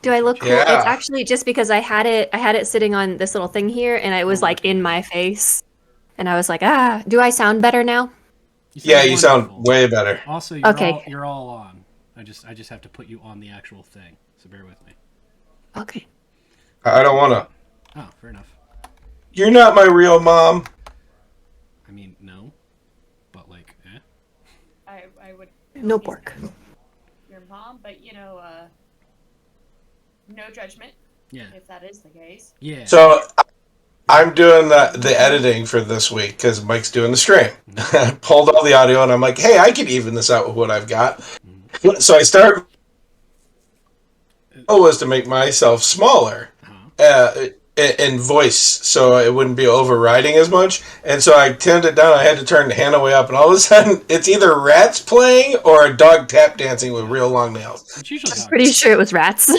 Do I look cool? It's Yeah. actually just because I had it sitting on this little thing here and it was like in my face. And I was like, do I sound better now? You Yeah, sound you sound wonderful. way better. Also, Okay. you're all on. I just have to put you on the actual thing. So bear with me. Okay. I don't want to. Oh, fair enough. You're not my real mom. I mean, no, but like, eh. I would No he's pork. not your mom, but no judgment Yeah, if that is the case. yeah. So I'm doing the editing for this week because Mike's doing the stream. I pulled all the audio and I'm like, hey, I can even this out with what I've got. So I start. Oh, was to make myself smaller in voice, so it wouldn't be overriding as much. And so I turned it down. I had to turn the hand way up, and all of a sudden, it's either rats playing or a dog tap dancing with real long nails. It's usually I'm dogs. pretty sure it was rats.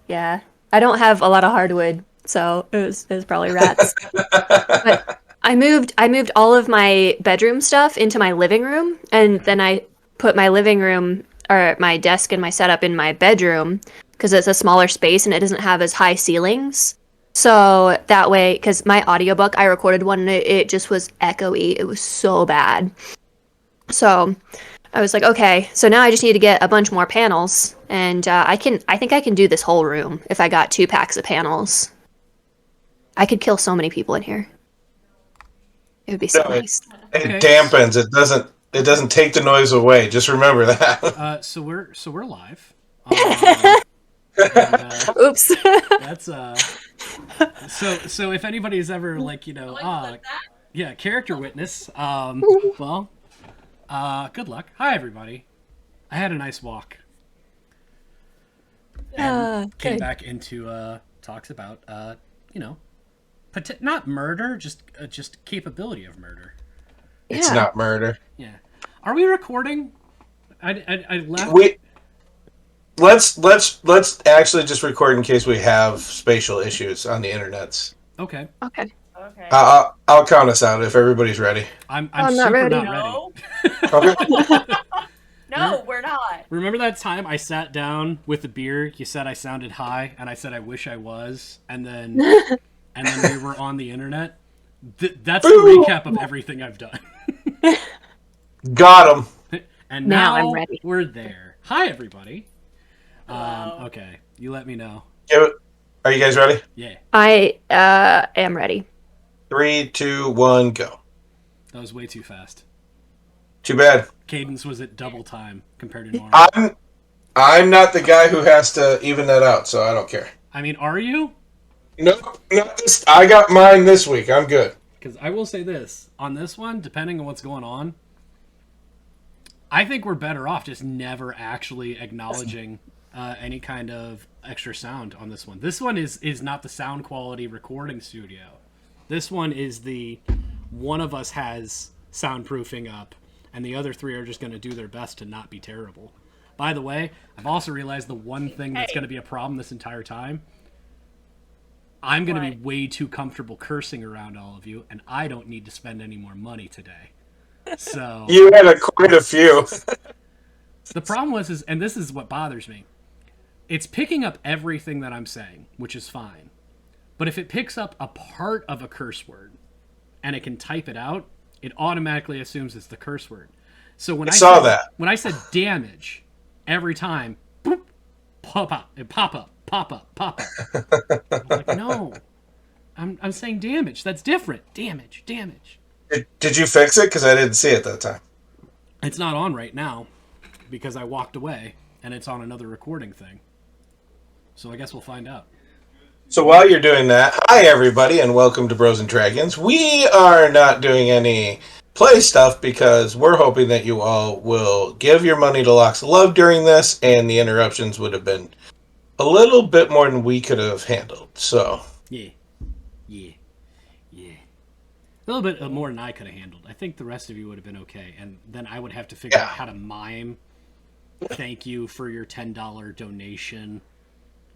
Yeah. I don't have a lot of hardwood, so it was probably rats. But I moved all of my bedroom stuff into my living room, and then I put my living room or my desk and my setup in my bedroom because it's a smaller space and it doesn't have as high ceilings. So that way, because my audiobook, I recorded one and it just was echoey. It was so bad. So I was like, okay, so now I just need to get a bunch more panels, and I think I can do this whole room if I got 2 packs of panels. I could kill so many people in here. It would be so No, nice. It Okay. dampens. It doesn't. It doesn't take the noise away. Just remember that. So we're live. And, Oops. that's so if anybody's ever like yeah, character witness. Well, good luck. Hi everybody. I had a nice walk. And came Good. back into talks about not murder, just capability of murder. It's Yeah. not murder. Yeah. Are we recording? I left. We let's actually just record in case we have spatial issues on the internets. Okay. Okay. Okay. I'll count us out if everybody's ready. I'm not super ready. not ready. No, Okay. no, we're not. Remember that time I sat down with the beer? You said I sounded high, and I said I wish I was, and then we were on the internet. That's the Boo! recap of everything I've done. Got him. And Now now I'm ready. we're there. Hi everybody. Hello. Okay, you let me know. Are you guys ready? Yeah, I am ready. 3, 2, 1, go. that was way too fast. Too bad. Cadence was at double time compared to normal. I'm not the guy who has to even that out, so I don't care. I mean, are you? Nope, not this. I got mine this week. I'm good. Because I will say this on this one, depending on what's going on, I think we're better off just never actually acknowledging any kind of extra sound on this one. This one is not the sound quality recording studio. This one is the one of us has soundproofing up, and the other 3 are just going to do their best to not be terrible. By the way, I've also realized the one thing that's going to be a problem this entire time. I'm going to be What? way too comfortable cursing around all of you, and I don't need to spend any more money today. So You had quite a few. the problem was, and this is what bothers me, it's picking up everything that I'm saying, which is fine. But if it picks up a part of a curse word and it can type it out, it automatically assumes it's the curse word. So when I saw said, that. when I said damage, every time, boop, pop up, pop up, pop up, pop up. I'm like, no, I'm saying damage. That's different. Damage. Did you fix it? Because I didn't see it that time. It's not on right now because I walked away and it's on another recording thing. So I guess we'll find out. So while you're doing that, hi everybody, and welcome to Bros and Dragons. We are not doing any play stuff because we're hoping that you all will give your money to Locks of Love during this, and the interruptions would have been a little bit more than we could have handled. So Yeah. A little bit more than I could have handled. I think the rest of you would have been okay. And then I would have to figure out how to mime. Thank you for your $10 donation.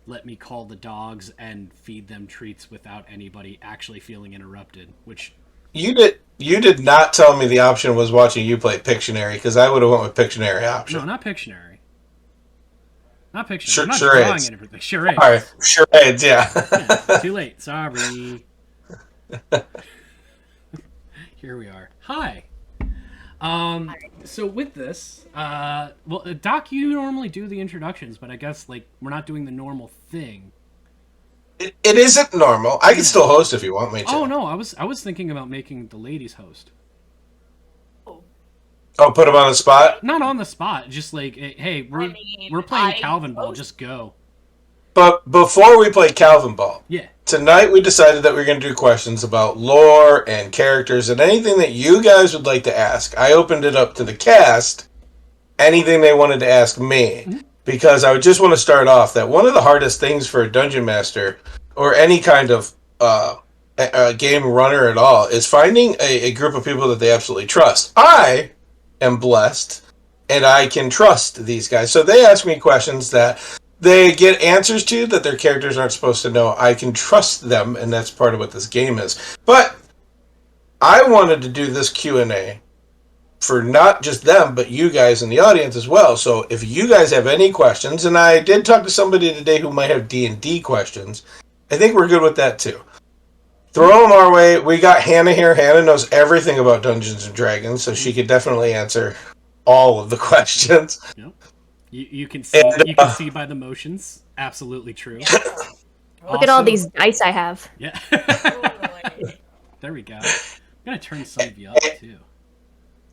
Let me call the dogs and feed them treats without anybody actually feeling interrupted. Which you did not tell me the option was watching you play Pictionary, because I would have went with Pictionary option. no, not Pictionary. Not pictures. Sure, I'm not charades. drawing anything. Charades. All right, charades, yeah. Yeah, too late. Sorry. Here we are. Hi. So with this, well, Doc, you normally do the introductions, but I guess like we're not doing the normal thing. It isn't normal. I can still host if you want me to. Oh no, I was thinking about making the ladies host. Oh, put him on the spot? Not on the spot, just like, hey, we're playing Calvin Ball, just go. But before we play Calvin Ball, Yeah. tonight we decided that we're going to do questions about lore and characters and anything that you guys would like to ask. I opened it up to the cast, anything they wanted to ask me, because I would just want to start off that one of the hardest things for a dungeon master or any kind of a game runner at all is finding a group of people that they absolutely trust. I am blessed, and I can trust these guys. So they ask me questions that they get answers to that their characters aren't supposed to know. I can trust them, and that's part of what this game is. But I wanted to do this Q&A for not just them, but you guys in the audience as well. So if you guys have any questions, and I did talk to somebody today who might have D&D questions, I think we're good with that too. Throw them our way. We got Hannah here. Hannah knows everything about Dungeons & Dragons, so she could definitely answer all of the questions. Yep. You can see you can see by the motions. Absolutely true. Look at all these dice I have. Yeah. Totally. There we go. I'm gonna turn some of you up too.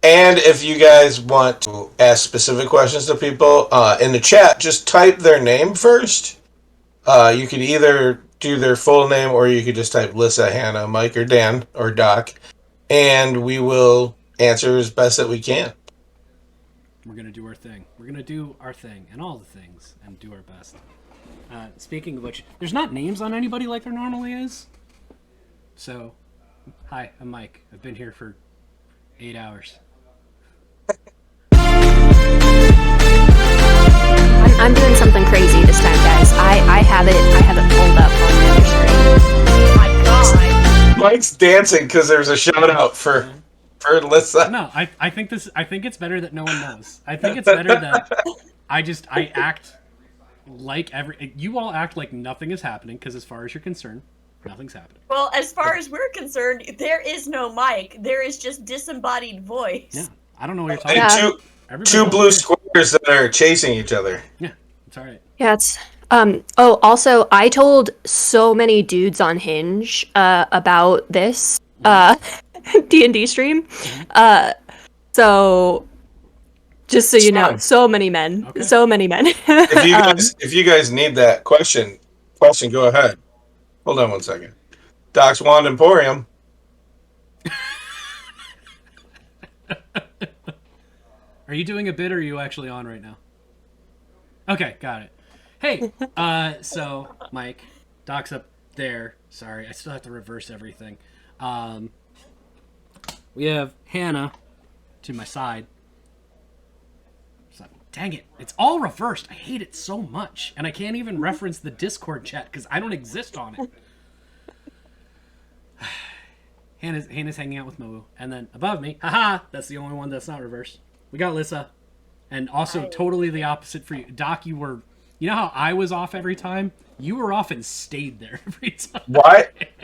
And if you guys want to ask specific questions to people in the chat, just type their name first. You could either do their full name or you could just type Lissa, Hannah, Mike, or Dan, or Doc, and we will answer as best that we can. We're gonna do our thing. We're gonna do our thing and all the things and do our best. Speaking of which, there's not names on anybody like there normally is. So, hi, I'm Mike. I've been here for 8 hours. I'm doing something crazy this time, guys. I have it pulled up on the other screen. Oh my god. Mike's dancing because there's a shout out for Lissa. No, I think it's better that no one knows. I think it's better that I act like you all act like nothing is happening, because as far as you're concerned, nothing's happening. Well, as far as we're concerned, there is no mic. There is just disembodied voice. Yeah, I don't know what you're talking And about. two Everybody blue squares that are chasing each other. Yeah, it's all right. Yeah, it's oh, also I told so many dudes on Hinge about this D&D stream. So just so you know, fine. so many men. Okay. So many men. If you guys need that question, go ahead. Hold on one second. Doc's Wand Emporium. Are you doing a bit, or are you actually on right now? Okay, got it. Hey, so Mike, Doc's up there. Sorry, I still have to reverse everything. We have Hannah to my side. So, dang it, it's all reversed. I hate it so much, and I can't even reference the Discord chat because I don't exist on it. Hannah's hanging out with Moo, and then above me, haha, that's the only one that's not reversed. We got Lissa, and also totally the opposite for you. Doc, you know how I was off every time? You were off and stayed there every time.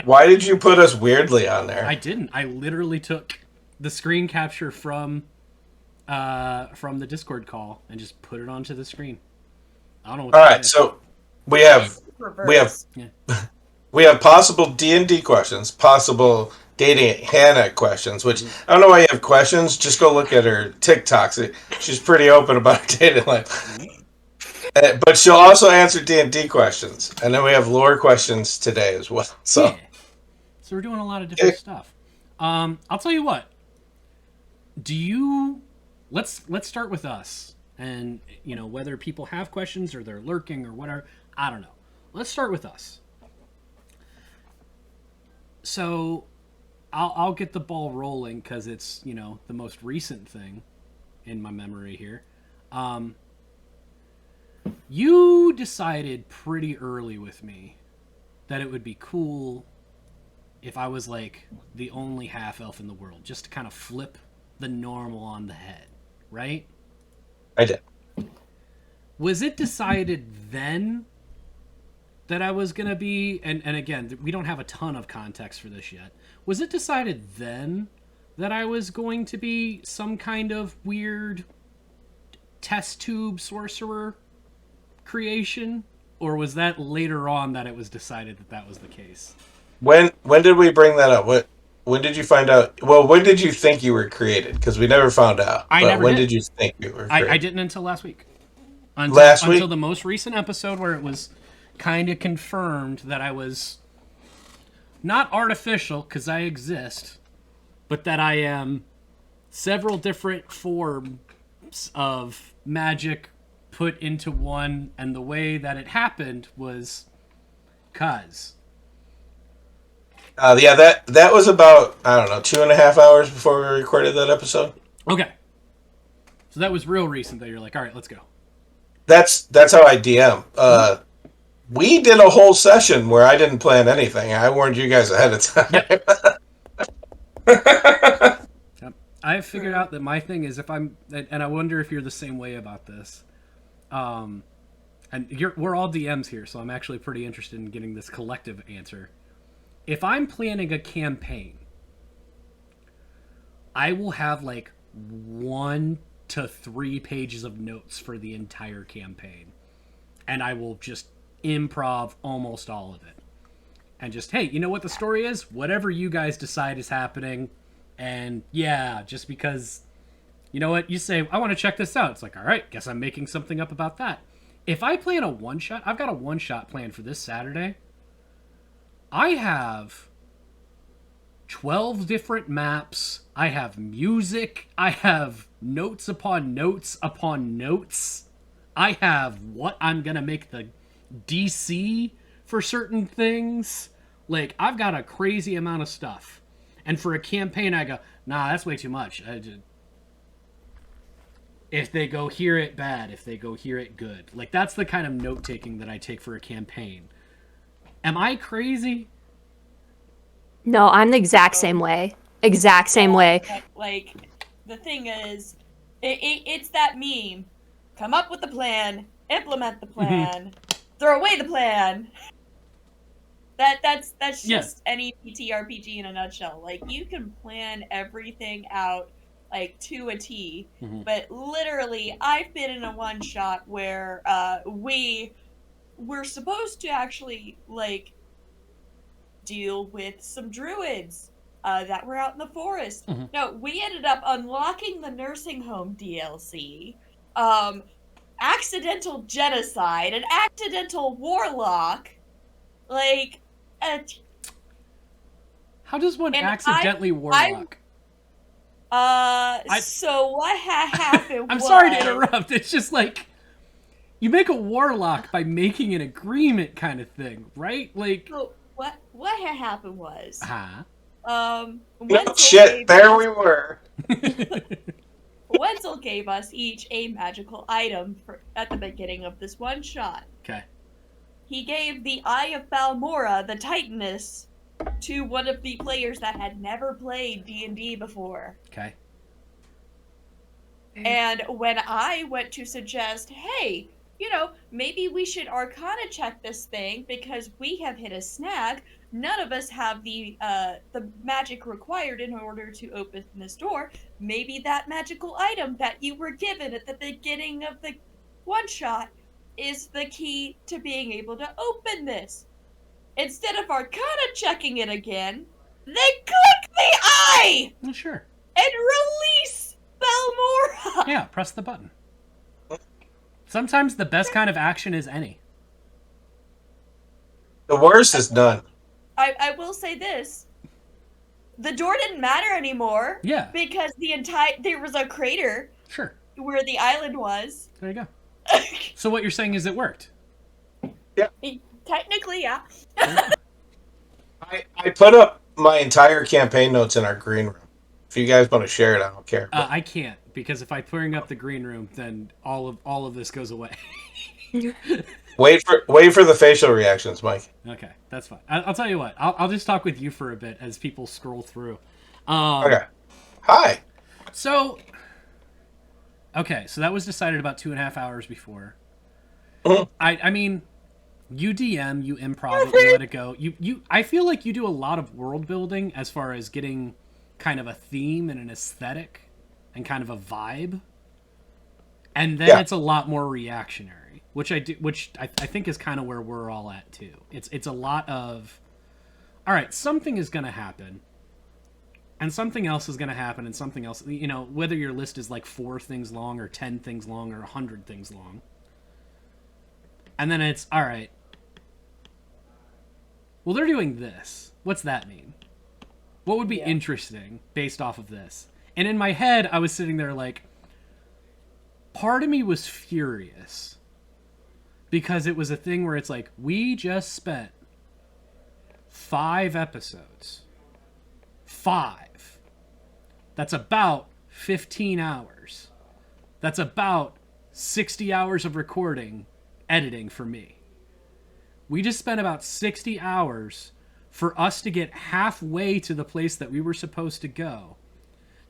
Why did you put us weirdly on there? I didn't. I literally took the screen capture from the Discord call and just put it onto the screen. I don't know what All that right, is. so we have Reverse. we have possible D&D questions, possible dating Hannah questions, which I don't know why you have questions. Just go look at her TikToks. She's pretty open about her dating life. But she'll also answer D&D questions. And then we have lore questions today as well. So Yeah. So we're doing a lot of different stuff. I'll tell you what. Let's start with us. And, you know, whether people have questions or they're lurking or whatever, I don't know. Let's start with us. So I'll get the ball rolling because it's, you know, the most recent thing in my memory here. You decided pretty early with me that it would be cool if I was like the only half elf in the world, just to kind of flip the normal on the head, right? I did. Was it decided then that I was going to be, and again, we don't have a ton of context for this yet. Was it decided then that I was going to be some kind of weird test tube sorcerer creation? Or was that later on that it was decided that that was the case? When did we bring that up? When did you find out? Well, when did you think you were created? Because we never found out. When did you think you were created? I didn't until last week. Until the most recent episode where it was kind of confirmed that I was not artificial, because I exist, but that I am several different forms of magic put into one, and the way that it happened was cuz. Yeah, that was about, I don't know, 2.5 hours before we recorded that episode. Okay. So that was real recent that you're like, all right, let's go. That's how I DM. We did a whole session where I didn't plan anything. I warned you guys ahead of time. Yep. I've figured out that my thing is if I'm, and I wonder if you're the same way about this. And we're all DMs here, so I'm actually pretty interested in getting this collective answer. If I'm planning a campaign, I will have like 1 to 3 pages of notes for the entire campaign. And I will just improv almost all of it. And just, hey, you know what the story is? Whatever you guys decide is happening. And yeah, just because, you know what, you say, I want to check this out. It's like, all right, guess I'm making something up about that. If I plan a one-shot, I've got a one-shot planned for this Saturday. I have 12 different maps. I have music. I have notes upon notes upon notes. I have what I'm going to make the DC for certain things. Like, I've got a crazy amount of stuff. And for a campaign, I go, nah, that's way too much. If they go hear it bad, if they go hear it good. Like, that's the kind of note-taking that I take for a campaign. Am I crazy? No, I'm the exact same way. Exact same way. Like, the thing is, it's that meme. Come up with the plan, implement the plan, throw away the plan. That's just any TTRPG in a nutshell. Like, you can plan everything out, like, to a T. But literally, I've been in a one-shot where we were supposed to actually, like, deal with some druids that were out in the forest. No, we ended up unlocking the nursing home DLC, accidental genocide, an accidental warlock, like... How does one accidentally warlock? So what happened I'm sorry to interrupt, it's just like... You make a warlock by making an agreement kind of thing, right? Like... So what had happened was... No shit, there we were. Wenzel gave us each a magical item at the beginning of this one shot. Okay. He gave the Eye of Balmora, the Titaness, to one of the players that had never played D&D before. Okay. And when I went to suggest, hey, you know, maybe we should Arcana check this thing because we have hit a snag. None of us have the magic required in order to open this door. Maybe that magical item that you were given at the beginning of the one-shot is the key to being able to open this. Instead of Arcana checking it again, they click the eye! Well, sure. And release Balmora! Yeah, press the button. Sometimes the best kind of action is any. The worst is none. I will say this. The door didn't matter anymore. Yeah. Because there was a crater. Sure. Where the island was. There you go. So what you're saying is it worked? Yeah. Technically, yeah. I put up my entire campaign notes in our green room. If you guys want to share it, I don't care. I can't, because if I bring up the green room, then all of this goes away. Wait for the facial reactions, Mike. Okay, that's fine. I'll tell you what. I'll just talk with you for a bit as people scroll through. Okay. Hi. So that was decided about 2.5 hours before. I mean, you DM, you improv it, you let it go. I feel like you do a lot of world building as far as getting kind of a theme and an aesthetic and kind of a vibe. And then it's a lot more reactionary, which I think is kind of where we're all at too. It's a lot of, all right, something is going to happen, and something else is going to happen, and something else. You know, whether your list is like 4 things long, or 10 things long, or 100 things long, and then it's all right. Well, they're doing this. What's that mean? What would be interesting based off of this? And in my head, I was sitting there like, part of me was furious because it was a thing where it's like, we just spent 5 episodes. 5. That's about 15 hours. That's about 60 hours of recording, editing for me. We just spent about 60 hours for us to get halfway to the place that we were supposed to go,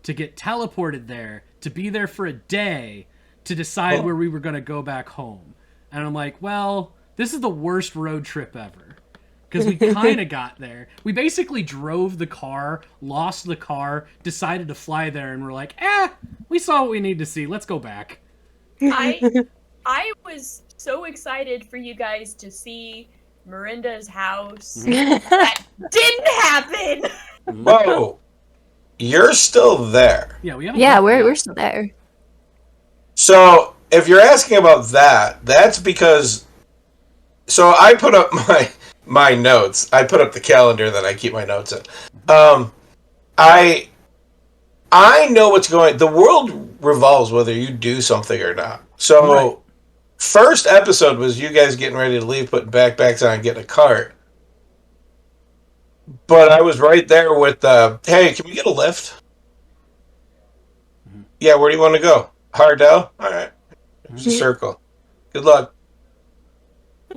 to get teleported there, to be there for a day, to decide where we were going to go back home. And I'm like, well, this is the worst road trip ever. Because we kind of got there. We basically drove the car, lost the car, decided to fly there, and we're like, we saw what we need to see. Let's go back. I was so excited for you guys to see Miranda's house. That didn't happen! Whoa. You're still there. Yeah, we haven't. Yeah, we're still there. So, if you're asking about that, that's because... So, I put up my notes. I put up the calendar that I keep my notes in. I know what's going... The world revolves whether you do something or not. So, first episode was you guys getting ready to leave, putting backpacks on, and getting a cart. But I was right there with, hey, can we get a lift? Mm-hmm. Yeah, where do you want to go? Hardell? All right. There's a circle. Good luck.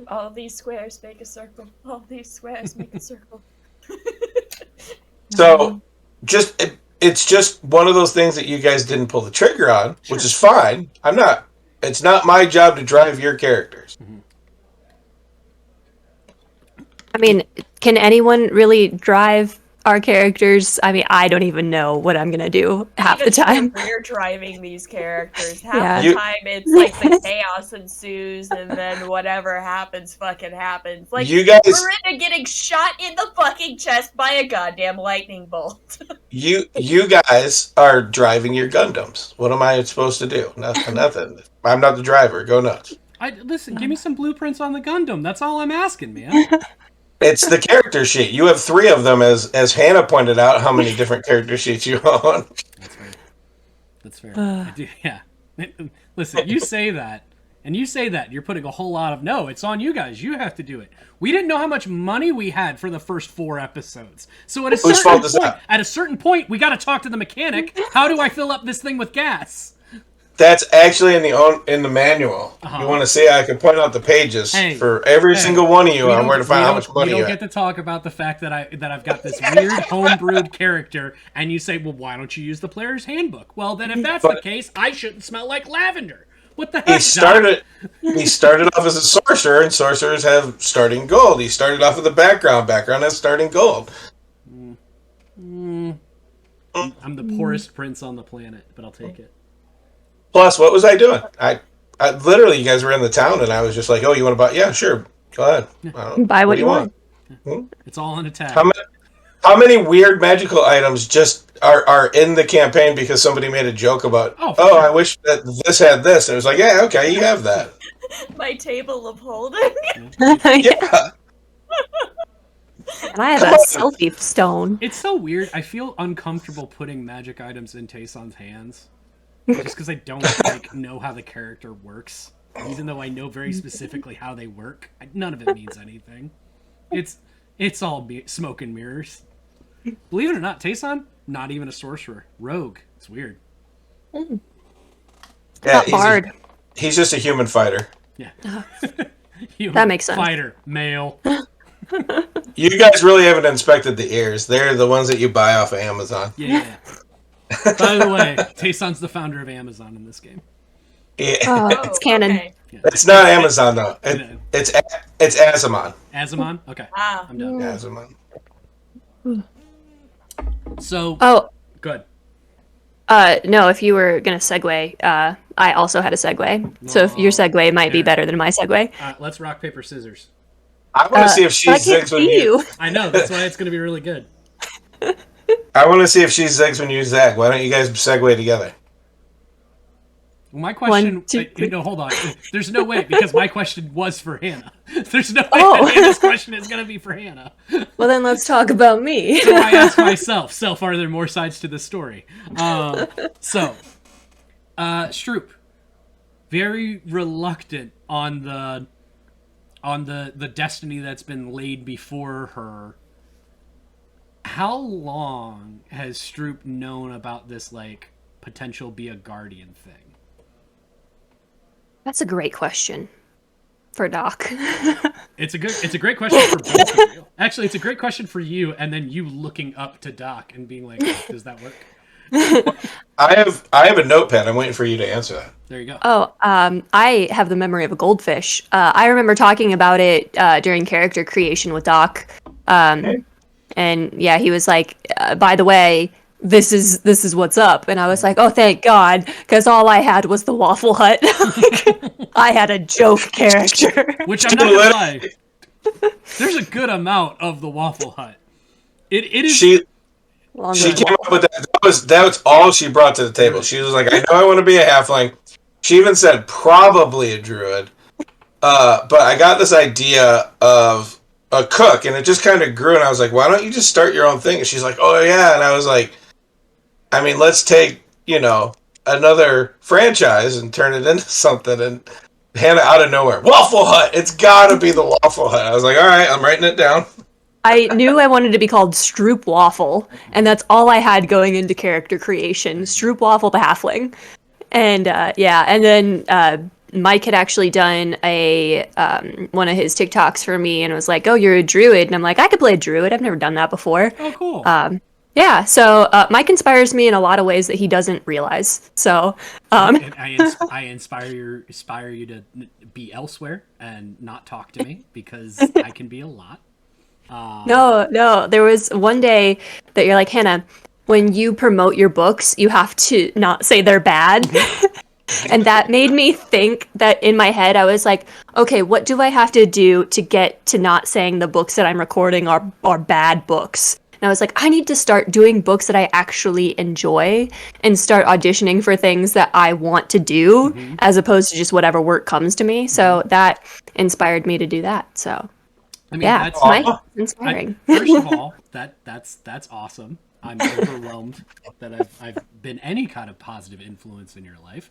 All these squares make a circle. All these squares make a circle. So, it's just one of those things that you guys didn't pull the trigger on, which is fine. It's not my job to drive your characters. I mean, can anyone really drive our characters? I mean, I don't even know what I'm gonna do half the time. We're driving these characters. Half the time it's like the chaos ensues, and then whatever happens fucking happens. Like, you guys, Miranda getting shot in the fucking chest by a goddamn lightning bolt. you guys are driving your Gundams. What am I supposed to do? Nothing. I'm not the driver. Go nuts. Listen, give me some blueprints on the Gundam. That's all I'm asking, man. It's the character sheet. You have 3 of them, as Hannah pointed out. How many different character sheets you own? That's fair. I do, yeah. Listen, you say that, and you say that you're putting a whole lot of no. It's on you guys. You have to do it. We didn't know how much money we had for the first 4 episodes. So at a certain point, we got to talk to the mechanic. How do I fill up this thing with gas? That's actually in the manual. You want to see? I can point out the pages for every single one of you on where to find how much money you have. You don't get to talk about the fact that I've got this weird homebrewed character, and you say, well, why don't you use the player's handbook? Well, then if that's the case, I shouldn't smell like lavender. What the heck? He started off as a sorcerer, and sorcerers have starting gold. He started off with a background. Background has starting gold. I'm the poorest prince on the planet, but I'll take it. Plus, what was I doing? I literally, you guys were in the town, and I was just like, "Oh, you want to buy? Yeah, sure, go ahead. Buy what you want." It's all in a tag. How many weird magical items just are in the campaign because somebody made a joke about? Oh, sure. I wish that this had this, and it was like, yeah, okay, you have that. My table of holding. Yeah. And I have a selfie stone. It's so weird. I feel uncomfortable putting magic items in Tayson's hands. Just because I don't know how the character works. Even though I know very specifically how they work. None of it means anything. It's all smoke and mirrors. Believe it or not, Tayson, not even a sorcerer. Rogue. It's weird. Yeah, not bard. He's just a human fighter. Yeah. That makes sense. Fighter. Male. You guys really haven't inspected the ears. They're the ones that you buy off of Amazon. Yeah. By the way, Tayson's the founder of Amazon in this game. Yeah. Oh, it's canon. Okay. It's not Amazon though. No. It's Azamon. Azamon? Okay. Ah. I'm done. Azamon. So, Oh, good. no, if you were gonna segue, I also had a segue. So if your segue might be Yeah. better than my segue. Let's rock, paper, scissors. I want to see if she but I can't zigs when see you. you. I know, that's why it's going to be really good. I want to see if she zigs when you zag. Why don't you guys segue together? Well, my question, 1, 2, 3. hold on. There's no way, because my question was for Hannah. There's no way Oh. that Hannah's question is going to be for Hannah. Well, then let's talk about me. So I asked myself, are there more sides to the story? Stroop, very reluctant on the destiny that's been laid before her. How long has Stroop known about this, like, potential be a guardian thing? That's a great question for Doc. It's a great question for both of you. Actually, it's a great question for you, and then you looking up to Doc and being like, "Does that work?" I have a notepad. I'm waiting for you to answer that. There you go. Oh, I have the memory of a goldfish. I remember talking about it during character creation with Doc. And yeah, he was like, by the way, this is what's up. And I was like, oh, thank God, because all I had was the Waffle Hut. I had a joke character. Which I'm not gonna lie, there's a good amount of the Waffle Hut. It is. She came up with that. That was all she brought to the table. She was like, I know I want to be a halfling. She even said probably a druid. But I got this idea of a cook, and it just kind of grew, and I was like, why don't you just start your own thing? And she's like, oh yeah. And I was like, I mean, let's take, another franchise and turn it into something. And Hannah out of nowhere, Waffle Hut. It's gotta be the Waffle Hut. I was like, all right, I'm writing it down. I knew I wanted to be called Stroop Waffle, and that's all I had going into character creation. Stroop Waffle the halfling. And and then Mike had actually done a one of his TikToks for me and was like, oh, you're a druid. And I'm like, I could play a druid. I've never done that before. Oh, cool. Yeah, so Mike inspires me in a lot of ways that he doesn't realize. So I inspire you to be elsewhere and not talk to me, because I can be a lot. No, there was one day that you're like, Hannah, when you promote your books, you have to not say they're bad. And that made me think that in my head, I was like, okay, what do I have to do to get to not saying the books that I'm recording are bad books? And I was like, I need to start doing books that I actually enjoy and start auditioning for things that I want to do, as opposed to just whatever work comes to me. So that inspired me to do that. So I mean, yeah, that's Mike, inspiring. First of all, that's awesome. I'm overwhelmed that I've been any kind of positive influence in your life.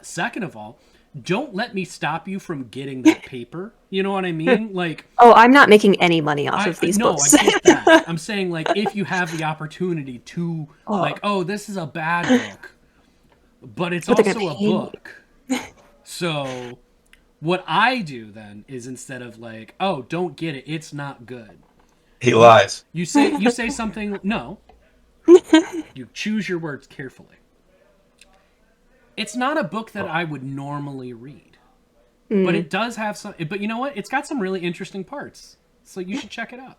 Second of all, don't let me stop you from getting that paper. You know what I mean? Like, oh, I'm not making any money off of these books. I get that. I'm saying, like, if you have the opportunity to, this is a bad book, but it's also a book. So what I do then is, instead of like, oh, don't get it, it's not good. He lies. You say something. No. You choose your words carefully. It's not a book that I would normally read, but it does have some. But you know what? It's got some really interesting parts, so you should check it out.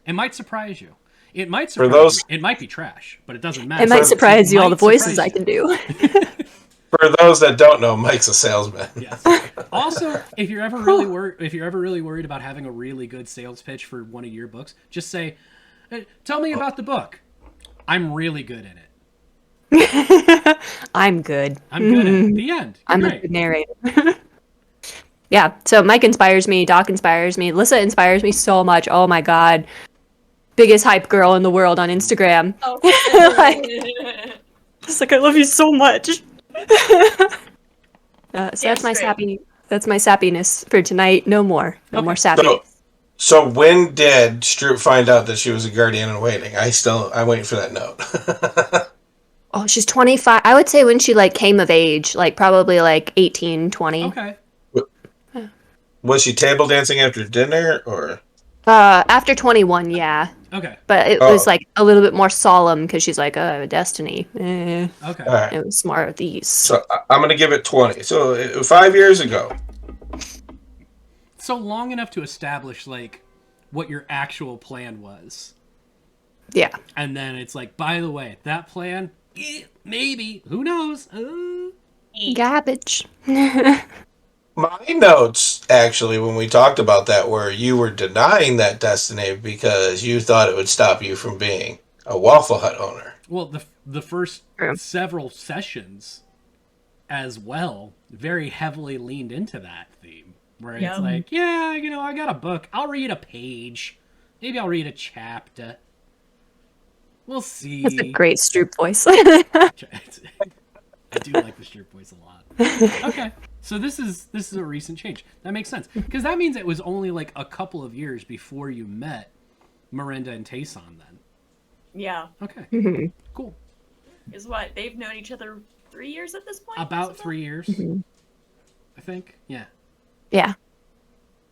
It might surprise you. It might surprise you. It might be trash, but it doesn't matter. It might surprise you all the voices I can do. For those that don't know, Mike's a salesman. Yes. Also, if you're ever really worried about having a really good sales pitch for one of your books, just say, hey, "Tell me about the book. I'm really good in it." I'm good. I'm good at it. The end. I'm Great. a good narrator. Yeah, so Mike inspires me, Doc inspires me, Lissa inspires me so much. Oh my god. Biggest hype girl in the world on Instagram. Oh. Just like, I love you so much. So that's my great. sappiness for tonight. No more. No more sappy. So when did Stroop find out that she was a guardian in waiting? I'm waiting for that note. Oh, she's 25. I would say when she came of age, probably 18, 20. Okay. Was she table dancing after dinner, or? After 21, yeah. Okay. But it Oh. was like a little bit more solemn because she's like, "Oh, Destiny." Okay. All right. It was more of these. So I'm going to give it 20. So 5 years ago. So long enough to establish like what your actual plan was. Yeah. And then it's like, by the way, that plan, maybe, who knows? Garbage. My notes, actually, when we talked about that, were you were denying that destiny because you thought it would stop you from being a Waffle Hut owner. Well, the first True. several sessions as well very heavily leaned into that theme. Where it's Yeah. like, yeah, you know, I got a book. I'll read a page. Maybe I'll read a chapter. We'll see. That's a great Stroop voice. I do like the Stroop voice a lot. Okay, so this is a recent change. That makes sense because that means it was only like a couple of years before you met Miranda and Tayson. Then Yeah. okay, Mhm. cool. Is what? They've known each other 3 years at this point? About Something? 3 years, Mhm. I think. Yeah. Yeah.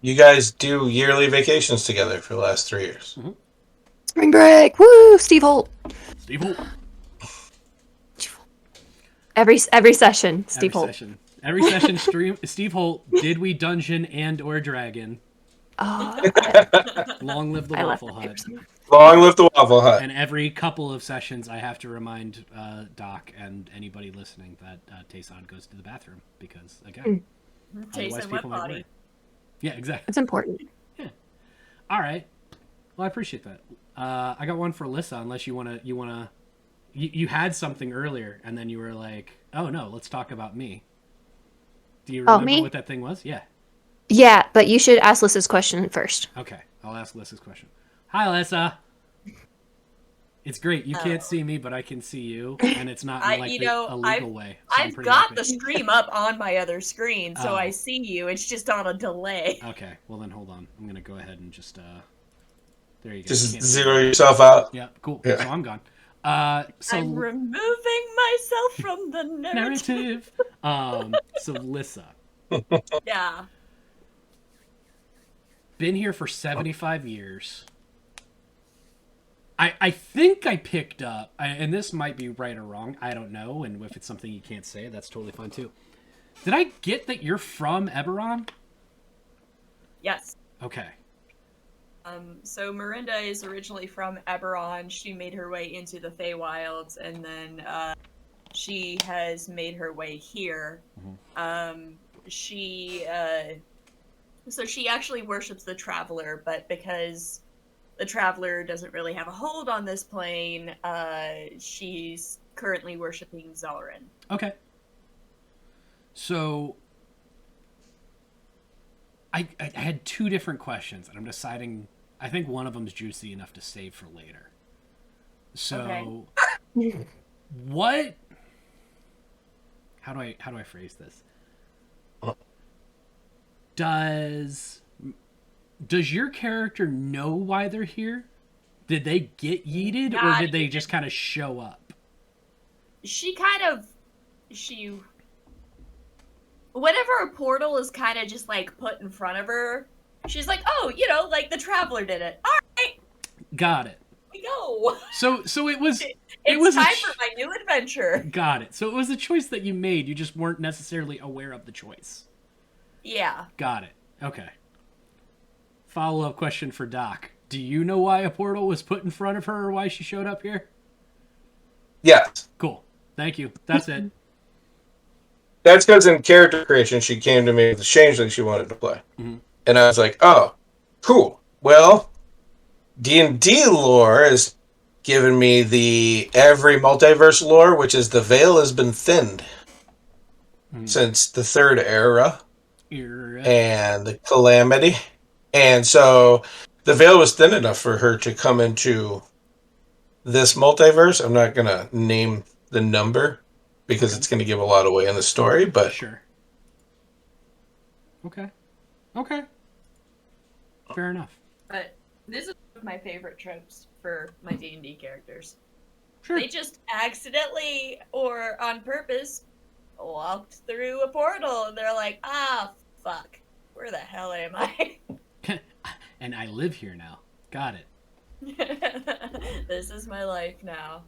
You guys do yearly vacations together for the last 3 years. Spring break. Woo! Steve Holt. Steve Holt. Every session. Steve Holt. Every session. Stream. Steve Holt. Did we dungeon and or dragon? Oh, Long live the I left Waffle that paper Hut. somewhere. Long live the Waffle Hut. And every couple of sessions, I have to remind Doc and anybody listening that Tayson goes to the bathroom because again, Taste otherwise and wet people might body. worry. Yeah, exactly. It's important. All right. Well, I appreciate that. I got one for Alyssa. Unless you had something earlier, and then you were like, "Oh no, let's talk about me." Do you remember me? what that thing was? Yeah. Yeah, but you should ask Lissa's question first. Okay, I'll ask Alyssa's question. Hi, Alyssa. It's great. You can't see me, but I can see you, and it's not in like a legal way. So I'm I've pretty got happy. the stream up on my other screen, so Oh. I see you. It's just on a delay. Okay, well then hold on. I'm gonna go ahead and just there you go. Just Can't see zero me. yourself out. Yeah, cool. Yeah. So I'm gone. So I'm removing myself from the narrative. narrative. So Lissa, Yeah. been here for 75 years. I think I picked up, and this might be right or wrong. I don't know, and if it's something you can't say, that's totally fine too. Did I get that you're from Eberron? Yes. Okay. So Miranda is originally from Eberron. She made her way into the Feywilds, and then she has made her way here. So she actually worships the Traveler, but because the Traveler doesn't really have a hold on this plane, she's currently worshipping Zalrin. Okay. So I had two different questions, and I'm deciding. I think one of them's juicy enough to save for later. So, what? How do I phrase this? Does your character know why they're here? Did they get yeeted, or Not did they even. just kind of show up? Whenever a portal is kind of just like put in front of her, she's like, "Oh, like the Traveler did it. All right, Got it. we go. So it was. It's was a time ch- for my new adventure." Got it. So it was a choice that you made. You just weren't necessarily aware of the choice. Yeah. Got it. Okay. Follow-up question for Doc. Do you know why a portal was put in front of her or why she showed up here? Yes. Cool. Thank you. That's it. That's because in character creation, she came to me with a changeling she wanted to play. Mhm. And I was like, oh, cool. Well, D&D lore has given me the every multiverse lore, which is the veil has been thinned since the third era and the calamity. And so the veil was thin enough for her to come into this multiverse. I'm not going to name the number because it's going to give a lot away in the story, but Sure. Okay. Okay. Fair enough. But this is one of my favorite tropes for my D&D characters. Sure. They just accidentally or on purpose walked through a portal and they're like, "Ah, fuck. Where the hell am I?" And I live here now. Got it. This is my life now.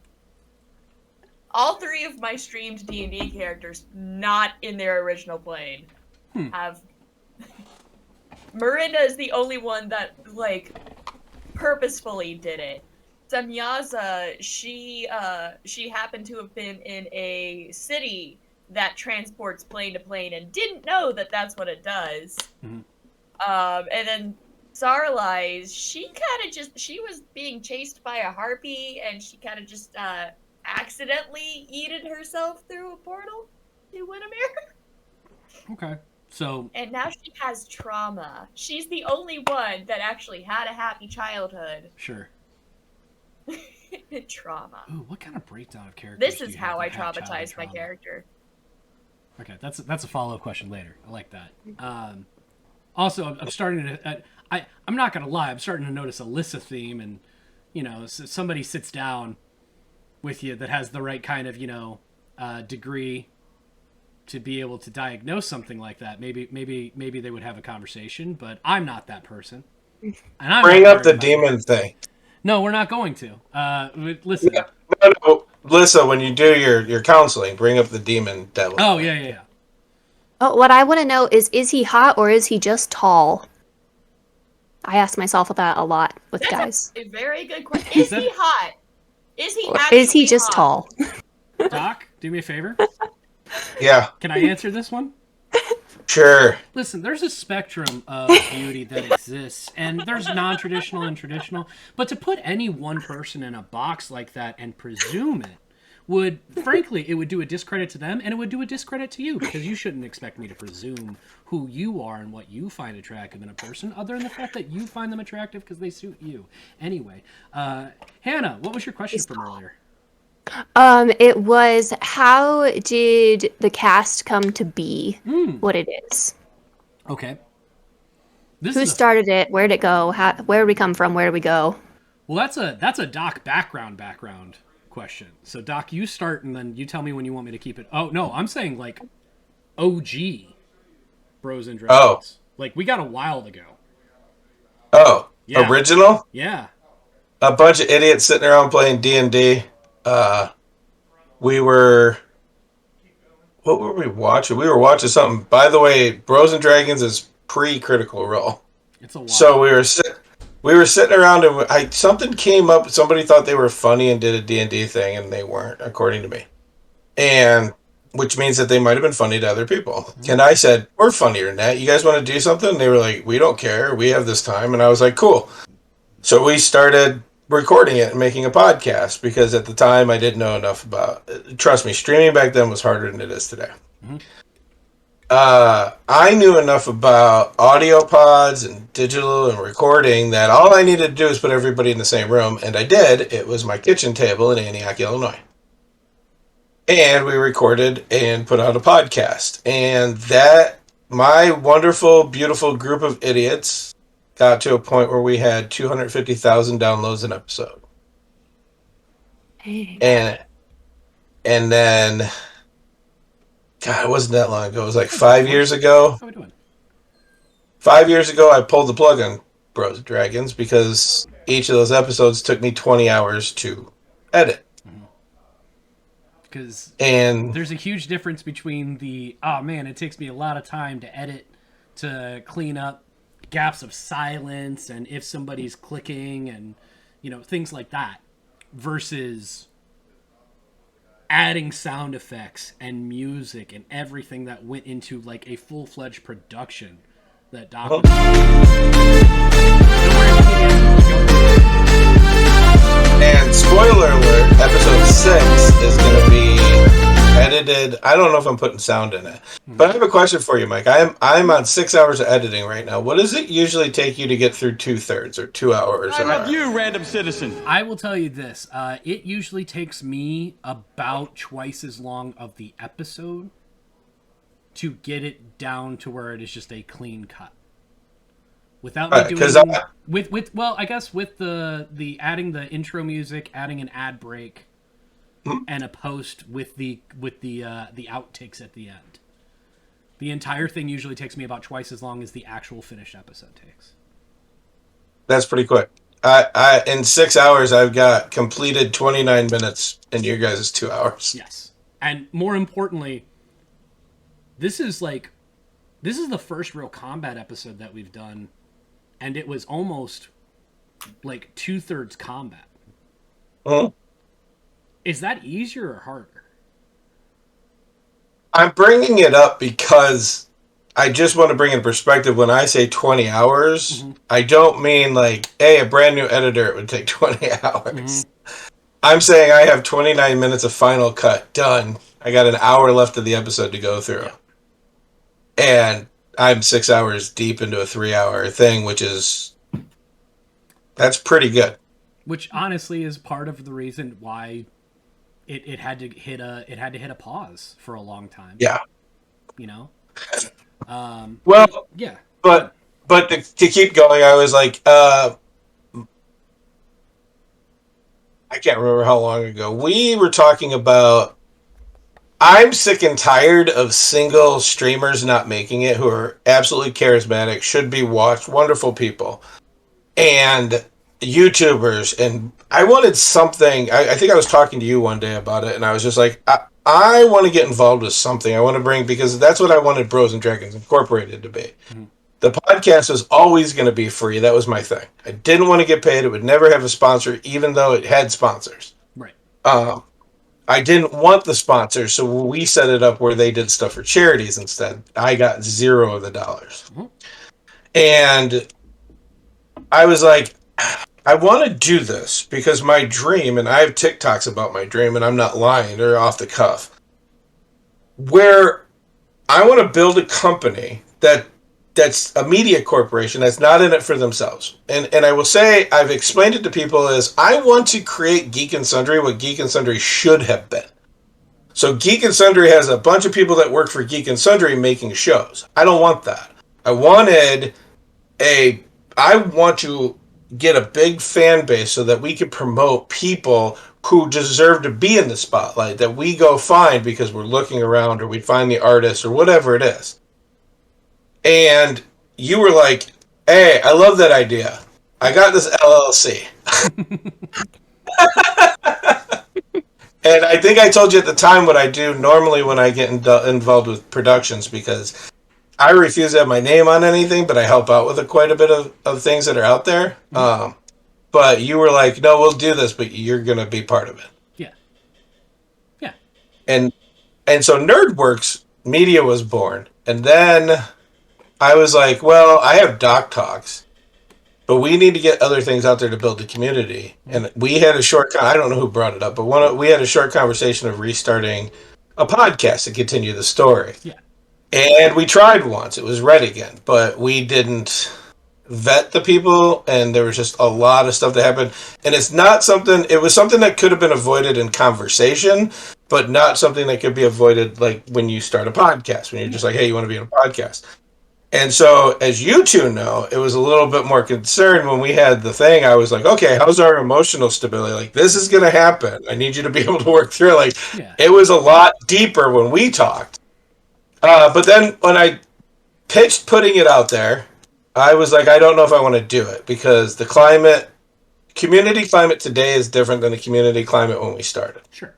All 3 of my streamed D&D characters, not in their original plane, have... Miranda is the only one that, like, purposefully did it. Samyaza, she happened to have been in a city that transports plane to plane and didn't know that that's what it does. Mm-hmm. And then Sarlai, she was being chased by a harpy, and she kind of just accidentally yeeted herself through a portal to Windermere. Okay. So. And now she has trauma. She's the only one that actually had a happy childhood. Sure. Trauma. Ooh, what kind of breakdown of characters? This is how I traumatize my character. Okay, that's a follow-up question later. I like that. Also, I'm starting to. I'm not gonna lie. I'm starting to notice a Lissa theme, and somebody sits down with you that has the right kind of degree to be able to diagnose something like that. Maybe they would have a conversation, but I'm not that person. And I'm Bring up the demon thing. No, we're not going to. Listen. Yeah. No, Lissa, when you do your counseling, bring up the demon devil. Oh, yeah. Oh, what I want to know is he hot or is he just tall? I ask myself that a lot with guys. A very good question. Is he hot? Is he or is he just hot? tall? Doc, do me a favor. Yeah. Can I answer this one? Sure. Listen, there's a spectrum of beauty that exists, and there's non-traditional and traditional. But to put any one person in a box like that and presume it would, frankly, it would do a discredit to them, and it would do a discredit to you, because you shouldn't expect me to presume who you are and what you find attractive in a person, other than the fact that you find them attractive because they suit you. Anyway, Hannah, what was your question from earlier? It was, how did the cast come to be what it is? Okay. Who started it? Where'd it go? Where did we come from? Where did we go? Well, that's a Doc background question. So Doc, you start and then you tell me when you want me to keep it. Oh, no, I'm saying like OG Bros and Dragons. Oh. Like we got a while to go. Oh, Yeah. Original? Yeah. A bunch of idiots sitting around playing D&D. What were we watching? We were watching something. By the way, Bros and Dragons is pre-Critical Role. It's a while. So we were sitting around and something came up. Somebody thought they were funny and did a D&D thing, and they weren't, according to me. And which means that they might have been funny to other people. Mm-hmm. And I said, we're funnier than that. You guys want to do something? And they were like, we don't care. We have this time. And I was like, cool. So we started recording it and making a podcast, because at the time I didn't know enough about it. Trust me, streaming back then was harder than it is today. Mm-hmm. I knew enough about audio pods and digital and recording that all I needed to do was put everybody in the same room, and I did. It was my kitchen table in Antioch, Illinois. And we recorded and put out a podcast. And that, my wonderful, beautiful group of idiots got to a point where we had 250,000 downloads an episode. And then, God, it wasn't that long ago. It was like 5 years ago. How are we doing? 5 years ago, I pulled the plug on Bros and Dragons because each of those episodes took me 20 hours to edit. Because and there's a huge difference between it takes me a lot of time to edit, to clean up gaps of silence and if somebody's clicking and things like that, versus adding sound effects and music and everything that went into like a full-fledged production that Doc And spoiler alert, episode 6 is going to be edited. I don't know if I'm putting sound in it, but I have a question for you, Mike. I'm on 6 hours of editing right now. What does it usually take you to get through 2/3 or 2 hours? You random citizen. I will tell you this. It usually takes me about twice as long of the episode to get it down to where it is just a clean cut. Without me doing with I guess with the adding the intro music, adding an ad break, and a post with the outtakes at the end. The entire thing usually takes me about twice as long as the actual finished episode takes. That's pretty quick. I in 6 hours I've got completed 29 minutes in your guys' 2 hours. Yes. And more importantly, this is the first real combat episode that we've done, and it was almost like 2/3 combat. Mhm. Is that easier or harder? I'm bringing it up because I just want to bring in perspective. When I say 20 hours, I don't mean like, hey, a brand new editor, it would take 20 hours. I'm saying I have 29 minutes of Final Cut done. I got an hour left of the episode to go through. And I'm 6 hours deep into a 3-hour thing, that's pretty good. Which honestly is part of the reason why it had to hit a pause for a long time. Yeah. You know? Well, yeah. But to keep going, I was like, I can't remember how long ago. We were talking about, I'm sick and tired of single streamers not making it who are absolutely charismatic, should be watched, wonderful people, and YouTubers. And I wanted something. I think I was talking to you one day about it, and I was just like, I want to get involved with something. I want to bring, because that's what I wanted Bros and Dragons Incorporated to be. The podcast was always going to be free. That was my thing. I didn't want to get paid. It would never have a sponsor, even though it had sponsors. Right. I didn't want the sponsors, so we set it up where they did stuff for charities instead. I got $0 of the dollars. And I was like, I want to do this because my dream, and I have TikToks about my dream, and I'm not lying, they're off the cuff, where I want to build a company that's a media corporation that's not in it for themselves. And I will say, I've explained it to people as, I want to create Geek and Sundry what Geek and Sundry should have been. So Geek and Sundry has a bunch of people that work for Geek and Sundry making shows. I don't want that. I want to get a big fan base so that we can promote people who deserve to be in the spotlight, that we go find because we're looking around, or we find the artist, or whatever it is. And you were like, hey, I love that idea. I got this LLC. And I think I told you at the time what I do normally when I get involved with productions, because I refuse to have my name on anything, but I help out with quite a bit of things that are out there. But you were like, no, we'll do this, but you're going to be part of it. Yeah. Yeah. And so NerdWorks Media was born. And then I was like, well, I have Doc Talks, but we need to get other things out there to build the community. And we had a short, I don't know who brought it up, but we had a short conversation of restarting a podcast to continue the story. Yeah. And we tried once. It was Red Again, but we didn't vet the people, and there was just a lot of stuff that happened. And it's not something, it was something that could have been avoided in conversation, but not something that could be avoided like when you start a podcast, when you're just like, hey, you want to be in a podcast? And so, as you two know, it was a little bit more concerned when we had the thing. I was like, okay, how's our emotional stability? Like, this is going to happen. I need you to be able to work through it. Like, It was a lot deeper when we talked. But then when I pitched putting it out there, I was like, I don't know if I want to do it, because the community climate today is different than the community climate when we started. Sure.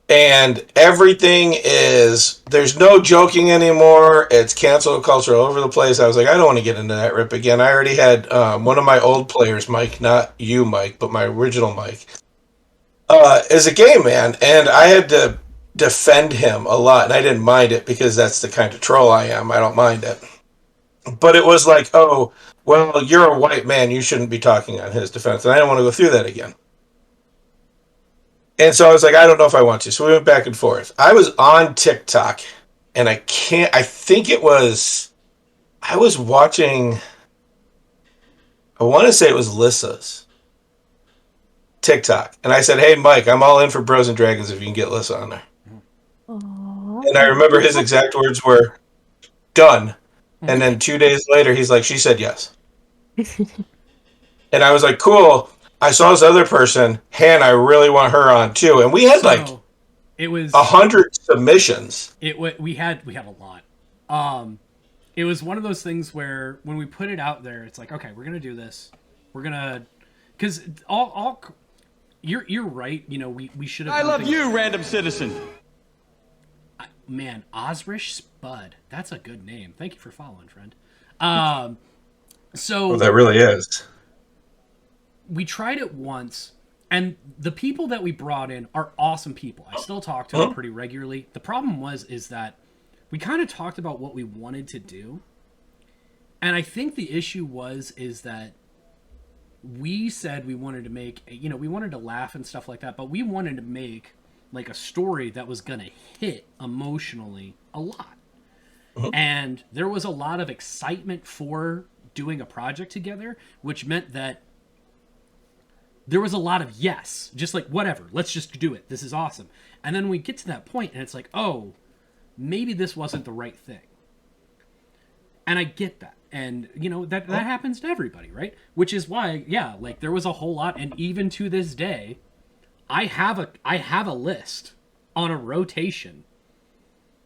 And everything there's no joking anymore. It's cancel culture all over the place. I was like, I don't want to get into that rip again. I already had one of my old players, Mike, not you, Mike, but my original Mike, is a gay man. And I had to defend him a lot. And I didn't mind it because that's the kind of troll I am. I don't mind it. But it was like, oh, well, you're a white man. You shouldn't be talking on his defense. And I don't want to go through that again. And so I was like, I don't know if I want to. So we went back and forth. I was on TikTok, and I was watching, I want to say it was Lissa's TikTok. And I said, hey, Mike, I'm all in for Bros and Dragons if you can get Lissa on there. Aww. And I remember his exact words were, done. And then 2 days later, he's like, she said yes. And I was like, cool. I saw this other person, Han, I really want her on too. And we had it was 100 submissions. We had a lot. It was one of those things where when we put it out there, it's like, okay, we're going to do this. We're going to because you're right. You know, we should have. I love you, random citizen. Man, Osrish Spud. That's a good name. Thank you for following, friend. So Well, that really is. we tried it once, and the people that we brought in are awesome people. I still talk to them pretty regularly. The problem is that we kind of talked about what we wanted to do, and I think the issue is that we said we wanted to make, we wanted to laugh and stuff like that, but we wanted to make like a story that was gonna hit emotionally a lot. And there was a lot of excitement for doing a project together, which meant that there was a lot of yes, just like, whatever, let's just do it, this is awesome. And then we get to that point and it's like, oh, maybe this wasn't the right thing. And I get that. And, that happens to everybody, right? Which is why, yeah, like, there was a whole lot, and even to this day, I have a list on a rotation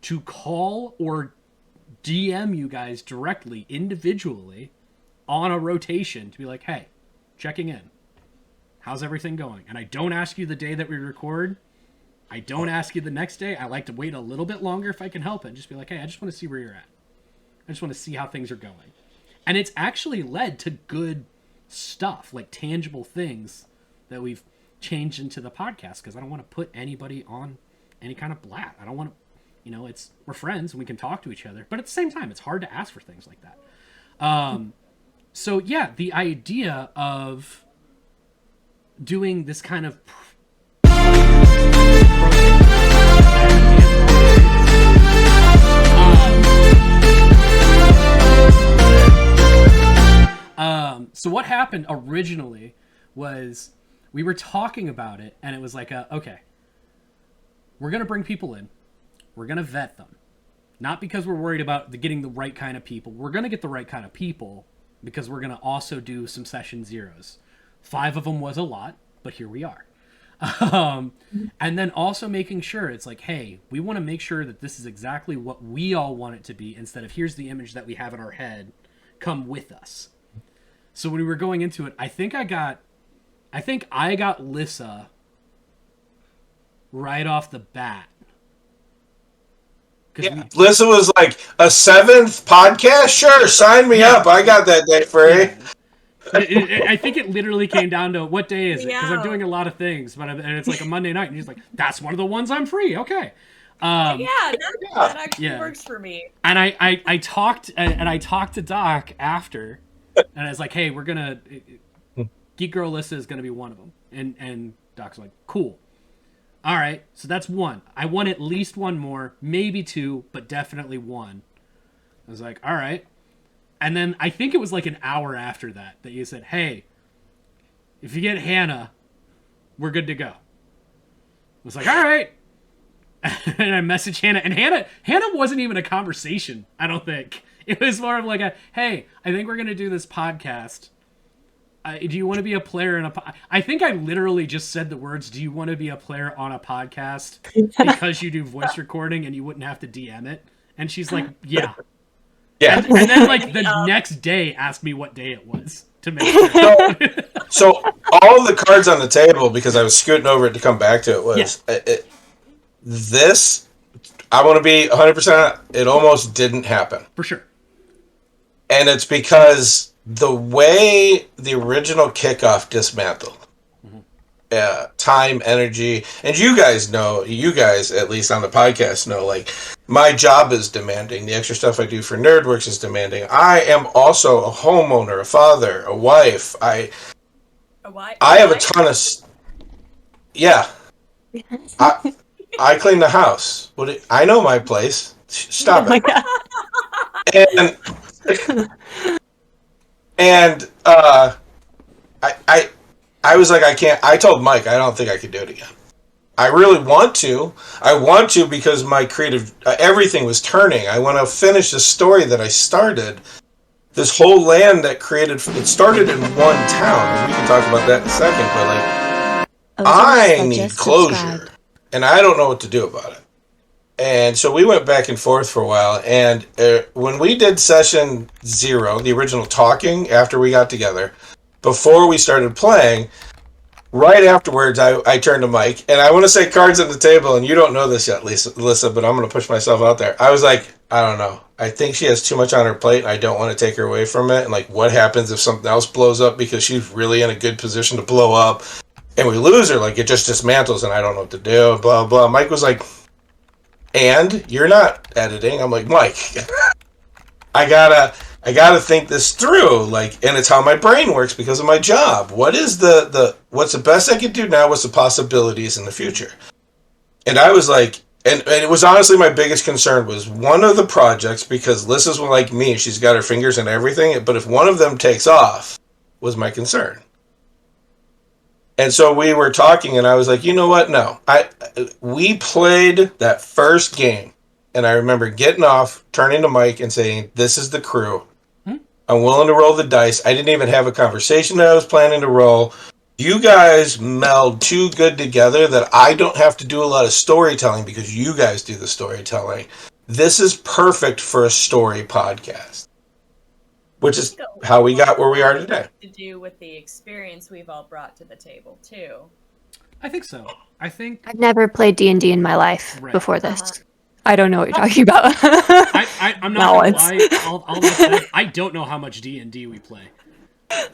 to call or DM you guys directly, individually, on a rotation to be like, hey, checking in. How's everything going? And I don't ask you the day that we record. I don't ask you the next day. I like to wait a little bit longer if I can help it. Just be like, hey, I just want to see where you're at. I just want to see how things are going. And it's actually led to good stuff, like tangible things that we've changed into the podcast, because I don't want to put anybody on any kind of blat. I don't want to, we're friends and we can talk to each other, but at the same time, it's hard to ask for things like that. So yeah, the idea of doing this kind of so what happened originally was we were talking about it, and it was like, okay, we're going to bring people in. We're going to vet them. Not because we're worried about getting the right kind of people. We're going to get the right kind of people because we're going to also do some session zeros. 5 of them was a lot, but here we are. And then also making sure it's like, hey, we want to make sure that this is exactly what we all want it to be, instead of here's the image that we have in our head, come with us. So when we were going into it, I think I got Lissa right off the bat. Yeah, Lissa was like, a 7th podcast? Sure, sign me up. I got that day free. Yeah. I think it literally came down to what day is it? Because I'm doing a lot of things, and it's like a Monday night, and he's like, that's one of the ones I'm free. Okay. That actually works for me. And I talked to Doc after, and I was like, hey, we're gonna Geek Girl Lissa is gonna be one of them, and Doc's like, cool. All right, so that's one. I want at least one more, maybe 2, but definitely 1. I was like, all right. And then I think it was like an hour after that you said, hey, if you get Hannah, we're good to go. I was like, all right. And I messaged Hannah, and Hannah wasn't even a conversation, I don't think. It was more of like hey, I think we're going to do this podcast. Do you want to be a player in I think I literally just said the words, do you want to be a player on a podcast because you do voice recording and you wouldn't have to DM it? And she's like, yeah. Yeah. And then like the next day asked me what day it was to make sure. So all the cards on the table, because I was scooting over it to come back to it, was this, I want to be 100%, it almost didn't happen. For sure. And it's because the way the original kickoff dismantled, time, energy, and you guys, at least on the podcast, know, like, my job is demanding. The extra stuff I do for Nerdworks is demanding. I am also a homeowner, a father, a wife. I have a ton of... Yeah. I clean the house. I know my place. Stop it. And I was like, I can't. I told Mike, I don't think I could do it again. I really want to. I want to because my creative, everything was turning. I want to finish the story that I started. This whole land that it started in one town. And we can talk about that in a second, but like, I need closure. And I don't know what to do about it. And so we went back and forth for a while. And when we did session 0, the original talking, after we got together, before we started playing. Right afterwards, I turned to Mike, and I want to say cards on the table, and you don't know this yet, Lisa, but I'm going to push myself out there. I was like, I don't know. I think she has too much on her plate, and I don't want to take her away from it. And, like, what happens if something else blows up because she's really in a good position to blow up, and we lose her? Like, it just dismantles, and I don't know what to do, blah, blah. Mike was like, and you're not editing. I'm like, Mike, I gotta think this through, like, and it's how my brain works because of my job. What is what's the best I can do now? What's the possibilities in the future? And I was like, and it was honestly my biggest concern was one of the projects, because Lissa's like me, she's got her fingers in everything, but if one of them takes off, was my concern. And so we were talking, and I was like, you know what? No, we played that first game, and I remember getting off, turning to Mike, and saying, "This is the crew. I'm willing to roll the dice." I didn't even have a conversation that I was planning to roll. You guys meld too good together that I don't have to do a lot of storytelling because you guys do the storytelling. This is perfect for a story podcast, which is how we got where we are today. To do with the experience we've all brought to the table too. I think so. I've never played D&D in my life before this. I don't know what you're talking about. I'm not gonna lie. I'll admit, I don't know how much D&D we play.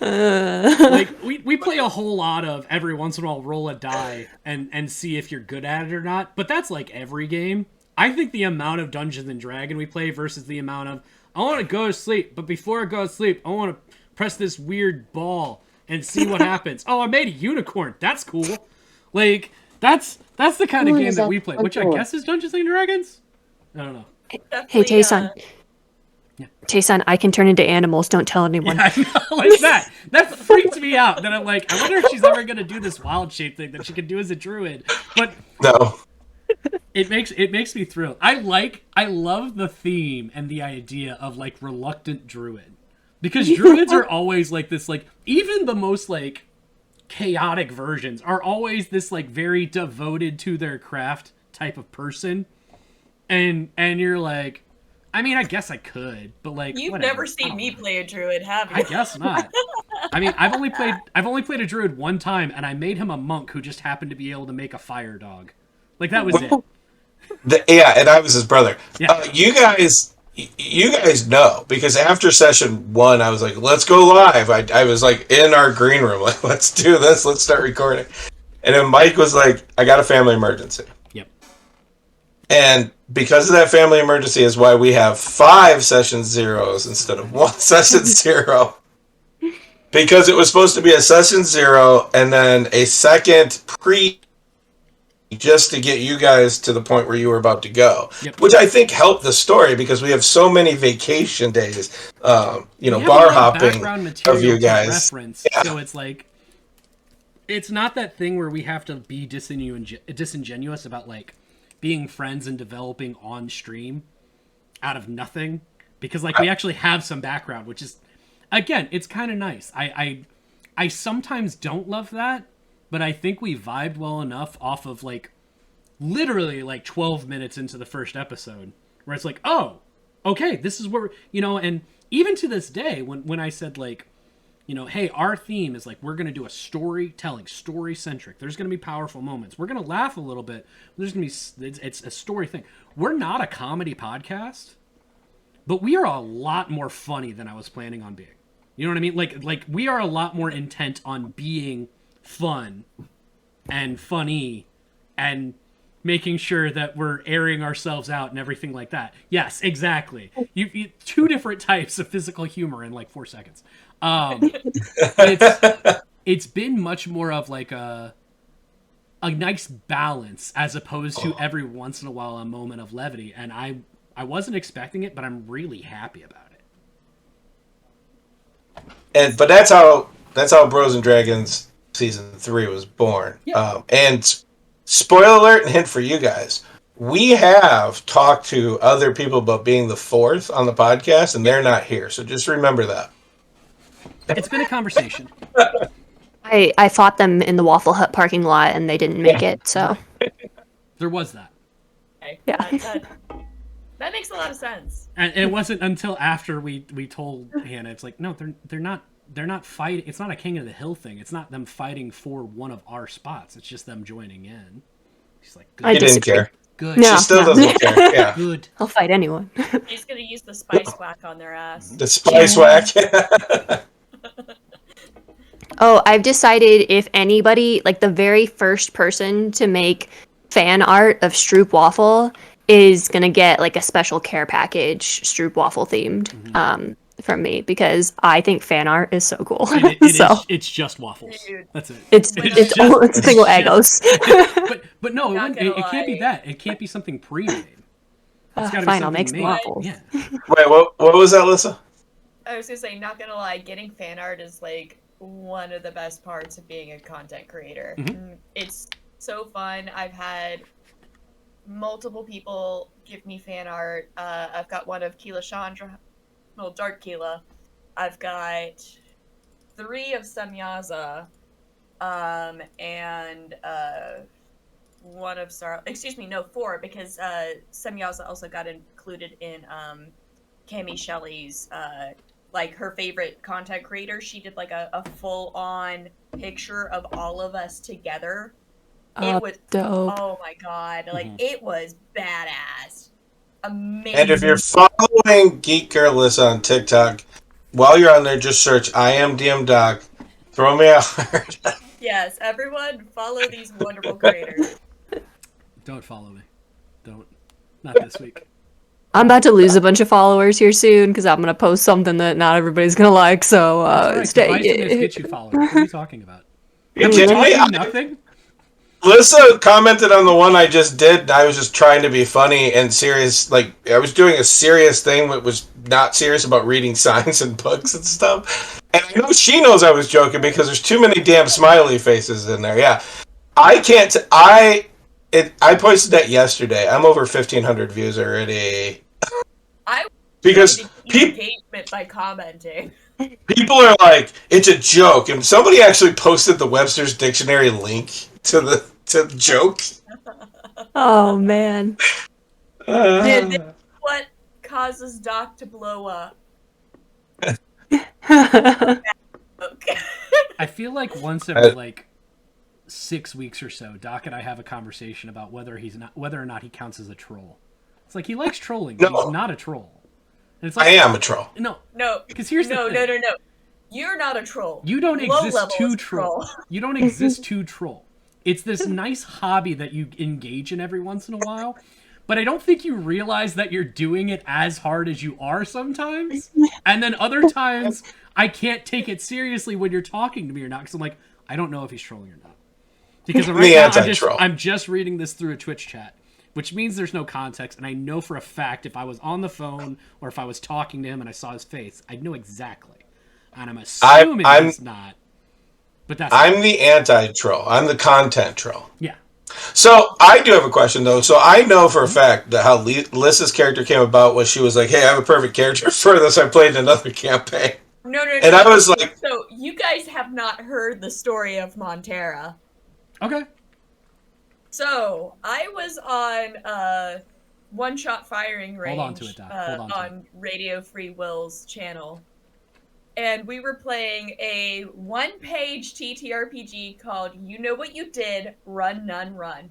Like we play a whole lot of every once in a while roll a die and see if you're good at it or not. But that's like every game. I think the amount of Dungeons and Dragons we play versus the amount of I want to go to sleep, but before I go to sleep, I want to press this weird ball and see what happens. Oh, I made a unicorn. That's cool. Like that's the kind of game that we play, which I guess is Dungeons and Dragons. I don't know. Hey, Tayson. Yeah. Tayson, I can turn into animals. Don't tell anyone. Yeah, I know, like that. That freaks me out. That I'm like, I wonder if she's ever gonna do this wild shape thing that she can do as a druid. But No. It makes me thrilled. I love the theme and the idea of like reluctant druid. Because druids are always like this, like even the most like chaotic versions are always this like very devoted to their craft type of person. And you're like, I mean, I guess I could, but like You've whatever. never seen me play a druid, have you? I guess not. I mean, I've only played a druid one time, and I made him a monk who just happened to be able to make a fire dog. Like that was it. Yeah, and I was his brother. Yeah. You guys know, because after session 1, I was like, let's go live. I was like in our green room, like, let's do this, let's start recording. And then Mike was like, I got a family emergency. Yep. And because of that family emergency is why we have 5 session zeros instead of 1 session 0. Because it was supposed to be a session 0 and then a second just to get you guys to the point where you were about to go. Yep. Which I think helped the story because we have so many vacation days, bar hopping of you guys. Reference, yeah. So it's like, it's not that thing where we have to be disingenuous about like being friends and developing on stream out of nothing. Because like we actually have some background, which is, again, it's kind of nice. I sometimes don't love that. But I think we vibed well enough off of like literally like 12 minutes into the first episode where it's like, oh, okay, this is where, and even to this day when I said like, hey, our theme is like, we're going to do a storytelling, story centric. There's going to be powerful moments. We're going to laugh a little bit. There's going to be, it's a story thing. We're not a comedy podcast, but we are a lot more funny than I was planning on being. You know what I mean? Like we are a lot more intent on being fun and funny and making sure that we're airing ourselves out and everything like that. Yes, exactly. You 2 different types of physical humor in like 4 seconds. It's been much more of like a nice balance as opposed to every once in a while a moment of levity, and I wasn't expecting it, but I'm really happy about it. But that's how Bros and Dragons Season 3 was born. Yeah. And spoiler alert and hint for you guys. We have talked to other people about being the 4th on the podcast, and they're not here. So just remember that. It's been a conversation. I fought them in the Waffle Hut parking lot, and they didn't make it, so... There was that. Okay. Yeah. That makes a lot of sense. And it wasn't until after we told Hannah, it's like, no, they're not they're not fighting. It's not a King of the Hill thing. It's not them fighting for one of our spots. It's just them joining in. She's like, good. I He didn't disagree. care. Good. No. She still doesn't care. Yeah. Good. I'll fight anyone. He's gonna use the spice whack on their ass. The spice whack. Oh, I've decided if anybody, like the very first person to make fan art of Stroop Waffle is gonna get like a special care package, Stroop Waffle themed, from me, because I think fan art is so cool. And it's just waffles. Dude. That's it. it's When it's I- all it's single Eggos. But no, Not it gonna can't be lie. that. It can't be something pre-made. It's gotta be Fine, I'll something make some made. waffles. Yeah. Wait, what was that, Alyssa? I was gonna say, not gonna lie, getting fan art is like one of the best parts of being a content creator. It's so fun. I've had multiple people give me fan art. I've got one of Keela Chandra, well, Dark Keela. I've got 3 of Semyaza, and one of Star. Excuse me, no, 4, because Semyaza also got included in Cami Shelley's like her favorite content creator. She did like a full-on picture of all of us together. It was Dope. oh my god, like it was badass, amazing. And if you're following Geek Girl Alyssa on TikTok, while you're on there, just search I am DM Doc. Throw me a heart. Yes, everyone follow these wonderful creators. Don't follow me. Don't. Not this week. I'm about to lose a bunch of followers here soon because I'm gonna post something that not everybody's gonna like. So Alright, stay. divisiveness gets you followers. What are you talking about? You Have we kidding taught me? you nothing? Alyssa commented on the one I just did, and I was just trying to be funny and serious. Like, I was doing a serious thing that was not serious about reading signs and books and stuff. And I know she knows I was joking because there's too many damn smiley faces in there. Yeah. I can't. I posted that yesterday. I'm over 1,500 views already. I Because tried to keep people. engagement by commenting. People are like, it's a joke, and somebody actually posted the Webster's Dictionary link to the joke. Oh man. Dude, what causes Doc to blow up? Okay. I feel like once every like 6 weeks or so, Doc and I have a conversation about whether or not he counts as a troll. It's like he likes trolling, but No. he's not a troll. And it's like, I am a troll. No, No, because here's the thing. no. You're not a troll. You don't Low exist level to is troll. You don't exist to troll. It's this nice hobby that you engage in every once in a while, but I don't think you realize that you're doing it as hard as you are sometimes. And then other times, I can't take it seriously when you're talking to me or not, because I'm like, I don't know if he's trolling or not. Because right The now, anti-troll. I'm just reading this through a Twitch chat, which means there's no context, and I know for a fact if I was on the phone or if I was talking to him and I saw his face, I'd know exactly. And I'm assuming he's not. But that's I'm the anti-troll. I'm the content troll. yeah. So I do have a question though. So I know for a fact that how Lissa's character came about was she was like, "Hey, I have a perfect character for this. I played in another campaign." No. And I was like, So you guys have not heard the story of Montera. Okay. So I was on One Shot Firing Range Hold on to it, Doc. Hold on to on Radio Free Will's channel. And we were playing a one-page TTRPG called You Know What You Did, Run, None, Run.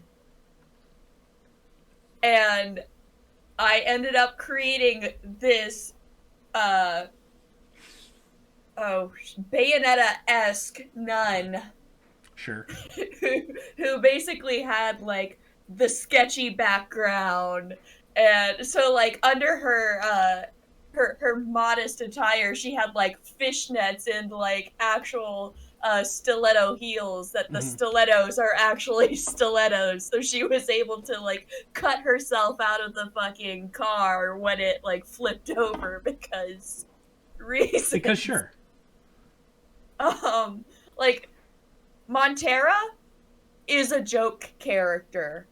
And I ended up creating this, Bayonetta-esque nun Sure. who basically had, like, the sketchy background. And so, like, under her, her modest attire, she had like fishnets and like actual stiletto heels that the stilettos are actually stilettos, so she was able to like cut herself out of the fucking car when it like flipped over because reasons. Because sure. Like Montera is a joke character.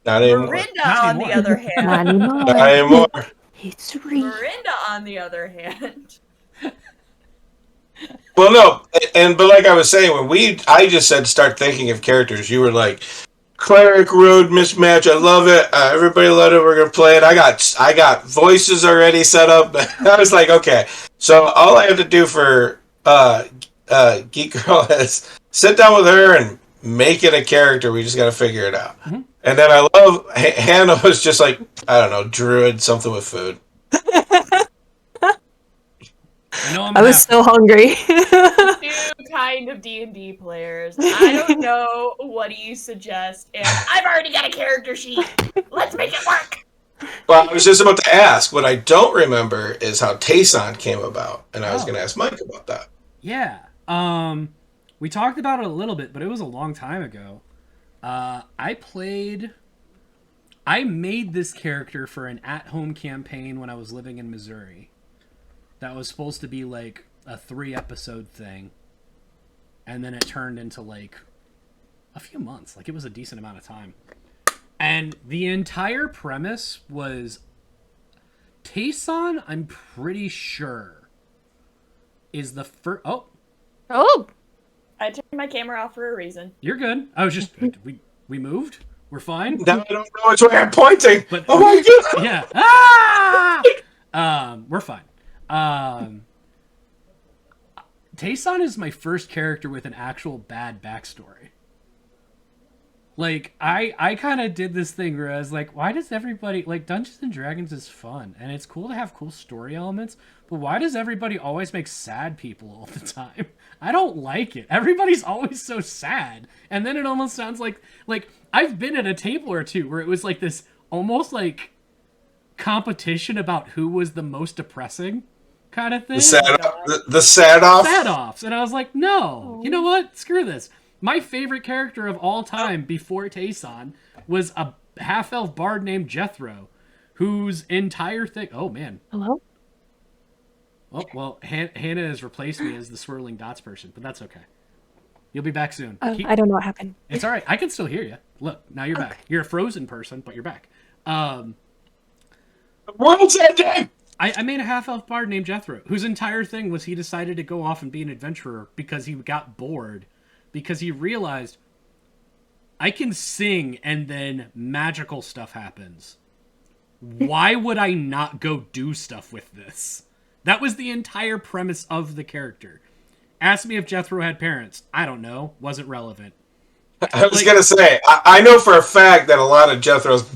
"Not anymore. Miranda, Not on the anymore. other hand, Not anymore. Not anymore." It's real. Miranda, on the other hand, Well, no, but like I was saying, I just said start thinking of characters. You were like, "Cleric Road Mismatch. I love it. Everybody let it. We're gonna play it." I got voices already set up. I was like, okay. So all I have to do for Geek Girl has sit down with her and make it a character. We just got to figure it out. Mm-hmm. And then I love Hannah was just like, I don't know, druid something with food. I know I was so hungry. New kind of D&D players. I don't know. What do you suggest? And I've already got a character sheet. Let's make it work. Well, I was just about to ask. What I don't remember is how Tayson came about, and I was going to ask Mike about that. Yeah. We talked about it a little bit, but it was a long time ago. I made this character for an at-home campaign when I was living in Missouri. That was supposed to be like a 3-episode thing. And then it turned into like a few months. Like it was a decent amount of time. And the entire premise was Tayson, I'm pretty sure, is the first... Oh, I turned my camera off for a reason. You're good. I was just... we moved? We're fine? Now I don't know which way I'm pointing. But, oh my god! Yeah. We're fine. Tayson is my first character with an actual bad backstory. Like, I kind of did this thing where I was like, why does everybody... Like, Dungeons & Dragons is fun, and it's cool to have cool story elements, but why does everybody always make sad people all the time? I don't like it. Everybody's always so sad. And then it almost sounds like... Like, I've been at a table or two where it was like this almost like competition about who was the most depressing kind of thing. The sad-off? Sad-offs. And I was like, no. You know what? Screw this. My favorite character of all time before Tayson was a half-elf bard named Jethro, whose entire thing... Oh, man. hello? Oh, well, Hannah has replaced me as the swirling dots person, but that's okay. You'll be back soon. I don't know what happened. It's all right. I can still hear you. Look, now you're back. You're a frozen person, but you're back. The world's ending! I made a half-elf bard named Jethro, whose entire thing was he decided to go off and be an adventurer because he got bored. Because he realized, I can sing and then magical stuff happens. Why would I not go do stuff with this? That was the entire premise of the character. Ask me if Jethro had parents. I don't know. Wasn't relevant. I was going to say, I know for a fact that a lot of Jethro's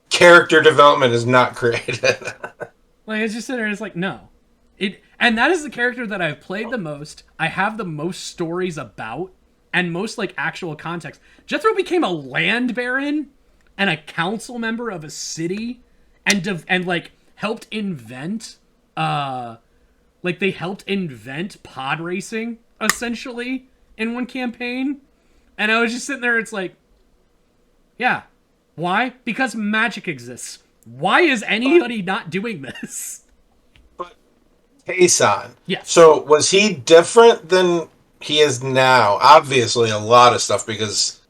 character development is not created. Like, it's just sitting there, it's like, no. And that is the character that I've played the most, I have the most stories about, and most, like, actual context. Jethro became a land baron and a council member of a city and like, helped invent, they helped invent pod racing, essentially, in one campaign. And I was just sitting there, it's like, yeah. Why? Because magic exists. Why is anybody not doing this? But Tayson. Yes. So was he different than he is now? Obviously a lot of stuff, because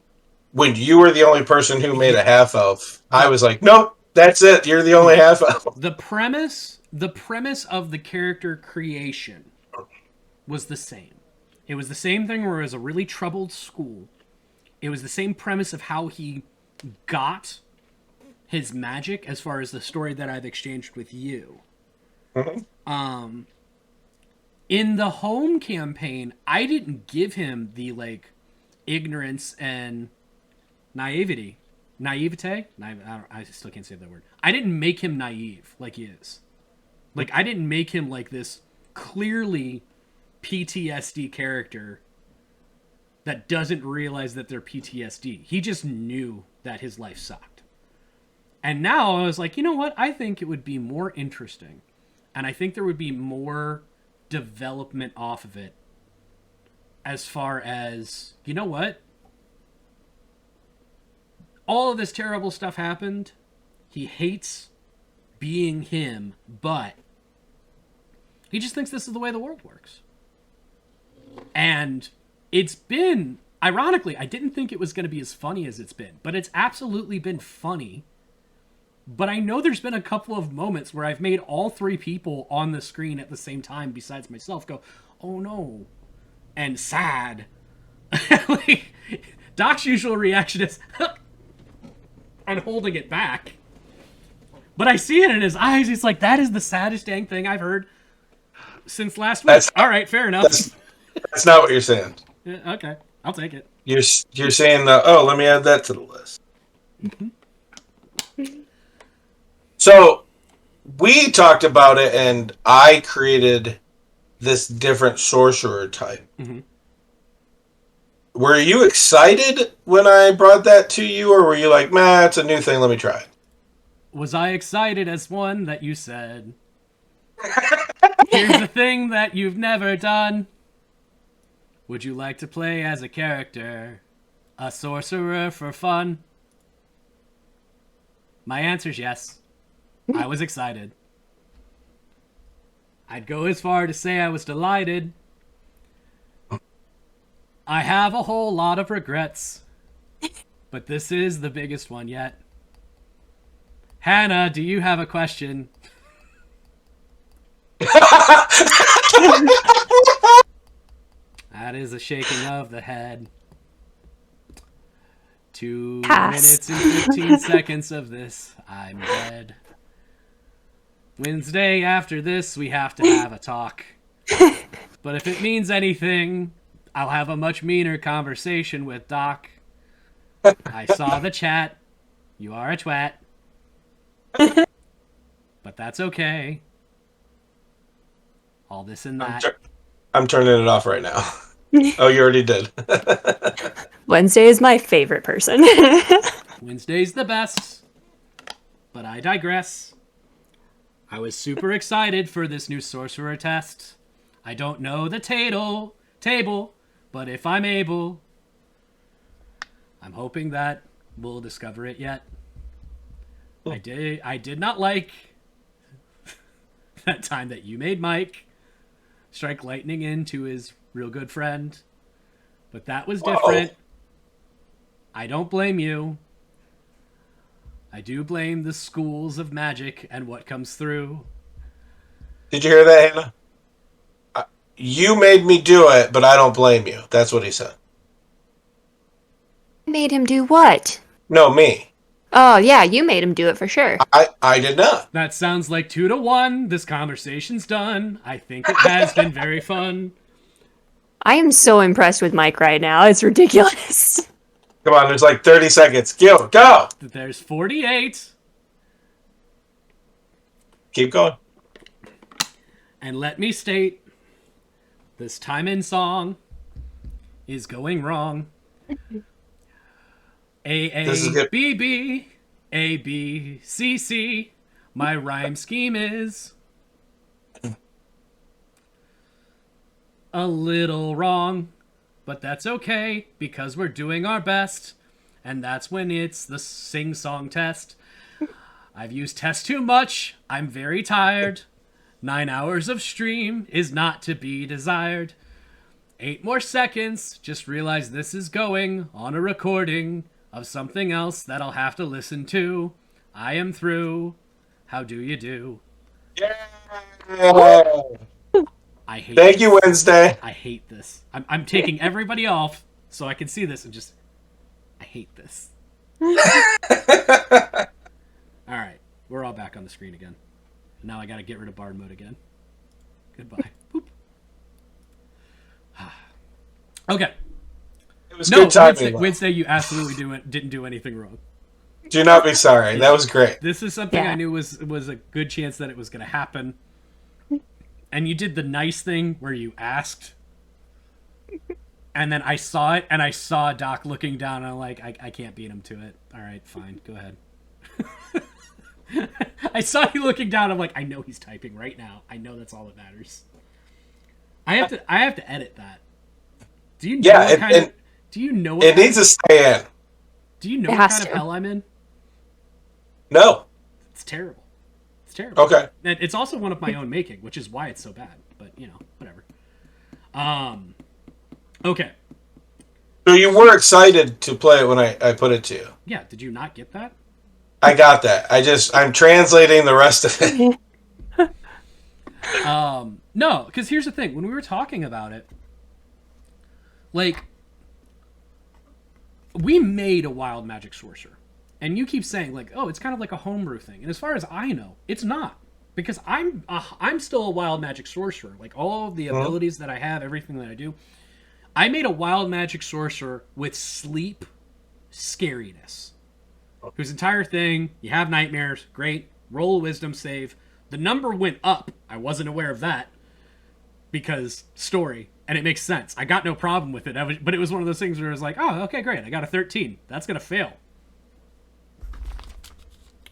when you were the only person who made a half-elf, I was like, nope, that's it. You're the only half-elf. The premise of the character creation was the same. It was the same thing where it was a really troubled school. It was the same premise of how he got his magic, as far as the story that I've exchanged with you. Mm-hmm. In the home campaign, I didn't give him the, like, ignorance and naivete. Naivete? I still can't say that word. I didn't make him naive like he is. Like, I didn't make him like this clearly PTSD character that doesn't realize that they're PTSD. He just knew that his life sucked. And now I was like, you know what? I think it would be more interesting. And I think there would be more development off of it. As far as, you know what? All of this terrible stuff happened. He hates being him, but he just thinks this is the way the world works. And it's been, ironically, I didn't think it was going to be as funny as it's been, but it's absolutely been funny. But I know there's been a couple of moments where I've made all three people on the screen at the same time, besides myself, go, oh no, and sad. Like, Doc's usual reaction is, and holding it back. But I see it in his eyes. He's like, that is the saddest dang thing I've heard since last week. All right, fair enough. That's not what you're saying. Yeah, okay, I'll take it. You're saying let me add that to the list. So we talked about it, and I created this different sorcerer type. Mhm. Were you excited when I brought that to you, or were you like, "Man, it's a new thing. Let me try it"? Was I excited as one that you said? Here's a thing that you've never done. Would you like to play as a character, a sorcerer for fun? My answer's yes. I was excited. I'd go as far to say I was delighted. I have a whole lot of regrets, but this is the biggest one yet. Hannah, do you have a question? That is a shaking of the head. 2 Pass. minutes and 15 seconds of this. I'm dead. Wednesday after this, we have to have a talk. But if it means anything, I'll have a much meaner conversation with Doc. I saw the chat. You are a twat. But that's okay. All this and that. I'm turning it off right now. Oh, you already did. Wednesday is my favorite person. Wednesday's the best. But I digress. I was super excited for this new sorcerer test. I don't know the table, but if I'm able, I'm hoping that we'll discover it yet. I did not like that time that you made Mike strike lightning into his real good friend, but that was different. I don't blame you. I do blame the schools of magic and what comes through. Did you hear that, Hannah? You made me do it, but I don't blame you. That's what he said. Made him do what? No, me. Oh, yeah, you made him do it for sure. I did not. That sounds like 2-1. This conversation's done. I think it has been very fun. I am so impressed with Mike right now. It's ridiculous. Come on, there's like 30 seconds. Go! There's 48. Keep going. And let me state, this time in song is going wrong. This is good. A-A-B-B, A-B-C-C. My rhyme scheme is a little wrong, but that's okay because we're doing our best, and that's when it's the sing-song test. I've used test too much. I'm very tired. 9 hours of stream is not to be desired. 8 more seconds. Just realize this is going on a recording of something else that I'll have to listen to. I am through. How do you do? Yeah. I hate Thank this. you, Wednesday. I hate this. I'm taking everybody off so I can see this and just... I hate this. Alright, we're all back on the screen again. Now I gotta get rid of bard mode again. Goodbye. Boop. Okay. It was good timing. Wednesday, you absolutely didn't do anything wrong. Do not be sorry. That was great. This is something Yeah. I knew was a good chance that it was going to happen. And you did the nice thing where you asked. And then I saw it, and I saw Doc looking down, and I'm like, I can't beat him to it. All right, fine, go ahead. I saw you looking down, I'm like, I know he's typing right now. I know that's all that matters. I have to edit that. Do you know what kind of... Do you know what it needs to stay in. Do you know It what has kind of to. hell I'm in? No. It's terrible. It's terrible. Okay. And it's also one of my own making, which is why it's so bad. But, you know, whatever. Okay. So you were excited to play it when I put it to you. Yeah, did you not get that? I got that. I'm translating the rest of it. No, because here's the thing. When we were talking about it, like, we made a wild magic sorcerer. And you keep saying, like, oh, it's kind of like a homebrew thing. And as far as I know, it's not. Because I'm still a wild magic sorcerer. Like, all of the abilities that I have, everything that I do, I made a wild magic sorcerer with sleep scariness, whose entire thing, you have nightmares, great, roll a wisdom save. The number went up. I wasn't aware of that because story, and it makes sense. I got no problem with it, but it was one of those things where I was like, oh, okay, great, I got a 13. That's going to fail.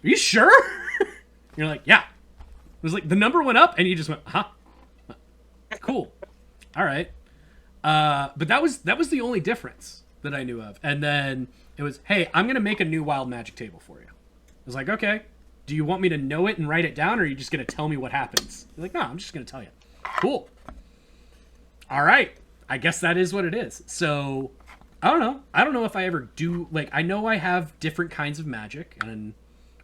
Are you sure? You're like, yeah. It was like, the number went up, and you just went, huh? Cool. All right. But that was the only difference that I knew of. And then it was, hey, I'm going to make a new wild magic table for you. I was like, okay. Do you want me to know it and write it down, or are you just going to tell me what happens? You're like, no, I'm just going to tell you. Cool. All right. I guess that is what it is. So, I don't know. I don't know if I ever do, like, I know I have different kinds of magic, and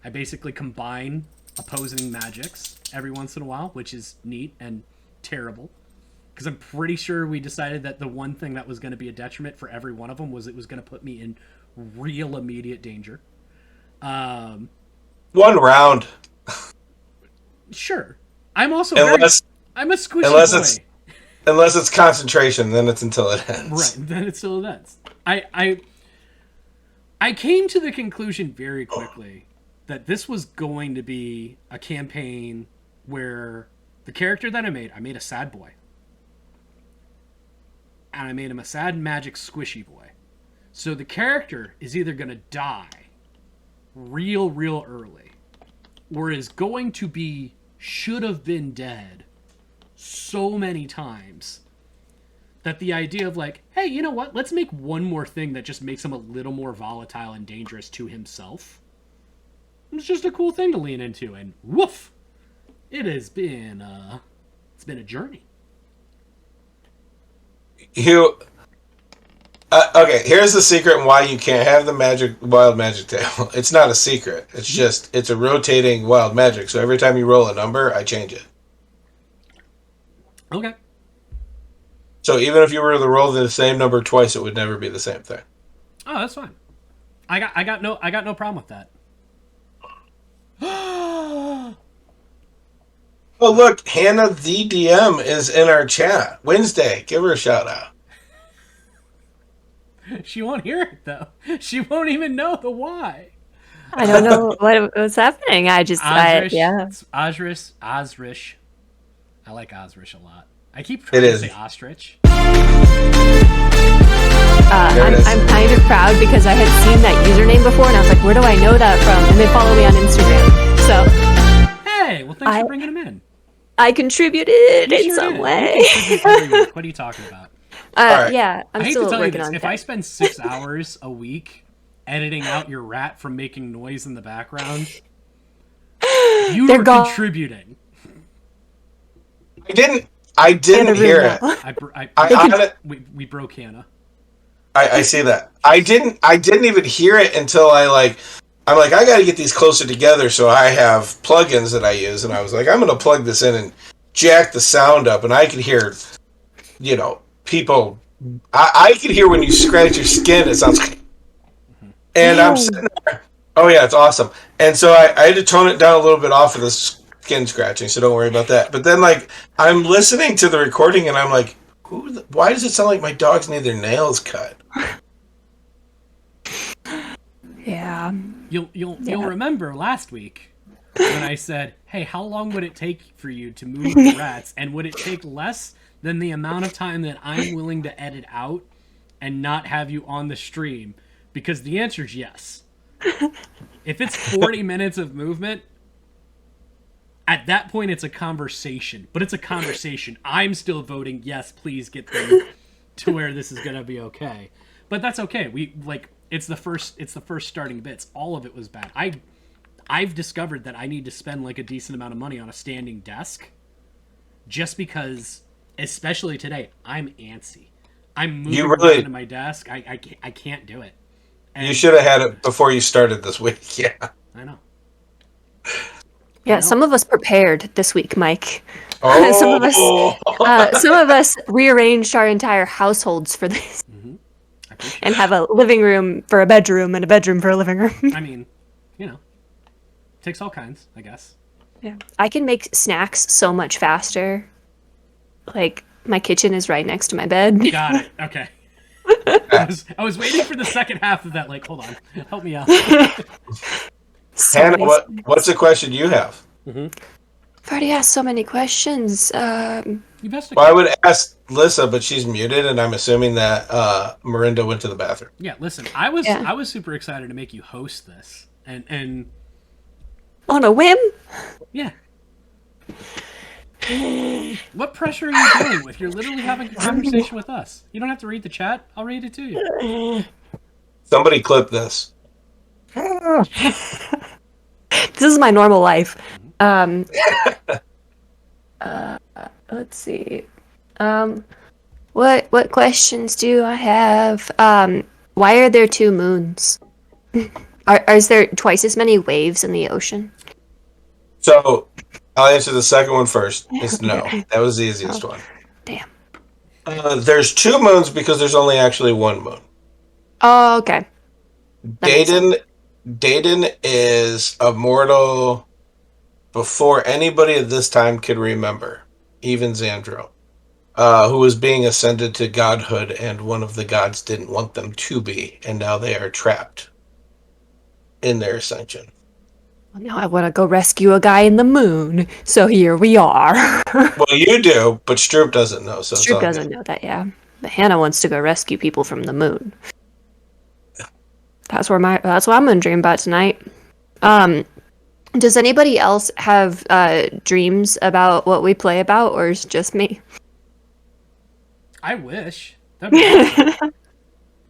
I basically combine opposing magics every once in a while, which is neat and terrible. Because I'm pretty sure we decided that the one thing that was going to be a detriment for every one of them was it was going to put me in real immediate danger. One round. Sure. I'm also I'm a squishy boy. Unless it's concentration, then it's until it ends. Right, then it's till it ends. I came to the conclusion very quickly that this was going to be a campaign where the character that I made a sad boy. And I made him a sad magic squishy boy. So the character is either going to die real early, or is going to be should have been dead so many times that the idea of like, hey, you know what? Let's make one more thing that just makes him a little more volatile and dangerous to himself. It's just a cool thing to lean into, and woof! It has been it's been a journey. Okay, here's the secret and why you can't have the wild magic table. It's not a secret. It's just, it's a rotating wild magic. So every time you roll a number, I change it. Okay. So even if you were to roll the same number twice, it would never be the same thing. Oh, that's fine. I got no problem with that. Oh, look, Hannah the DM is in our chat. Wednesday, give her a shout out. She won't hear it though. She won't even know the why. I don't know what's happening. I just, yeah. Osrish. I like Osrish a lot. I keep trying to say ostrich. I'm kind of proud because I had seen that username before, and I was like, where do I know that from? And they follow me on Instagram. So, hey, well, thanks for bringing him in. I contributed in some way. What are you talking about? Right. Yeah, I'm still working on it. If I spend 6 hours a week editing out your rat from making noise in the background, you are contributing. I didn't hear it. We broke Hannah. I see that. I didn't even hear it until I'm like, I got to get these closer together, so I have plugins that I use, and I was like, I'm going to plug this in and jack the sound up, and I could hear, people. I could hear when you scratch your skin, it sounds, and I'm sitting there. Oh yeah, it's awesome. And so I had to tone it down a little bit off of the skin scratching, so don't worry about that. But then, I'm listening to the recording, and I'm like, why does it sound like my dogs need their nails cut? Yeah. You'll remember last week when I said, hey, how long would it take for you to move the rats? And would it take less than the amount of time that I'm willing to edit out and not have you on the stream? Because the answer is yes. If it's 40 minutes of movement, at that point it's a conversation. But it's a conversation. I'm still voting yes, please get them to where this is going to be okay. But that's okay. It's the first starting bits. All of it was bad. I've discovered that I need to spend a decent amount of money on a standing desk just because, especially today, I'm antsy. I'm moving around to my desk. I can't do it. And you should have had it before you started this week. Yeah. I know. Yeah, some of us prepared this week, Mike. Oh. Some of us rearranged our entire households for this. Mm-hmm. And have a living room for a bedroom and a bedroom for a living room. I mean, takes all kinds, I guess. Yeah. I can make snacks so much faster. My kitchen is right next to my bed. Got it. Okay. I was waiting for the second half of that. Like, hold on, help me out. So Hannah, many- what's the question you have? Mm-hmm. I've already asked so many questions. You best. Well, I would ask Lissa, but she's muted, and I'm assuming that Marinda went to the bathroom. Yeah, listen, I was Yeah. super excited to make you host this, and On a whim? yeah. What pressure are you dealing with? You're literally having a conversation with us. You don't have to read the chat. I'll read it to you. Somebody clip this. This is my normal life. Let's see. What questions do I have? Why are there 2 moons? Is there twice as many waves in the ocean? So I'll answer the second one first. It's no. That was the easiest one. Damn. There's 2 moons because there's only actually 1 moon. Oh, okay. That makes Dayton is a mortal before anybody at this time could remember, even Xandro, who was being ascended to godhood, and one of the gods didn't want them to be, and now they are trapped in their ascension. Now I want to go rescue a guy in the moon. So here we are. Well, you do, but Stroop doesn't know. So it's all Stroop good. doesn't know that, yeah. But Hannah wants to go rescue people from the moon. That's what I'm gonna dream about tonight. Does anybody else have dreams about what we play about, or is it just me? I wish. That'd be awesome.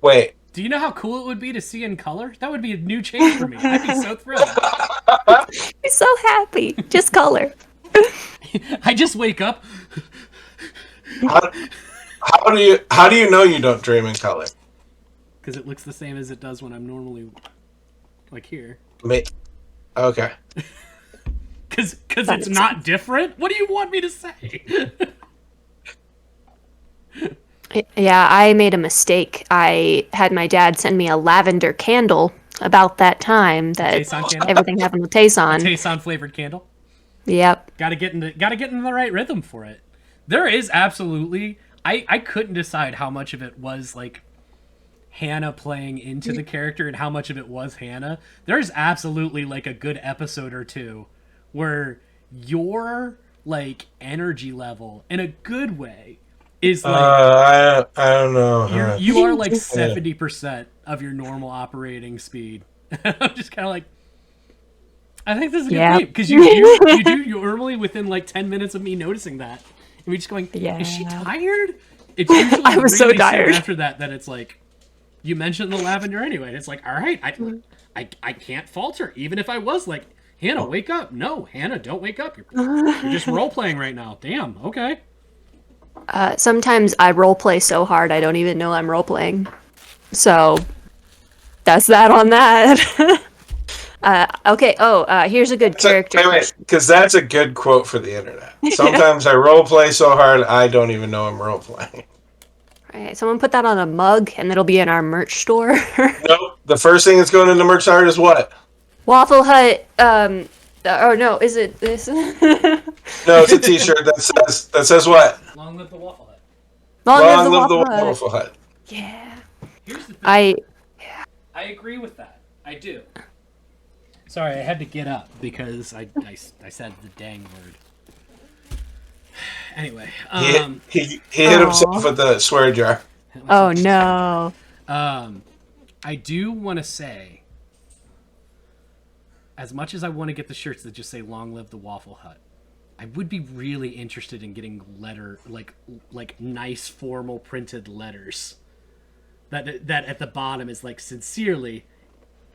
Wait, Do you know how cool it would be to see in color? That would be a new change for me. I'd be so thrilled. I'm so happy. Just color. I just wake up. how do you know you don't dream in color? Because it looks the same as it does when I'm normally, like, here. Okay. Because it's makes not different? What do you want me to say? Yeah, I made a mistake. I had my dad send me a lavender candle about that time that Tayson candle? everything happened with Tayson. Tayson flavored candle? Yep. Gotta get in the right rhythm for it. There is absolutely... I couldn't decide how much of it was, like, Hannah playing into the character and how much of it was Hannah. There's absolutely, like, a good episode or two where your, like, energy level, in a good way, is, like... I don't know. you are, like, 70% of your normal operating speed. I'm just kind of like... I think this is a good Yeah. game, because you do normally within, like, 10 minutes of me noticing that. And we just going, Yeah. is she tired? It's usually I was so really soon tired. after that it's like, you mentioned the lavender anyway. And it's like, all right, I can't falter. Even if I was like, Hannah, wake up. No, Hannah, don't wake up. You're just role-playing right now. Damn, okay. Sometimes I roleplay so hard I don't even know I'm roleplaying. So that's that on that. Okay. Here's a good character. Wait, because that's a good quote for the internet. Sometimes I roleplay so hard I don't even know I'm roleplaying. Right, someone put that on a mug, and it'll be in our merch store. Nope. The first thing that's going into merch art is what? Waffle Hut. Oh no, is it this? No, it's a T-shirt that says what? Long live the Waffle Hut. Long Long live the Waffle Hut. Waffle Hut. Yeah. Here's the thing. I agree with that. I do. Sorry, I had to get up because I said the dang word. Anyway, He hit himself with the swear jar. Oh no. I do want to say, as much as I want to get the shirts that just say "Long Live the Waffle Hut," I would be really interested in getting like nice formal printed letters. That at the bottom is like sincerely,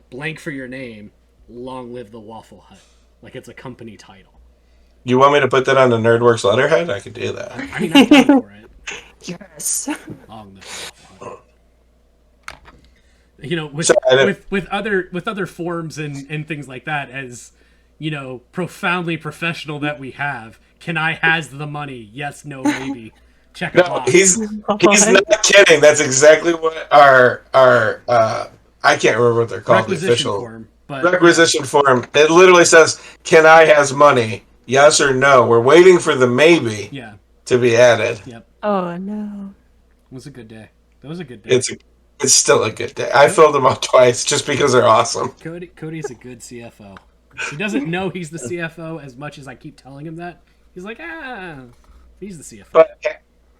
blank for your name. Long live the Waffle Hut. Like it's a company title. You want me to put that on the Nerdworks letterhead? I could do that. I mean, I'm down for it. Yes. Long live the Waffle Hut. You know, with So, I don't- with other forms and things like that, as you know, profoundly professional that we have. Can I has the money? Yes, no, maybe. Check a No, box. he's not kidding. That's exactly what our I can't remember what they're called. The requisition official form, but requisition form. It literally says, "Can I has money? Yes or no?" We're waiting for the maybe yeah, to be added. yep. Oh no. It was a good day. That was a good day. It's still a good day. I filled them up twice just because they're awesome. Cody's a good CFO. He doesn't know he's the CFO as much as I keep telling him that. He's like, he's the CFO. But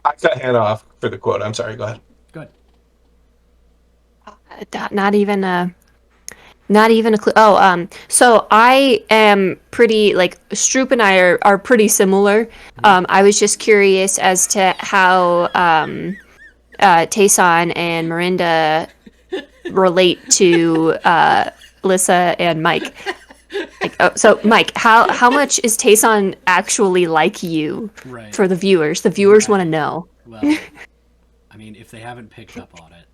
I cut Hannah off for the quote. I'm sorry. Go ahead. Good. Not even a clue. Oh, so I am pretty, like, Stroop and I are pretty similar. I was just curious as to how Tayson and Miranda relate to Lissa and Mike. Like, so Mike, how much is Tayson actually like you? Right. For the viewers? The viewers want to know. Well, I mean, if they haven't picked up on it,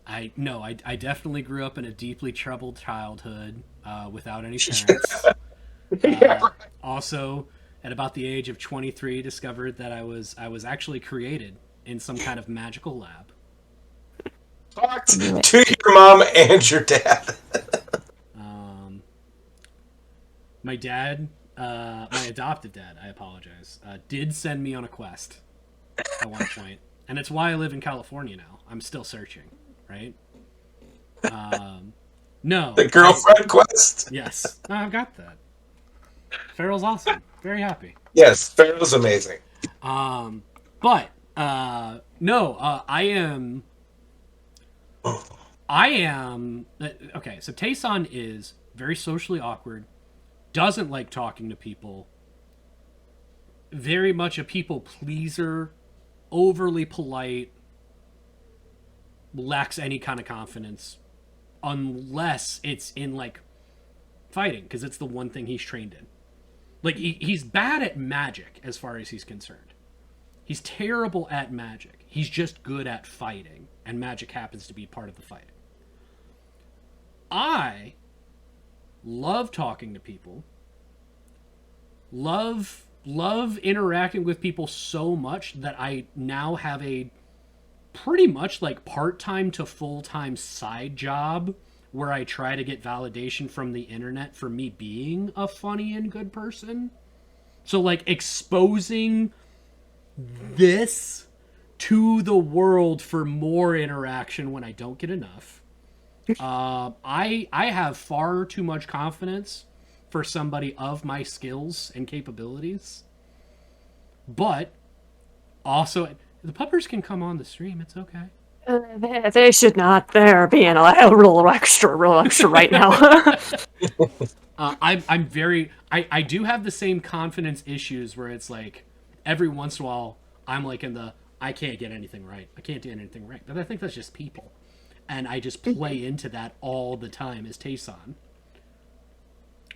I definitely grew up in a deeply troubled childhood without any parents. Also, at about the age of 23, discovered that I was actually created in some kind of magical lab. Talked to your mom and your dad. My dad, my adoptive dad, I apologize, did send me on a quest at one point, and it's why I live in California now. I'm still searching, right? No. The girlfriend quest? Yes. No, I've got that. Farrell's awesome. Very happy. Yes, Farrell's amazing. But no, I am okay, so Tayson is very socially awkward, doesn't like talking to people, very much a people pleaser, overly polite, lacks any kind of confidence unless it's in, like, fighting, because it's the one thing he's trained in. Like, he's bad at magic as far as he's concerned. He's terrible at magic. He's just good at fighting, and magic happens to be part of the fighting. I love talking to people. Love interacting with people so much that I now have a pretty much, like, part-time to full-time side job where I try to get validation from the internet for me being a funny and good person. So, like, exposing this to the world for more interaction when I don't get enough. I have far too much confidence for somebody of my skills and capabilities. But also, the puppers can come on the stream. It's okay. They should not. They're being a real extra right now. I'm very. I do have the same confidence issues where it's like every once in a while I'm like in the I can't get anything right. I can't do anything right. But I think that's just people, and I just play into that all the time as Tayson.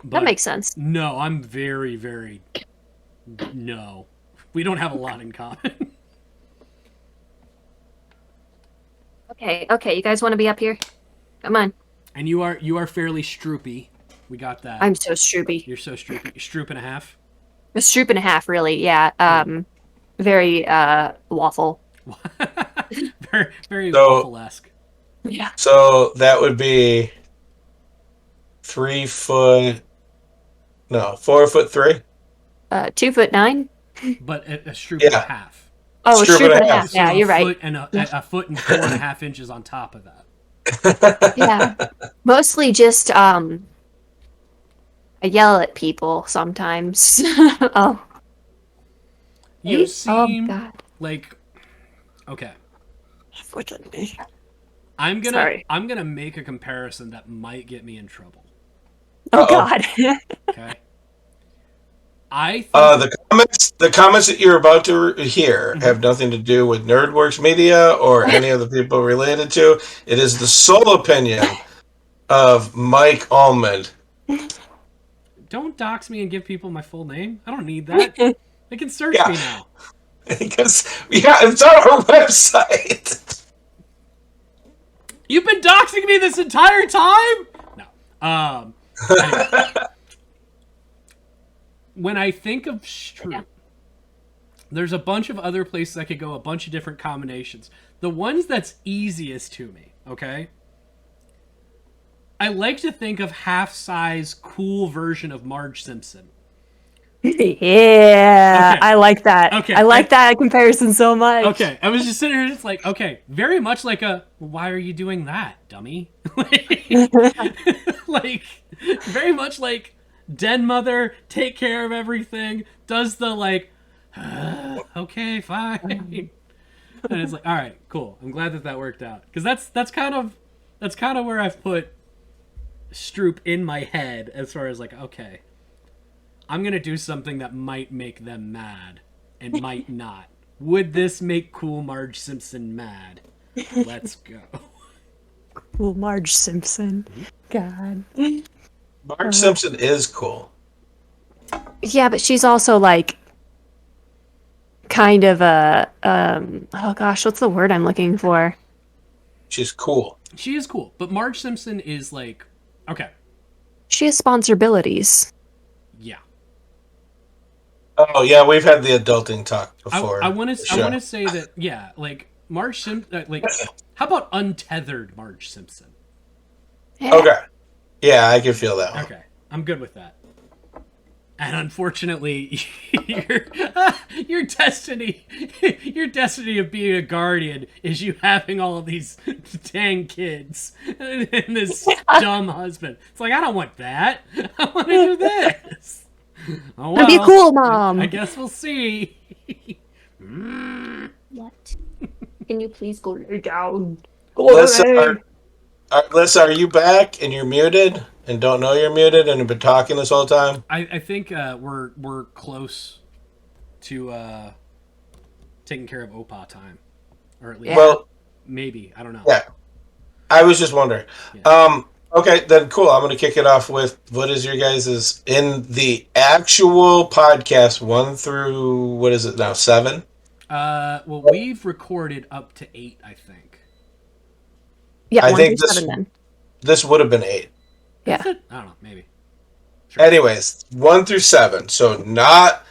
That makes sense. No, I'm very, very. No, we don't have a lot in common. Okay, you guys want to be up here? Come on. And you are fairly stroopy. We got that. I'm so stroopy. You're so stroopy. Stroop and a half. A stroop and a half, really. Yeah. Very waffle. very, very waffle-esque. Yeah. So that would be 4'3". 2'9". But a stroop and a half. Oh, a stroop and a half. Yeah, you're right. A foot and 4.5 inches on top of that. Yeah. Mostly just I yell at people sometimes. Oh. You seem God. like okay. Unfortunately. I'm gonna make a comparison that might get me in trouble. Oh God. Okay. I think the comments that you're about to hear have nothing to do with Nerdworks Media or any of the people related to. It is the sole opinion of Mike Almond. Don't dox me and give people my full name. I don't need that. They can search me now. Because it's on our website. You've been doxing me this entire time? No. Anyway. When I think of Stroop, there's a bunch of other places I could go, a bunch of different combinations. The ones that's easiest to me, okay? I like to think of half-size, cool version of Marge Simpson. Yeah, Okay. I like that. Okay, I like that comparison so much. Okay, I was just sitting here, just like, okay, very much like a, why are you doing that, dummy? Like, very much like Den Mother, take care of everything, does the like, okay, fine, and it's like, all right, cool. I'm glad that worked out, because that's kind of where I've put Stroop in my head, as far as like, okay, I'm gonna do something that might make them mad, and might not. Would this make cool Marge Simpson mad? Let's go. Cool Marge Simpson. God. Marge Simpson is cool. Yeah, but she's also like kind of a oh gosh, what's the word I'm looking for? She's cool. She is cool, but Marge Simpson is like, okay, She has sponsorabilities. yeah. Oh yeah, we've had the adulting talk before. I want to say that, yeah, like Marge Simpson, like, how about untethered Marge Simpson? Yeah. Okay. Yeah, I can feel that one. Okay, I'm good with that. And unfortunately, your destiny of being a guardian is you having all of these dang kids and this dumb husband. It's like, I don't want that. I want to do this. Oh, well, Be cool, Mom. I guess we'll see. What? Can you please go lay down? Alyssa, are you back and you're muted and don't know you're muted and have been talking this whole time? I think we're close to taking care of Opa time, or at least Well, maybe, I don't know. yeah. I was just wondering. Yeah. Okay, then cool. I'm going to kick it off with what is your guys' in the actual podcast 1 through, what is it now, 7? Well, we've recorded up to 8, I think. Yeah, I 1 think through this 7 then. this would have been 8. Yeah. I don't know, maybe. Sure. Anyways, 1 through 7. So not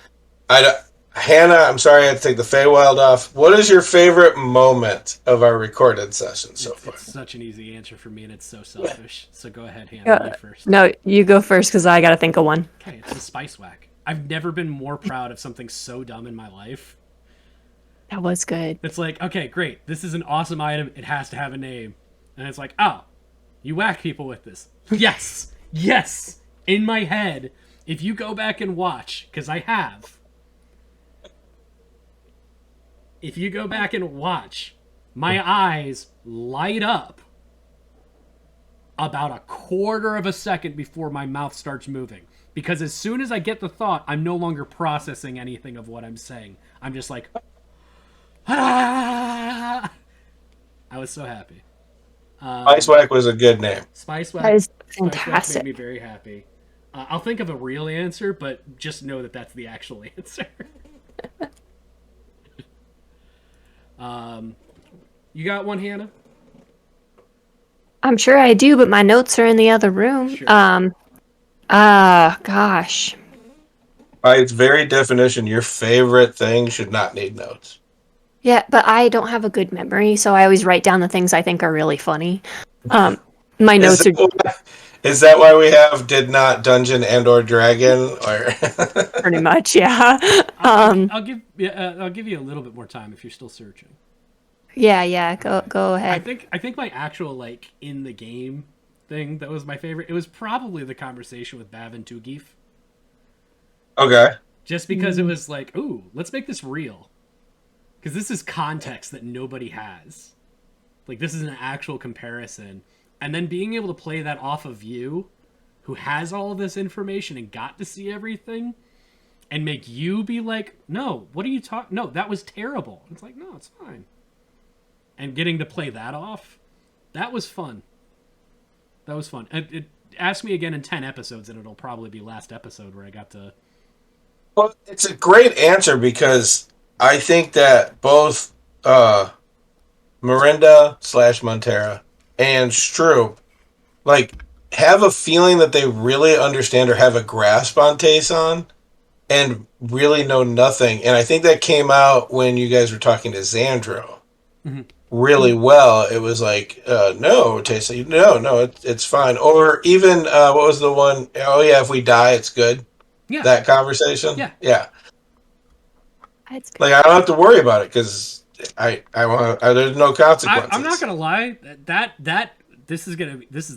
Hannah, I'm sorry I had to take the Feywild off. What is your favorite moment of our recorded session so far? It's such an easy answer for me, and it's so selfish. So go ahead, Hannah, you first. No, you go first because I gotta think of one. Okay, it's the Spice Whack. I've never been more proud of something so dumb in my life. That was good. It's like, okay, great. This is an awesome item. It has to have a name. And it's like, oh, you whack people with this. Yes. Yes. In my head, if you go back and watch, because I have. If you go back and watch, my eyes light up about a quarter of a second before my mouth starts moving. Because as soon as I get the thought, I'm no longer processing anything of what I'm saying. I'm just like, ah! I was so happy. Spice Whack was a good name. Spice Whack. That is Spice Whack fantastic. made me very happy. I'll think of a real answer, but just know that that's the actual answer. You got one, Hannah? I'm sure I do, but my notes are in the other room. Sure. Gosh. By its very definition, your favorite thing should not need notes. Yeah, but I don't have a good memory, so I always write down the things I think are really funny. My notes are Is that why we have did not dungeon and or dragon or pretty much, yeah. I'll give you a little bit more time if you're still searching. Yeah. Go ahead. I think my actual like in the game thing that was my favorite. It was probably the conversation with Bavin Tugif. Okay. Just because it was like, ooh, let's make this real. Because this is context that nobody has. Like, this is an actual comparison. And then being able to play that off of you, who has all of this information and got to see everything, and make you be like, no, what are you talking? No, that was terrible. It's like, no, it's fine. And getting to play that off, that was fun. That was fun. Ask me again in 10 episodes, and it'll probably be last episode where I got to... Well, it's a great answer because I think that both Mirinda / Montera and Stroop like have a feeling that they really understand or have a grasp on Tayson and really know nothing. And I think that came out when you guys were talking to Xandro really well. It was like, no, Tayson, no, it's fine. Or even, what was the one? Oh yeah, if we die, it's good. Yeah. that conversation. Yeah. Yeah. It's good. Like I don't have to worry about it because I want there's no consequences. I'm not gonna lie. That this is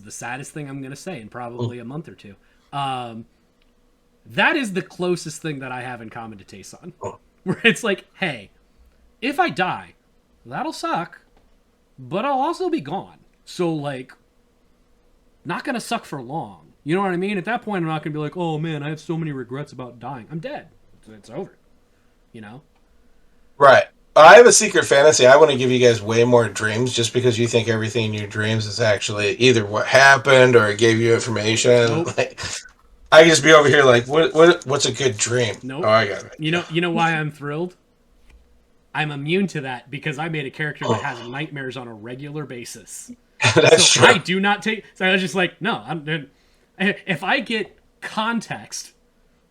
the saddest thing I'm gonna say in probably a month or two. That is the closest thing that I have in common to Tayson, where it's like, hey, if I die, that'll suck, but I'll also be gone. So like, not gonna suck for long. You know what I mean? At that point, I'm not gonna be like, oh man, I have so many regrets about dying. I'm dead. It's over. You know? Right. I have a secret fantasy. I want to give you guys way more dreams just because you think everything in your dreams is actually either what happened or it gave you information. Nope. Like, I can just be over here like, what's a good dream? Nope. Oh, I got it. You know why I'm thrilled? I'm immune to that because I made a character that has nightmares on a regular basis. That's So true. I do not take. So I was just like, no. If I get context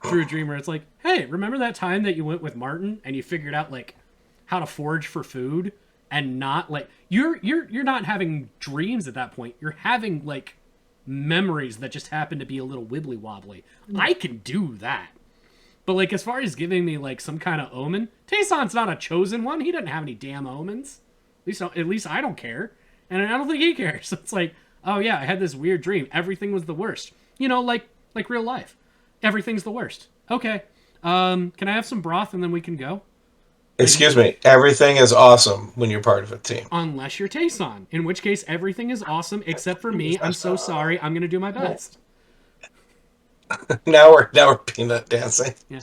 through a dream where it's like, hey, remember that time that you went with Martin and you figured out like how to forage for food and not like you're not having dreams at that point. You're having like memories that just happen to be a little wibbly wobbly. I can do that. But like as far as giving me like some kind of omen, Tayson's not a chosen one. He doesn't have any damn omens. At least I don't care. And I don't think he cares. So it's like, oh yeah, I had this weird dream. Everything was the worst. You know, like real life. Everything's the worst. Okay. Can I have some broth and then we can go? Excuse me. Everything is awesome when you're part of a team. Unless you're Tayson. In which case everything is awesome except for me. I'm so sorry. I'm gonna do my best. Now we're peanut dancing. Yeah.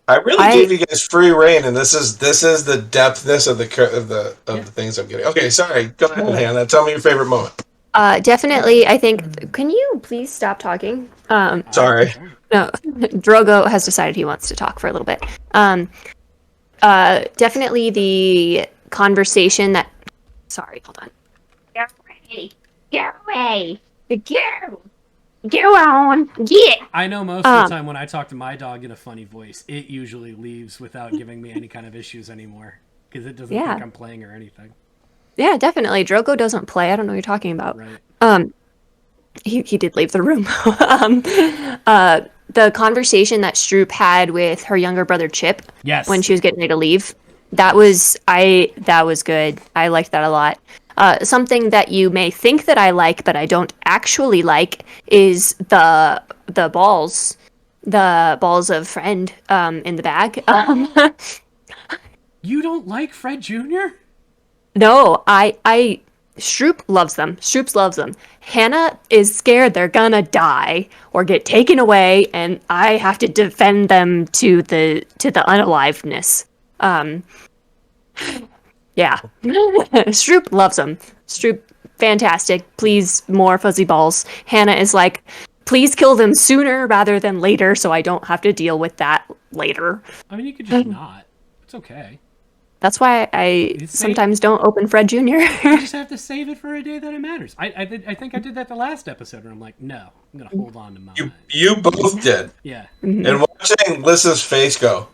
I really I- gave you guys free reign, and this is the depthness of the things I'm getting. Okay, sorry. Go ahead, Hannah. Tell me your favorite moment. Definitely, I think. Can you please stop talking? Sorry. No, Drogo has decided he wants to talk for a little bit. Definitely the conversation that. Sorry, hold on. Go away. Go away. Go. Go on. Get. I know most of the time when I talk to my dog in a funny voice, it usually leaves without giving me any kind of issues anymore. Because it doesn't Yeah. think I'm playing or anything. Yeah, definitely. Drogo doesn't play. I don't know what you're talking about. Right. He did leave the room. The conversation that Stroop had with her younger brother Chip Yes. when she was getting ready to leave, that was good. I liked that a lot. Something that you may think that I like, but I don't actually like, is the balls of Friend in the bag. You don't like Fred Jr.? No, Stroop loves them. Stroops loves them. Hannah is scared they're gonna die or get taken away, and I have to defend them to the unaliveness. Yeah. Stroop loves them. Stroop, fantastic. Please, more fuzzy balls. Hannah is like, please kill them sooner rather than later, so I don't have to deal with that later. I mean, you could just not. It's okay. That's why I It's sometimes don't open Fred Jr. You just have to save it for a day that it matters. I think I did that the last episode where I'm like, no, I'm going to hold on to mine. You both did. Yeah. And watching Lissa's face go,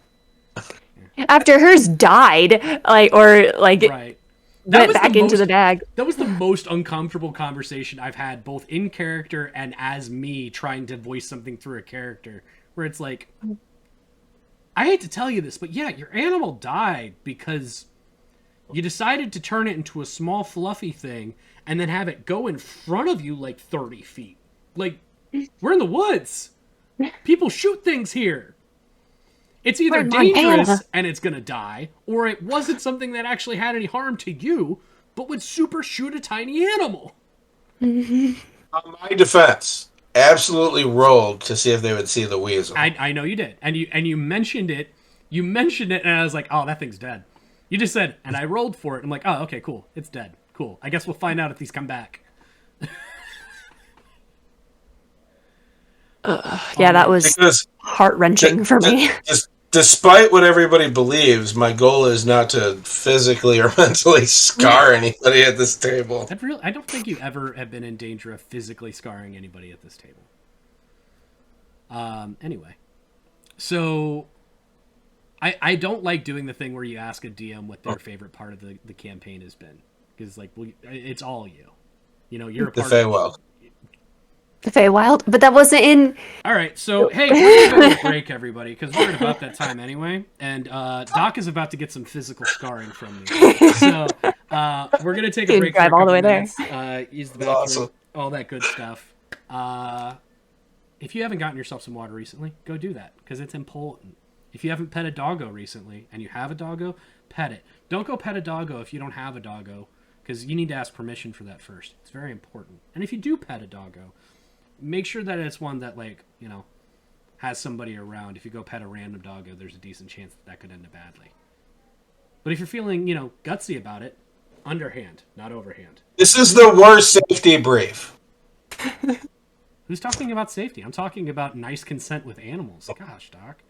After hers died, Right. went was back the into most- the bag. That was the most uncomfortable conversation I've had, both in character and as me trying to voice something through a character, where it's like, I hate to tell you this, but yeah, your animal died because you decided to turn it into a small fluffy thing and then have it go in front of you like 30 feet. Like, we're in the woods. People shoot things here. It's either We're in Montana. dangerous and it's gonna die, or it wasn't something that actually had any harm to you, but would super shoot a tiny animal. on my defense, absolutely rolled to see if they would see the weasel. I know you did, and you mentioned it. You mentioned it, and I was like, oh, that thing's dead. You just said, and I rolled for it. I'm like, oh, okay, cool, it's dead. Cool. I guess we'll find out if these come back. Yeah, that was Because heart wrenching for me. just despite what everybody believes, my goal is not to physically or mentally scar anybody at this table. I don't think you ever have been in danger of physically scarring anybody at this table. Anyway, so I don't like doing the thing where you ask a DM what their favorite part of the campaign has been, because like, well, it's all you. You know, you're a The part of it. Feywild. The Feywild, but that wasn't in. All right, so hey, we're gonna take a break, everybody, because we're at about that time anyway, and Doc is about to get some physical scarring from me. So we're gonna take a Dude, break drive for a all the couple way there. minutes, use the bathroom, Awesome. all that good stuff. If you haven't gotten yourself some water recently, go do that because it's important. If you haven't pet a doggo recently and you have a doggo, pet it. Don't go pet a doggo if you don't have a doggo because you need to ask permission for that first. It's very important. And if you do pet a doggo, make sure that it's one that, like, you know, has somebody around. If you go pet a random doggo, there's a decent chance that could end up badly. But if you're feeling, you know, gutsy about it, underhand, not overhand. This is the worst safety brief. Who's talking about safety? I'm talking about nice consent with animals. Gosh, Doc.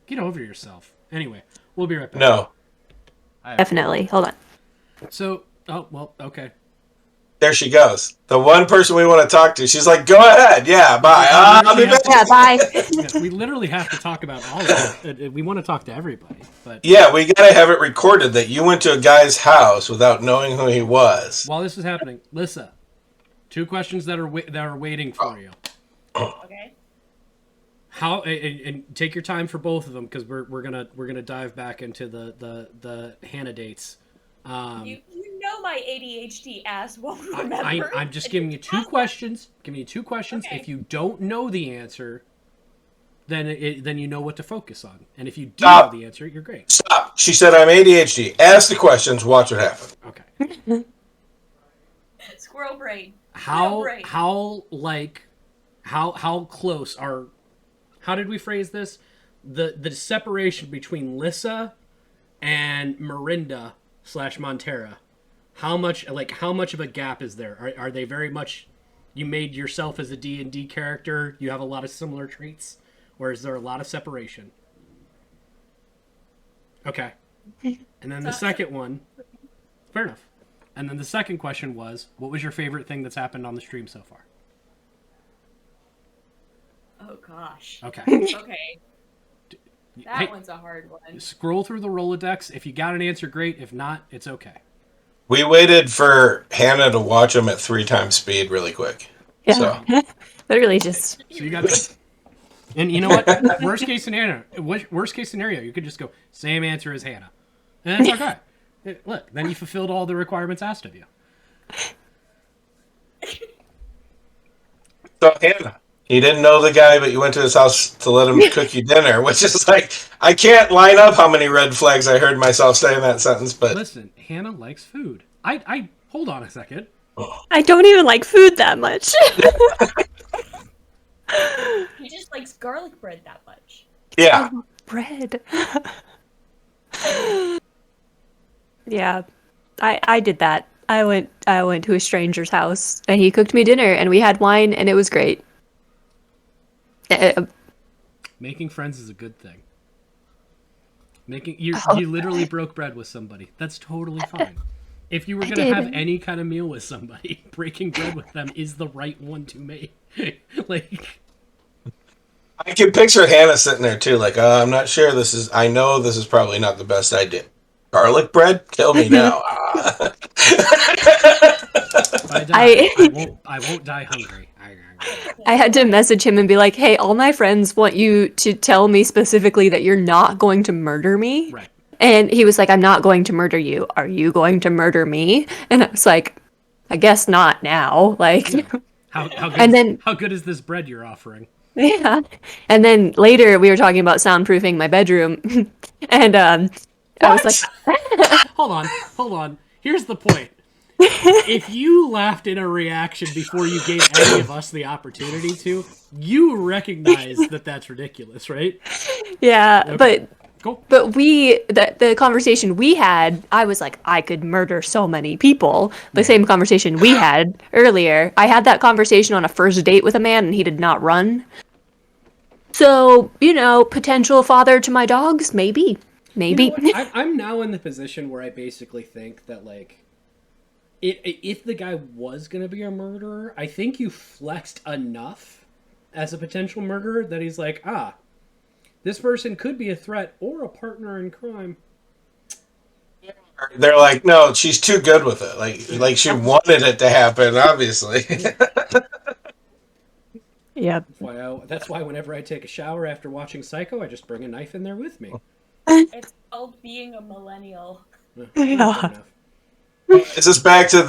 Get over yourself. Anyway, we'll be right back. No. Definitely. Hold on. So, oh, well, okay. There she goes. The one person we want to talk to. She's like, go ahead. Yeah, bye. I'll be back. Yeah, bye. Yeah, we literally have to talk about all of it. We want to talk to everybody, but Yeah, we gotta have it recorded that you went to a guy's house without knowing who he was. while this is happening, Lissa, 2 questions that are waiting for you. Okay. How and take your time for both of them because we're gonna dive back into the Hannah dates. You know my ADHD ass won't remember. I'm just giving you 2 questions. Giving you 2 questions. Okay. If you don't know the answer, then you know what to focus on. And if you do Stop. know the answer, you're great. Stop. She said I'm ADHD. Ask the questions. Watch what happens. Okay. Squirrel brain. How right. how close are? How did we phrase this? The separation between Lissa and Mirinda / Montera. How much of a gap is there? Are they very much? You made yourself as a D&D character. You have a lot of similar traits, or is there a lot of separation? Okay. And then the second one. Fair enough. And then the second question was, what was your favorite thing that's happened on the stream so far? Oh gosh. Okay. Okay. That Hey, one's a hard one. scroll through the Rolodex. If you got an answer, great. If not, it's okay. We waited for Hannah to watch them at 3 times speed really quick. Yeah. So Literally just. So you got this. And you know what? Worst case scenario, you could just go same answer as Hannah, and that's okay. Look, then you fulfilled all the requirements asked of you. So Hannah, you didn't know the guy, but you went to his house to let him cook you dinner, which is like, I can't line up how many red flags I heard myself say in that sentence, but Listen, Hannah likes food. I hold on a second. I don't even like food that much. He just likes garlic bread that much. yeah. Bread. Yeah, I did that. I went to a stranger's house and he cooked me dinner and we had wine and it was great. Making friends is a good thing. You literally broke bread with somebody. That's totally fine. If you were I gonna did. have any kind of meal with somebody, breaking bread with them is the right one to make. Like, I can picture Hannah sitting there too, like, I'm not sure I know this is probably not the best idea. Garlic bread? Kill me now. if I die, I won't die hungry. I had to message him and be like, "Hey, all my friends want you to tell me specifically that you're not going to murder me." Right. And he was like, "I'm not going to murder you. Are you going to murder me?" And I was like, "I guess not now." Like, How good, And then- how good is this bread you're offering? yeah. And then later we were talking about soundproofing my bedroom, and I was like, Hold on. Here's the point. If you laughed in a reaction before you gave any of us the opportunity to, you recognize that that's ridiculous, right? "Yeah," Okay. Cool. But the conversation we had, I was like, I could murder so many people. The same conversation we had earlier. I had that conversation on a first date with a man and he did not run. So, potential father to my dogs, maybe. Maybe. You know what? I'm now in the position where I basically think that, like, if the guy was going to be a murderer, I think you flexed enough as a potential murderer that he's like, this person could be a threat or a partner in crime. they're like, no, she's too good with it. Like she wanted it to happen, obviously. Yep. That's why whenever I take a shower after watching Psycho, I just bring a knife in there with me. It's called being a millennial. Fair Yeah. enough. Is this back to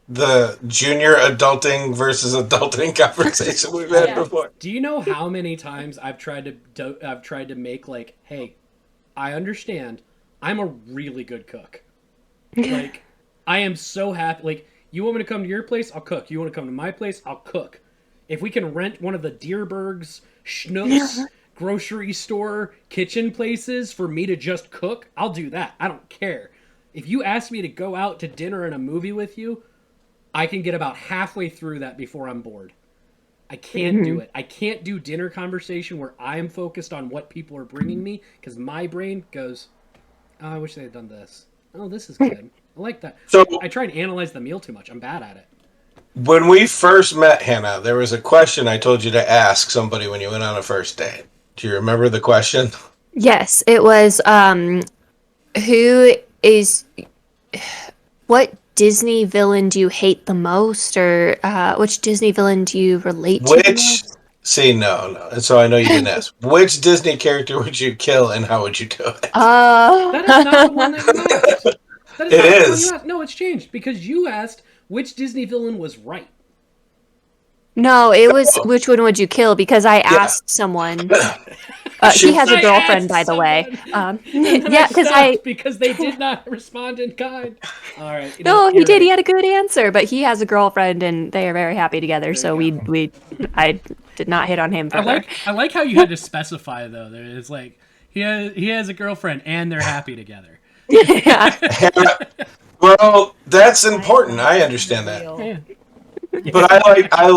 the junior adulting versus adulting conversation we've had Yeah. before? Do you know how many times I've tried to make like, hey, I understand, I'm a really good cook. Like, I am so happy. Like, you want me to come to your place? I'll cook. You want to come to my place? I'll cook. If we can rent one of the Deerbergs, Schnucks, grocery store, kitchen places for me to just cook, I'll do that. I don't care. If you ask me to go out to dinner and a movie with you, I can get about halfway through that before I'm bored. I can't do it. I can't do dinner conversation where I'm focused on what people are bringing me because my brain goes, oh, I wish they had done this. Oh, this is good. I like that. So- I try and analyze the meal too much. I'm bad at it. When we first met, Hannah, there was a question I told you to ask somebody when you went on a first date. Do you remember the question? Yes, it was what Disney villain do you hate the most, or which Disney villain do you relate to the Which most? see, no. And so I know you didn't ask. Which Disney character would you kill and how would you do it? That is not the one that you asked. That is It not the one is. you asked. No, it's changed because you asked which Disney villain was right. No, it was which one would you kill? Because I asked someone. He has a I girlfriend, asked by the way. someone. And then Yeah, because stopped because they did not respond in kind. All right. you know, No, he you're did. right. He had a good answer, but he has a girlfriend, and they are very happy together. So I did not hit on him for her. I like how you had to specify though. It's like he has a girlfriend and they're happy together. Yeah. Well, that's important. I understand that. Yeah. But I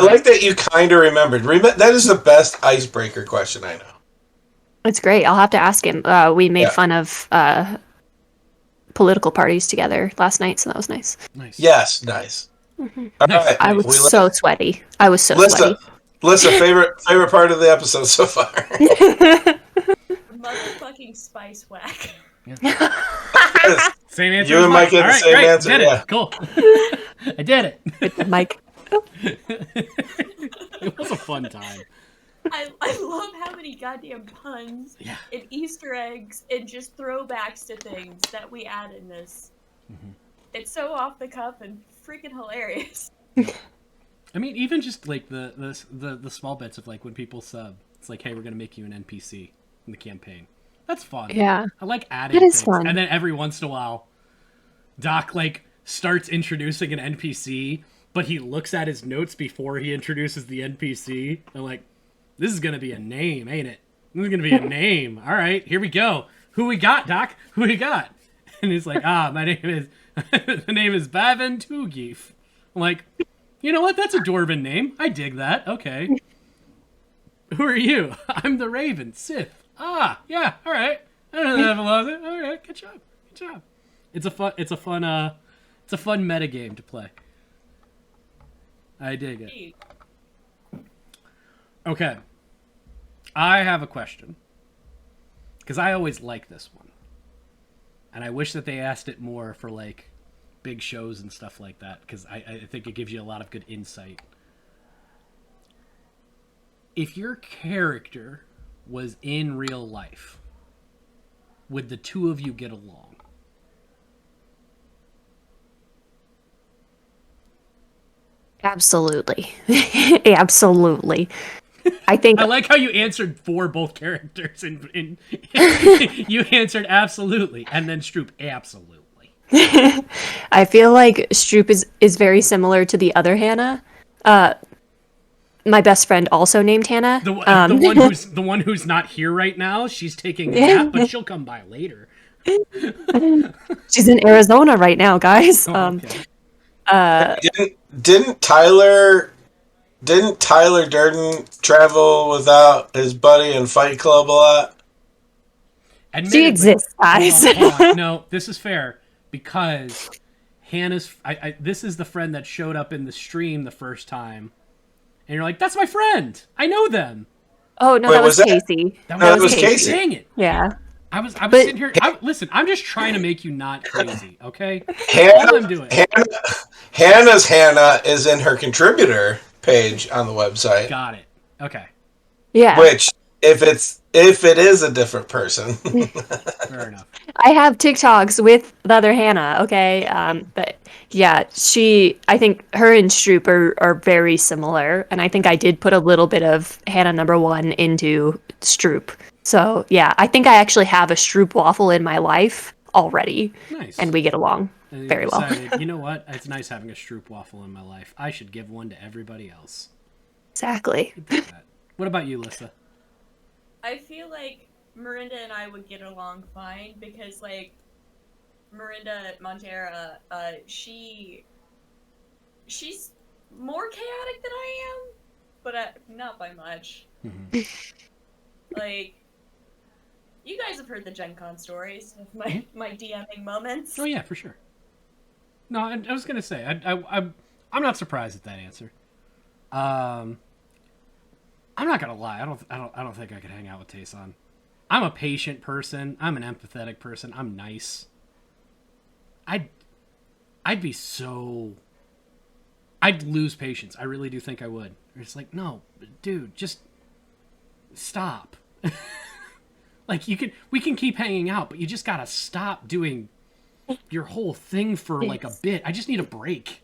like that you kind of remembered. That is the best icebreaker question I know. It's great. I'll have to ask him. We made Yeah. fun of political parties together last night, so that was nice. Nice. Yes, nice. All Nice. right. I was We so sweaty. I was so Lissa, sweaty. favorite part of the episode so far. Motherfucking spice whack. Yes. Same answer. You as and mine. Mike had All the right, same great. answer, Did yeah. it. Cool. I did it. Mike. It was a fun time. I love how many goddamn puns Yeah. and Easter eggs and just throwbacks to things that we add in this. It's so off the cuff and freaking hilarious. I mean, even just like the small bits of like when people sub, it's like, hey, we're gonna make you an NPC in the campaign. That's fun. Yeah. I like adding It is things. fun. And then every once in a while, Doc like starts introducing an NPC, but he looks at his notes before he introduces the NPC. I'm like, this is gonna be a name, ain't it? This is gonna be a name. All right, here we go. Who we got, Doc? Who we got? And he's like, my name is the name is Bavin Tugif. I'm like, you know what? That's a Dwarven name. I dig that. Okay. Who are you? I'm the Raven, Sith. Ah, yeah. All right. I don't know that belongs it. All right. Good job. Good job. It's a fun meta game to play. I dig it. Okay. I have a question. Because I always like this one. And I wish that they asked it more for like big shows and stuff like that. Because I think it gives you a lot of good insight. If your character was in real life, would the two of you get along? Absolutely. Absolutely. I think I like how you answered for both characters. In you answered absolutely, and then Stroop absolutely. I feel like Stroop is very similar to the other Hannah. My best friend also named Hannah. The one who's not here right now. She's taking a nap, but she'll come by later. She's in Arizona right now, guys. Oh, okay. Didn't Tyler Durden travel without his buddy in Fight Club a lot? She Admittedly- exists, guys. Hold on. No, this is fair because Hannah's. This is the friend that showed up in the stream the first time, and you're like, "That's my friend. I know them." Oh no, Wait, that was was that- Casey. That No, that was Casey. Dang it! Yeah. I was But- sitting here. Listen, I'm just trying to make you not crazy, okay? All I'm doing. Hannah's Hannah is in her contributor page on the website. Got it. Okay, Yeah. Which, if it is a different person, fair enough. I have TikToks with the other Hannah, okay? But yeah, I think her and Stroop are very similar, and I think I did put a little bit of Hannah number 1 into Stroop. So yeah, I think I actually have a Stroop waffle in my life already, Nice. and we get along And you very well. decided, you know what? It's nice having a Stroop waffle in my life. I should give one to everybody else. Exactly. What about you, Lissa? I feel like Miranda and I would get along fine because, like, Miranda Montera, she's more chaotic than I am, but not by much. Like, you guys have heard the Gen Con stories of my DMing moments. Oh yeah, for sure. No, I was gonna say I'm not surprised at that answer. I'm not gonna lie. I don't think I could hang out with Tayson. I'm a patient person. I'm an empathetic person. I'm nice. I'd be so. I'd lose patience. I really do think I would. It's like, no, dude, just stop. Like we can keep hanging out, but you just gotta stop doing your whole thing for like a bit. I just need a break.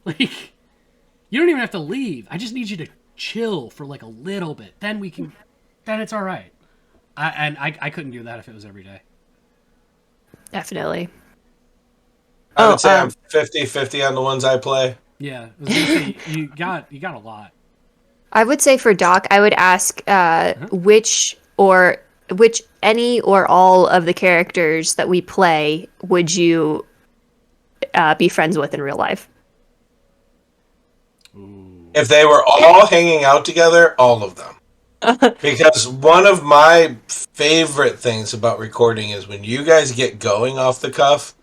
Like, you don't even have to leave. I just need you to chill for like a little bit. Then it's all right. I couldn't do that if it was every day. Definitely. I would say I'm 50-50 on the ones I play. Yeah, I was gonna say, you got a lot. I would say for Doc, I would ask which any or all of the characters that we play would you be friends with in real life? If they were all hanging out together, all of them. Because one of my favorite things about recording is when you guys get going off the cuff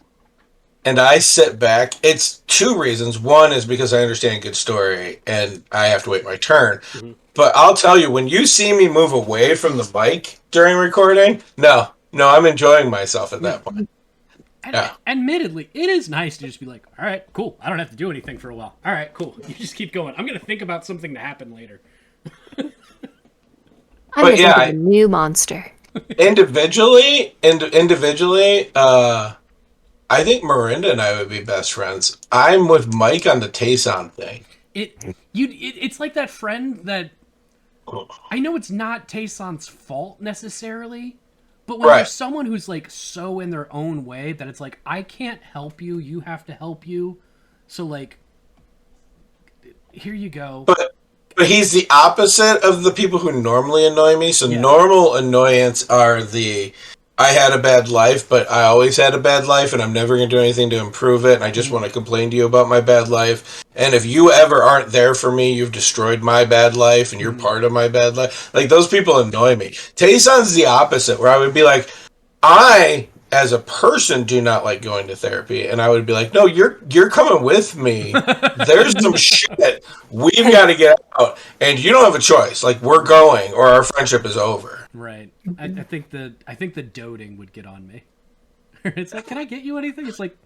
and I sit back. It's 2 reasons. One is because I understand a good story and I have to wait my turn. Mm-hmm. But I'll tell you, when you see me move away from the mic during recording, no, I'm enjoying myself at that point. Admittedly, it is nice to just be like, all right, cool. I don't have to do anything for a while. All right, cool. You just keep going. I'm going to think about something to happen later. I'm going to think of a new monster. Individually, I think Miranda and I would be best friends. I'm with Mike on the Tayson thing. It's like that friend that I know it's not Tayson's fault necessarily, but when there's someone who's like so in their own way that it's like, I can't help you, you have to help you. So like, here you go. But he's the opposite of the people who normally annoy me. So normal annoyance are I had a bad life, but I always had a bad life, and I'm never going to do anything to improve it, and I just want to complain to you about my bad life. And if you ever aren't there for me, you've destroyed my bad life, and you're part of my bad life. Like, those people annoy me. Tayson's the opposite, where I would be like, I, as a person, do not like going to therapy. And I would be like, no, you're coming with me. There's some shit we've got to get out, and you don't have a choice. Like, we're going, or our friendship is over. Right. I think the doting would get on me. It's like, can I get you anything? It's like,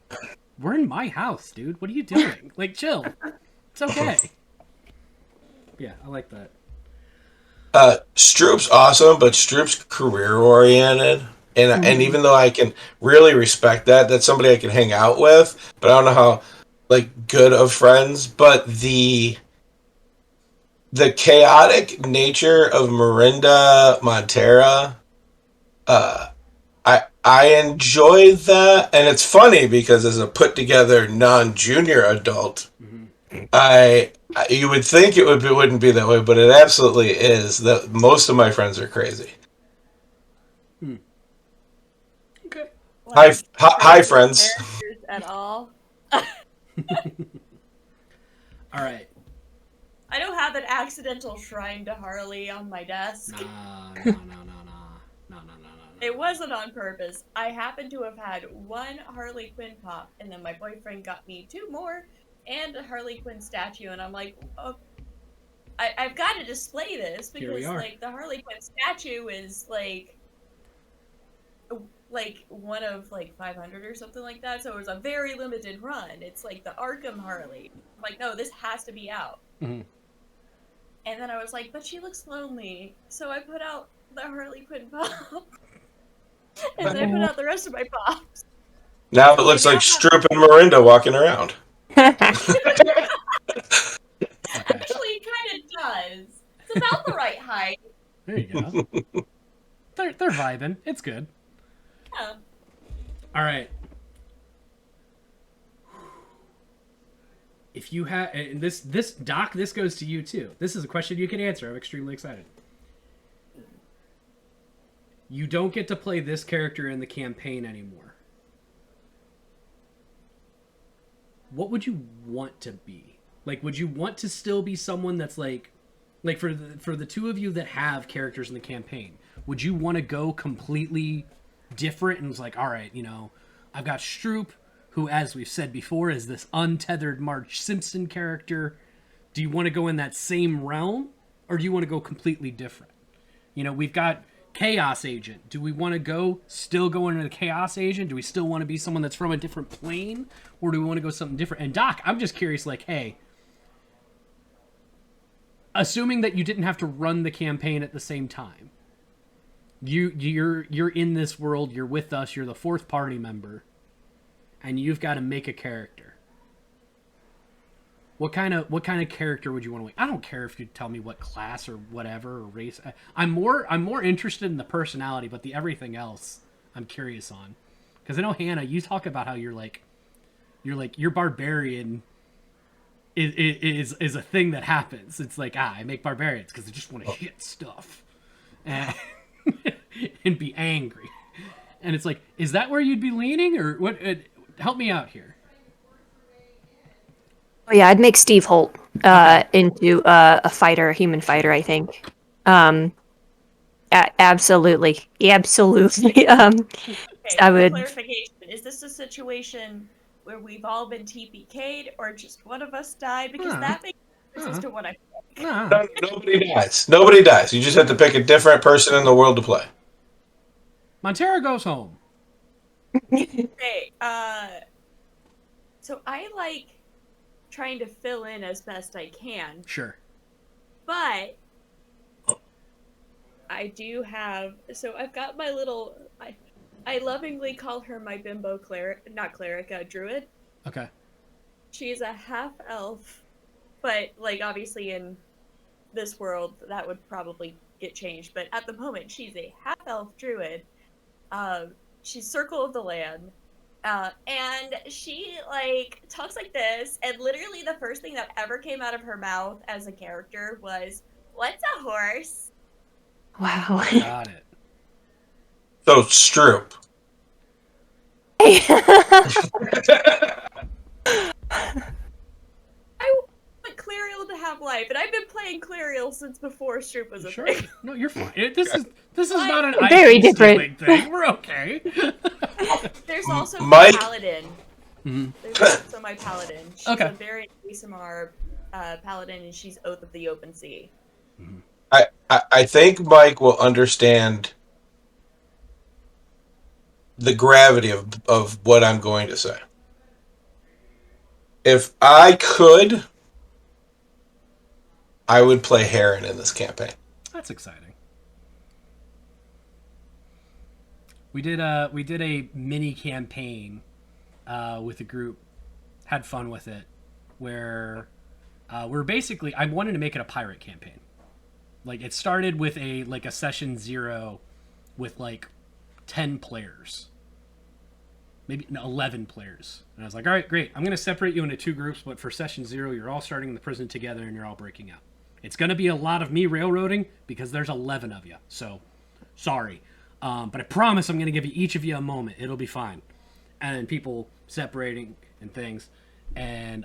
we're in my house, dude. What are you doing? Like, chill. It's okay. Yeah, I like that. Stroop's awesome, but Stroop's career oriented. And even though I can really respect that, that's somebody I can hang out with, but I don't know how like good of friends. But the chaotic nature of Miranda Montera, I enjoy that, and it's funny because as a put together non-junior adult, you would think it wouldn't be that way, but it absolutely is. That most of my friends are crazy. Okay. Hi, friends. At all. All right. I don't have an accidental shrine to Harley on my desk. No. It wasn't on purpose. I happen to have had 1 Harley Quinn pop, and then my boyfriend got me 2 more, and a Harley Quinn statue, and I'm like, oh, I've got to display this, because, like, the Harley Quinn statue is, like, like one of like 500 or something like that. So it was a very limited run. It's like the Arkham Harley. I'm like, no, this has to be out. Mhm. And then I was like, but she looks lonely. So I put out the Harley Quinn pop. And then I put out the rest of my pops. Now it looks like Stroop and Miranda walking around. Okay. Actually, it kind of does. It's about the right height. There you go. They're vibing. It's good. Yeah. All right. If you have this Doc, this goes to you too. This is a question you can answer. I'm extremely excited. You don't get to play this character in the campaign anymore. What would you want to be? Like, would you want to still be someone that's like for the two of you that have characters in the campaign, would you want to go completely different and was like, all right, you know, I've got Stroop, who, as we've said before, is this untethered Marge Simpson character. Do you want to go in that same realm, or do you want to go completely different? You know, we've got Chaos Agent. Do we want to still go into the Chaos Agent? Do we still want to be someone that's from a different plane, or do we want to go something different? And Doc, I'm just curious, like, hey, assuming that you didn't have to run the campaign at the same time, you're in this world, you're with us, you're the fourth party member, and you've got to make a character. What kind of character would you want to make? I don't care if you tell me what class or whatever or race. I'm more interested in the personality, but the everything else I'm curious on. Because I know, Hannah, you talk about how you're your barbarian is a thing that happens. It's like, I make barbarians because I just want to hit stuff and, and be angry. And it's like, is that where you'd be leaning, or what? Help me out here. Oh yeah, I'd make Steve Holt into a fighter, a human fighter, I think. Absolutely. Okay, I would. clarification. Is this a situation where we've all been TPK'd or just one of us died? Because that makes sense as to what I think. Nobody dies. Nobody dies. You just have to pick a different person in the world to play. Montero goes home. Okay, so I like trying to fill in as best I can, Sure. but I do have, so I've got my little, I lovingly call her my bimbo druid. Okay. She's a half elf, but like obviously in this world that would probably get changed, but at the moment she's a half elf druid. She's Circle of the Land. And she like talks like this, and literally the first thing that ever came out of her mouth as a character was, "What's a horse?" Wow. Got it. So Stroop. I want Clariel to have life, and I've been playing Clariel since before Stroop was a Sure. thing. No, you're fine. This is not an Very IP different. stealing thing. We're okay. There's also Mike? my paladin. Mhm. There's also my paladin. She's Okay. a very ASMR paladin, and she's Oath of the Open Sea. I think Mike will understand the gravity of what I'm going to say. If I could, I would play Heron in this campaign. That's exciting. We did a mini campaign with a group, had fun with it, where we're basically, I wanted to make it a pirate campaign. Like, it started with a session 0 with like 10 players, maybe 11 players, and I was like, all right, great, I'm going to separate you into 2 groups, but for session 0 you're all starting in the prison together and you're all breaking out. It's going to be a lot of me railroading because there's 11 of you, so sorry, but I promise I'm going to give each of you a moment. It'll be fine. And then people separating and things, and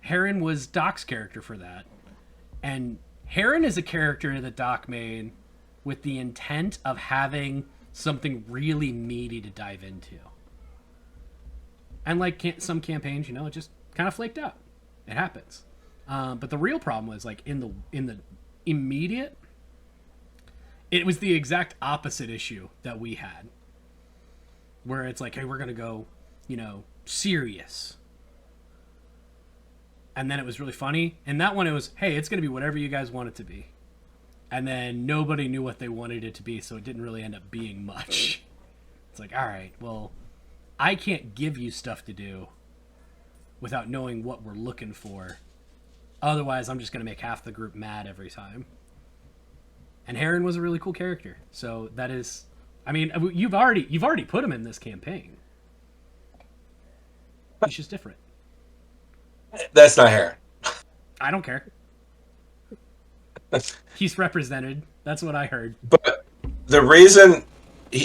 Heron was Doc's character for that. And Heron is a character that Doc made with the intent of having something really meaty to dive into. And like some campaigns, you know, it just kind of flaked out. It happens. But the real problem was like in the immediate, It was the exact opposite issue that we had, where it's like, hey, we're gonna go, serious. And then it was really funny. And that one, it was, hey, it's gonna be whatever you guys want it to be. And then nobody knew what they wanted it to be, so it didn't really end up being much. It's like, all right, well, I can't give you stuff to do without knowing what we're looking for. Otherwise, I'm just going to make half the group mad every time. And Heron was a really cool character. So that is... I mean, you've already put him in this campaign. He's just different. That's not Heron. I don't care. He's represented. That's what I heard. But the reason...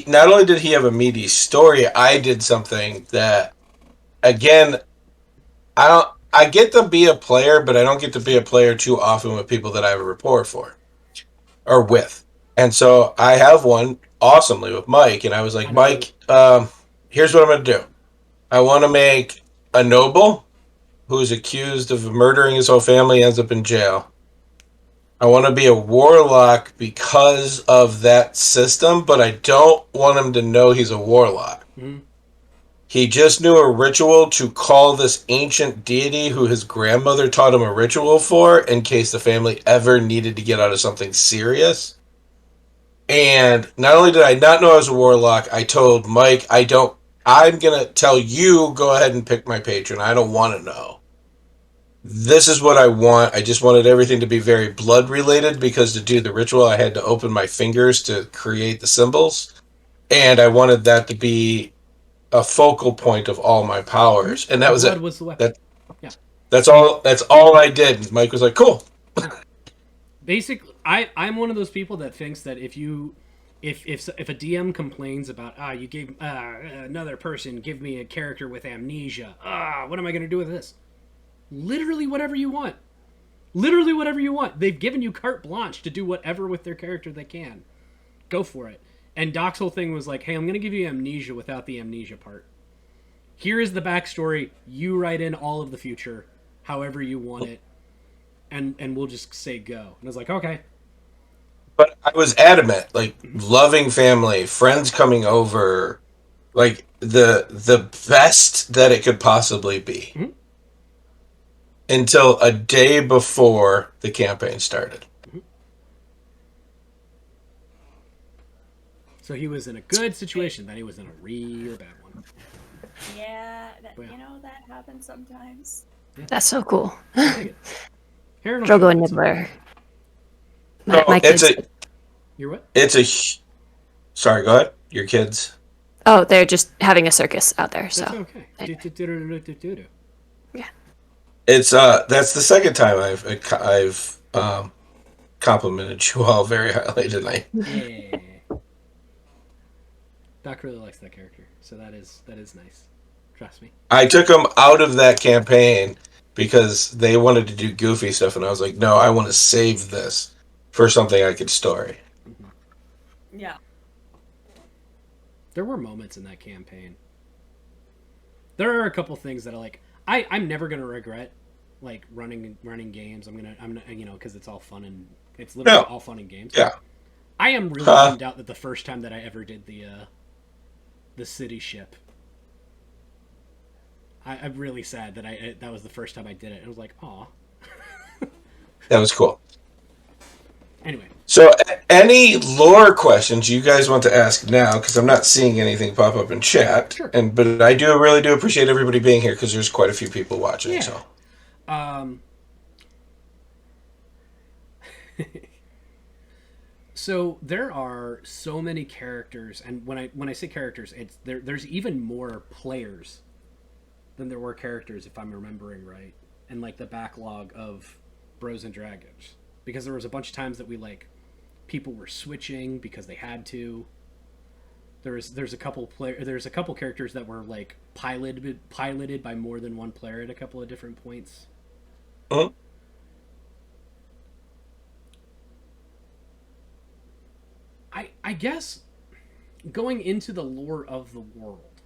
not only did he have a meaty story, I did something that, again, I get to be a player, but I don't get to be a player too often with people that I have a rapport for or with. And so I have one awesomely with Mike, and I was like, Mike, here's what I'm going to do. I want to make a noble who's accused of murdering his whole family, ends up in jail. I want to be a warlock because of that system, but I don't want him to know he's a warlock. Mm-hmm. He just knew a ritual to call this ancient deity who his grandmother taught him a ritual for in case the family ever needed to get out of something serious. And not only did I not know I was a warlock, I told Mike, I'm going to tell you, go ahead and pick my patron. I don't want to know. This is what I want. I just wanted everything to be very blood related because to do the ritual, I had to open my fingers to create the symbols. And I wanted that to be a focal point of all my powers. And that was it. Was the weapon. That's all I did. And Mike was like, cool. Basically, I'm one of those people that thinks that if a DM complains about, you gave another person, give me a character with amnesia. What am I going to do with this? Literally whatever you want. Literally whatever you want. They've given you carte blanche to do whatever with their character they can. Go for it. And Doc's whole thing was like, hey, I'm going to give you amnesia without the amnesia part. Here is the backstory. You write in all of the future, however you want it, and we'll just say go. And I was like, okay. But I was adamant, like, loving family, friends coming over, like, the best that it could possibly be. Mm-hmm. Until a day before the campaign started. So he was in a good situation, then he was in a real bad one. Yeah, that happens sometimes. Yeah. That's so cool. Drogo and Nibbler. You're what? Sorry, go ahead. Your kids. Oh, they're just having a circus out there, so. That's okay. Anyway. Yeah. It's that's the second time I've complimented you all very highly tonight. Yeah. Doc really likes that character, so that is nice. Trust me. I took them out of that campaign because they wanted to do goofy stuff, and I was like, no, I want to save this for something I could story. Mm-hmm. Yeah. There were moments in that campaign. There are a couple things that are like, I'm never gonna regret like running games. I'm gonna because it's all fun and it's literally all fun and games. Yeah. I am really bummed out that the first time that I ever did the city ship, I'm really sad that that was the first time I did it. It was like, aw. That was cool. Anyway. So, any lore questions you guys want to ask now? Because I'm not seeing anything pop up in chat. Sure. But I really do appreciate everybody being here because there's quite a few people watching. Yeah. So. So there are so many characters, and when I say characters, it's there's even more players than there were characters, if I'm remembering right, and like the backlog of Bros and Dragons, because there was a bunch of times that people were switching because they had to. There's a couple characters that were like piloted by more than one player at a couple of different points. Uh-huh. I guess going into the lore of the world,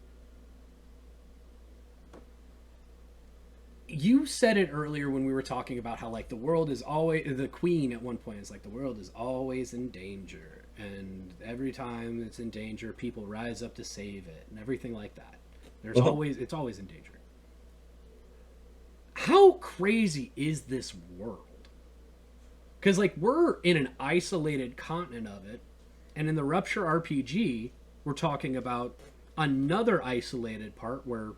you said it earlier when we were talking about how like the world is always, the queen at one point is like, the world is always in danger, and every time it's in danger, people rise up to save it, and everything like that. It's always in danger. How crazy is this world? Because, like, we're in an isolated continent of it, and in the Rupture RPG, we're talking about another isolated part where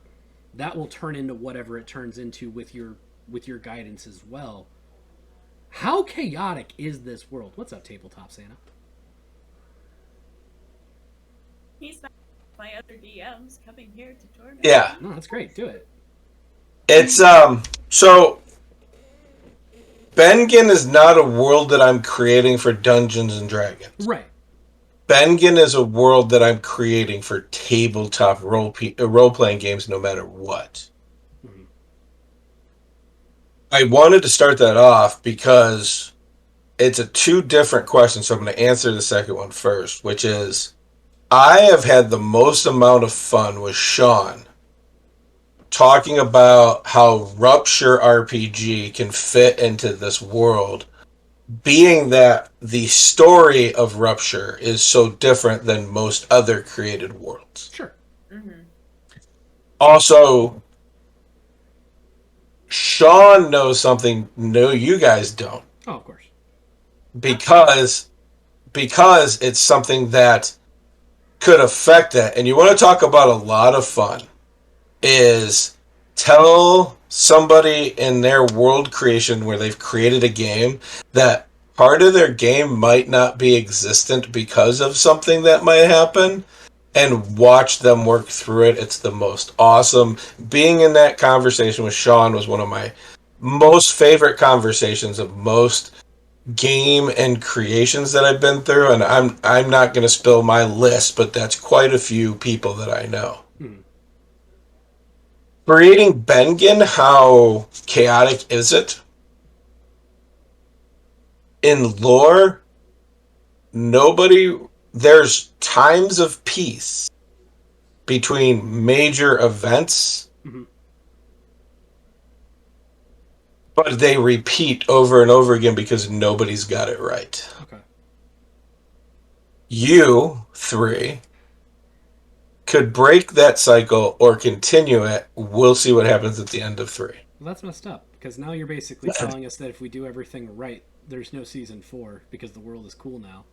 that will turn into whatever it turns into with your guidance as well. How chaotic is this world? What's up, Tabletop Santa? He's not my other DMs coming here to torment. Yeah. No, that's great. Do it. It's so Bengen is not a world that I'm creating for Dungeons and Dragons. Right. Bengen is a world that I'm creating for tabletop role-playing games no matter what. Mhm. I wanted to start that off because it's a two different questions, so I'm going to answer the second one first, which is I have had the most amount of fun with Sean talking about how Rupture RPG can fit into this world, being that the story of Rupture is so different than most other created worlds. Sure. Mm-hmm. Also, Sean knows something new you guys don't, Oh, of course. because it's something that could affect that. And you want to talk about a lot of fun is tell somebody in their world creation where they've created a game that part of their game might not be existent because of something that might happen, and watch them work through it. It's the most awesome. Being in that conversation with Sean was one of my most favorite conversations of most game and creations that I've been through, and I'm not going to spill my list, but that's quite a few people that I know. Creating Bengen, how chaotic is it? In lore, there's times of peace between major events, Mhm. but they repeat over and over again because nobody's got it right. Okay. You three could break that cycle or continue it. We'll see what happens at the end of 3. Well, that's messed up, because now you're basically telling us that if we do everything right, there's no season 4 because the world is cool now.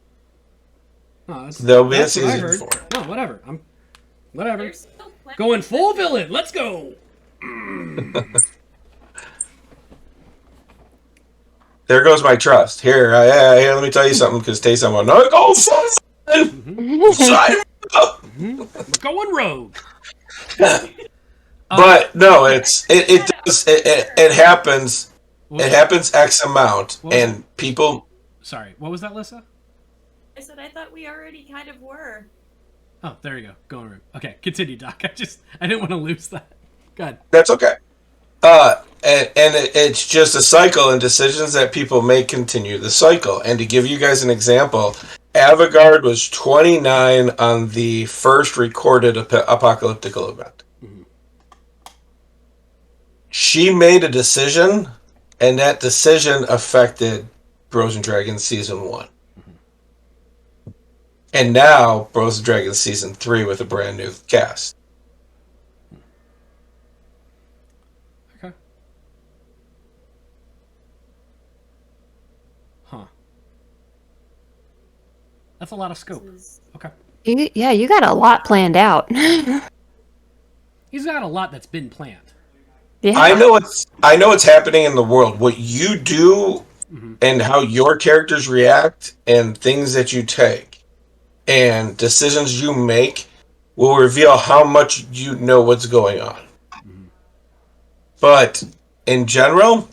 No, There'll be a that's what I season heard. 4. No, whatever. Whatever. There's still plenty Going of full time. villain. Let's go. There goes my trust. Here, let me tell you something, because Taysom went, no, go Simon! We're going rogue. But no, it happens. It happens X amount, What was and people. Sorry, what was that, Lissa? I said I thought we already kind of were. Oh, there you go. Going rogue. Okay, continue, Doc. I didn't want to lose that. Go ahead. That's okay. It's just a cycle, and decisions that people make continue the cycle. And to give you guys an example, Avagard was 29 on the first recorded apocalyptic event. Mhm. She made a decision, and that decision affected Bros and Dragons Season 1. And now, Bros and Dragons Season 3 with a brand new cast. Okay. Huh. That's a lot of scope. Okay. You got a lot planned out. He's got a lot that's been planned. Yeah. I know what's happening in the world. What you do and how your characters react and things that you take and decisions you make will reveal how much you know what's going on. But in general,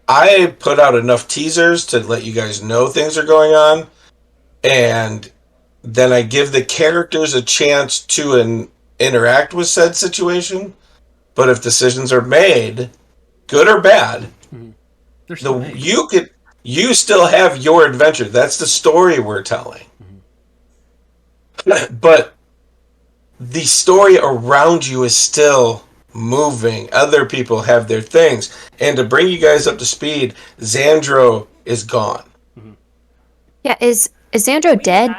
I put out enough teasers to let you guys know things are going on, and then I give the characters a chance to interact with said situation. But if decisions are made, good or bad, They're still made. you still have your adventure. That's the story we're telling. But the story around you is still moving. Other people have their things. And to bring you guys up to speed, Xandro is gone. Yeah, is Xandro dead?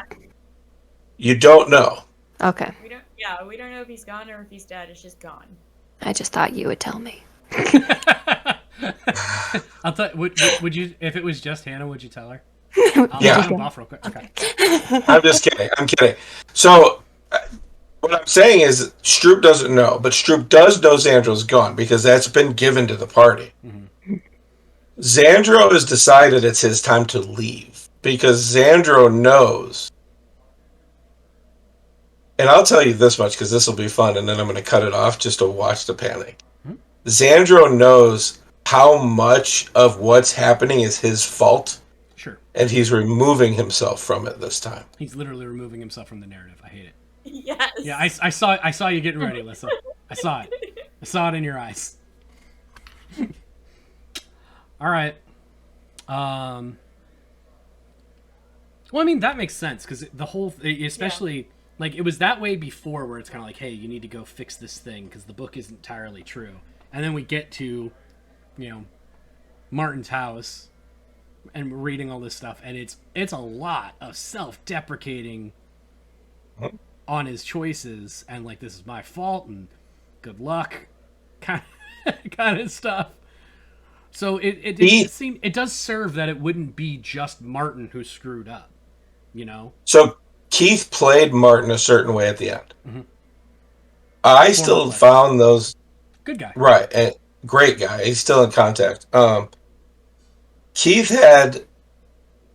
You don't know. Okay. We don't know if he's gone or if he's dead. It's just gone. I just thought you would tell me. I'll tell. Would you? If it was just Hannah, would you tell her? Yeah. Jump off real quick. Okay. I'm just kidding. I'm kidding. So, what I'm saying is, Stroop doesn't know, but Stroop does know Xandro's gone because that's been given to the party. Mm-hmm. Xandro has decided it's his time to leave because Xandro knows. And I'll tell you this much because this will be fun, and then I'm going to cut it off just to watch the panic. Hmm? Xandro knows how much of what's happening is his fault, Sure. and he's removing himself from it this time. He's literally removing himself from the narrative. I hate it. Yes. Yeah, I saw you getting ready, Alyssa. I saw it. I saw it in your eyes. All right. Well, I mean that makes sense because the whole, especially like it was that way before, where it's kind of like, hey, you need to go fix this thing because the book isn't entirely true, and then we get to, Martin's house, and we're reading all this stuff, and it's a lot of self-deprecating on his choices, and like this is my fault and good luck kind of stuff. So it does serve that it wouldn't be just Martin who screwed up, So Keith played Martin a certain way at the end. Mm-hmm. I still found those good guy, right, and great guy. He's still in contact. Keith had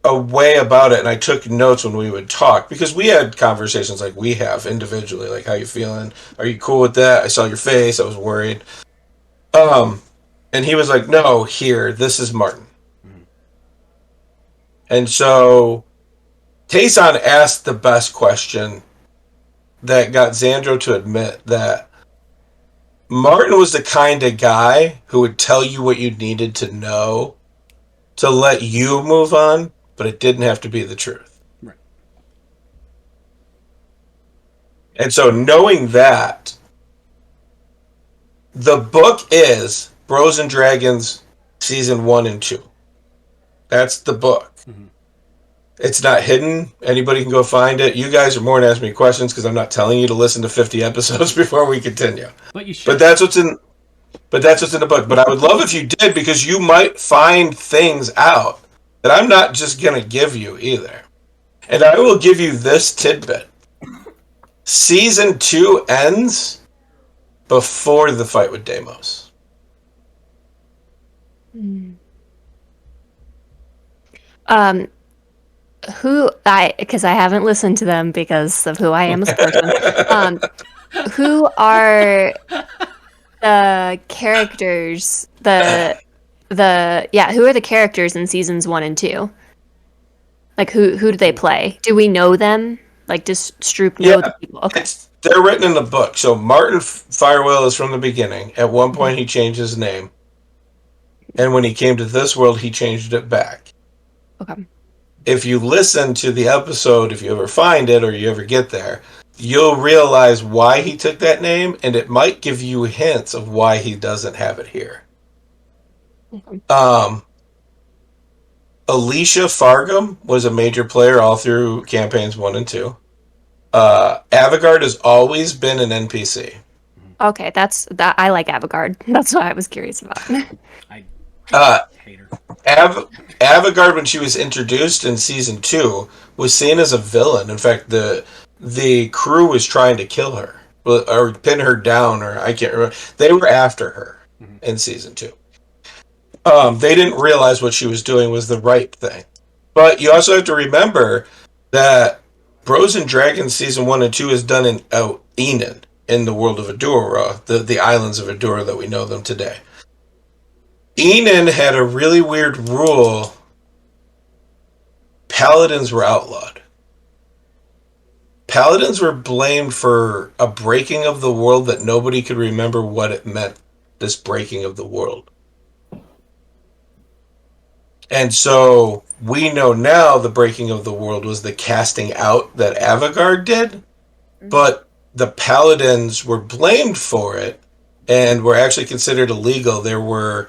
a way about it, and I took notes when we would talk because we had conversations like we have individually, like how you feeling? Are you cool with that? I saw your face. I was worried. And he was like, "No, here, this is Martin." Mm-hmm. And so Tayson asked the best question that got Xandro to admit that Martin was the kind of guy who would tell you what you needed to know to let you move on, but it didn't have to be the truth. Right. And so knowing that, the book is Bros and Dragons season 1 and 2. That's the book. Mm-hmm. It's not hidden. Anybody can go find it. You guys are more than asking me questions because I'm not telling you to listen to 50 episodes before we continue. But you should. But that's what's in the book. But I would love if you did because you might find things out that I'm not just going to give you either. And I will give you this tidbit. Season 2 ends before the fight with Deimos. Because I haven't listened to them because of who I am as a person. Who are the characters? Who are the characters in seasons 1 and 2? Like who do they play? Do we know them? Like does Stroop know the people? Okay. They're written in the book. So Martin Firewell is from the beginning. At one point he changed his name. And when he came to this world, he changed it back. Okay. If you listen to the episode, if you ever find it or you ever get there, you'll realize why he took that name, and it might give you hints of why he doesn't have it here. Okay. Alicia Fargum was a major player all through campaigns 1 and 2. Avogard has always been an NPC. Okay, I like Avogard. That's what I was curious about. I hate her. Avogard, when she was introduced in season 2, was seen as a villain. In fact, the crew was trying to kill her or pin her down, or I can't remember. They were after her in season 2. They didn't realize what she was doing was the right thing. But you also have to remember that Bros and Dragons season 1 and 2 is done in Enon, in the world of Adura, the islands of Adura that we know them today. Enon had a really weird rule. Paladins were outlawed. Paladins were blamed for a breaking of the world that nobody could remember what it meant, this breaking of the world. And so we know now the breaking of the world was the casting out that Avogard did, but the Paladins were blamed for it and were actually considered illegal. There were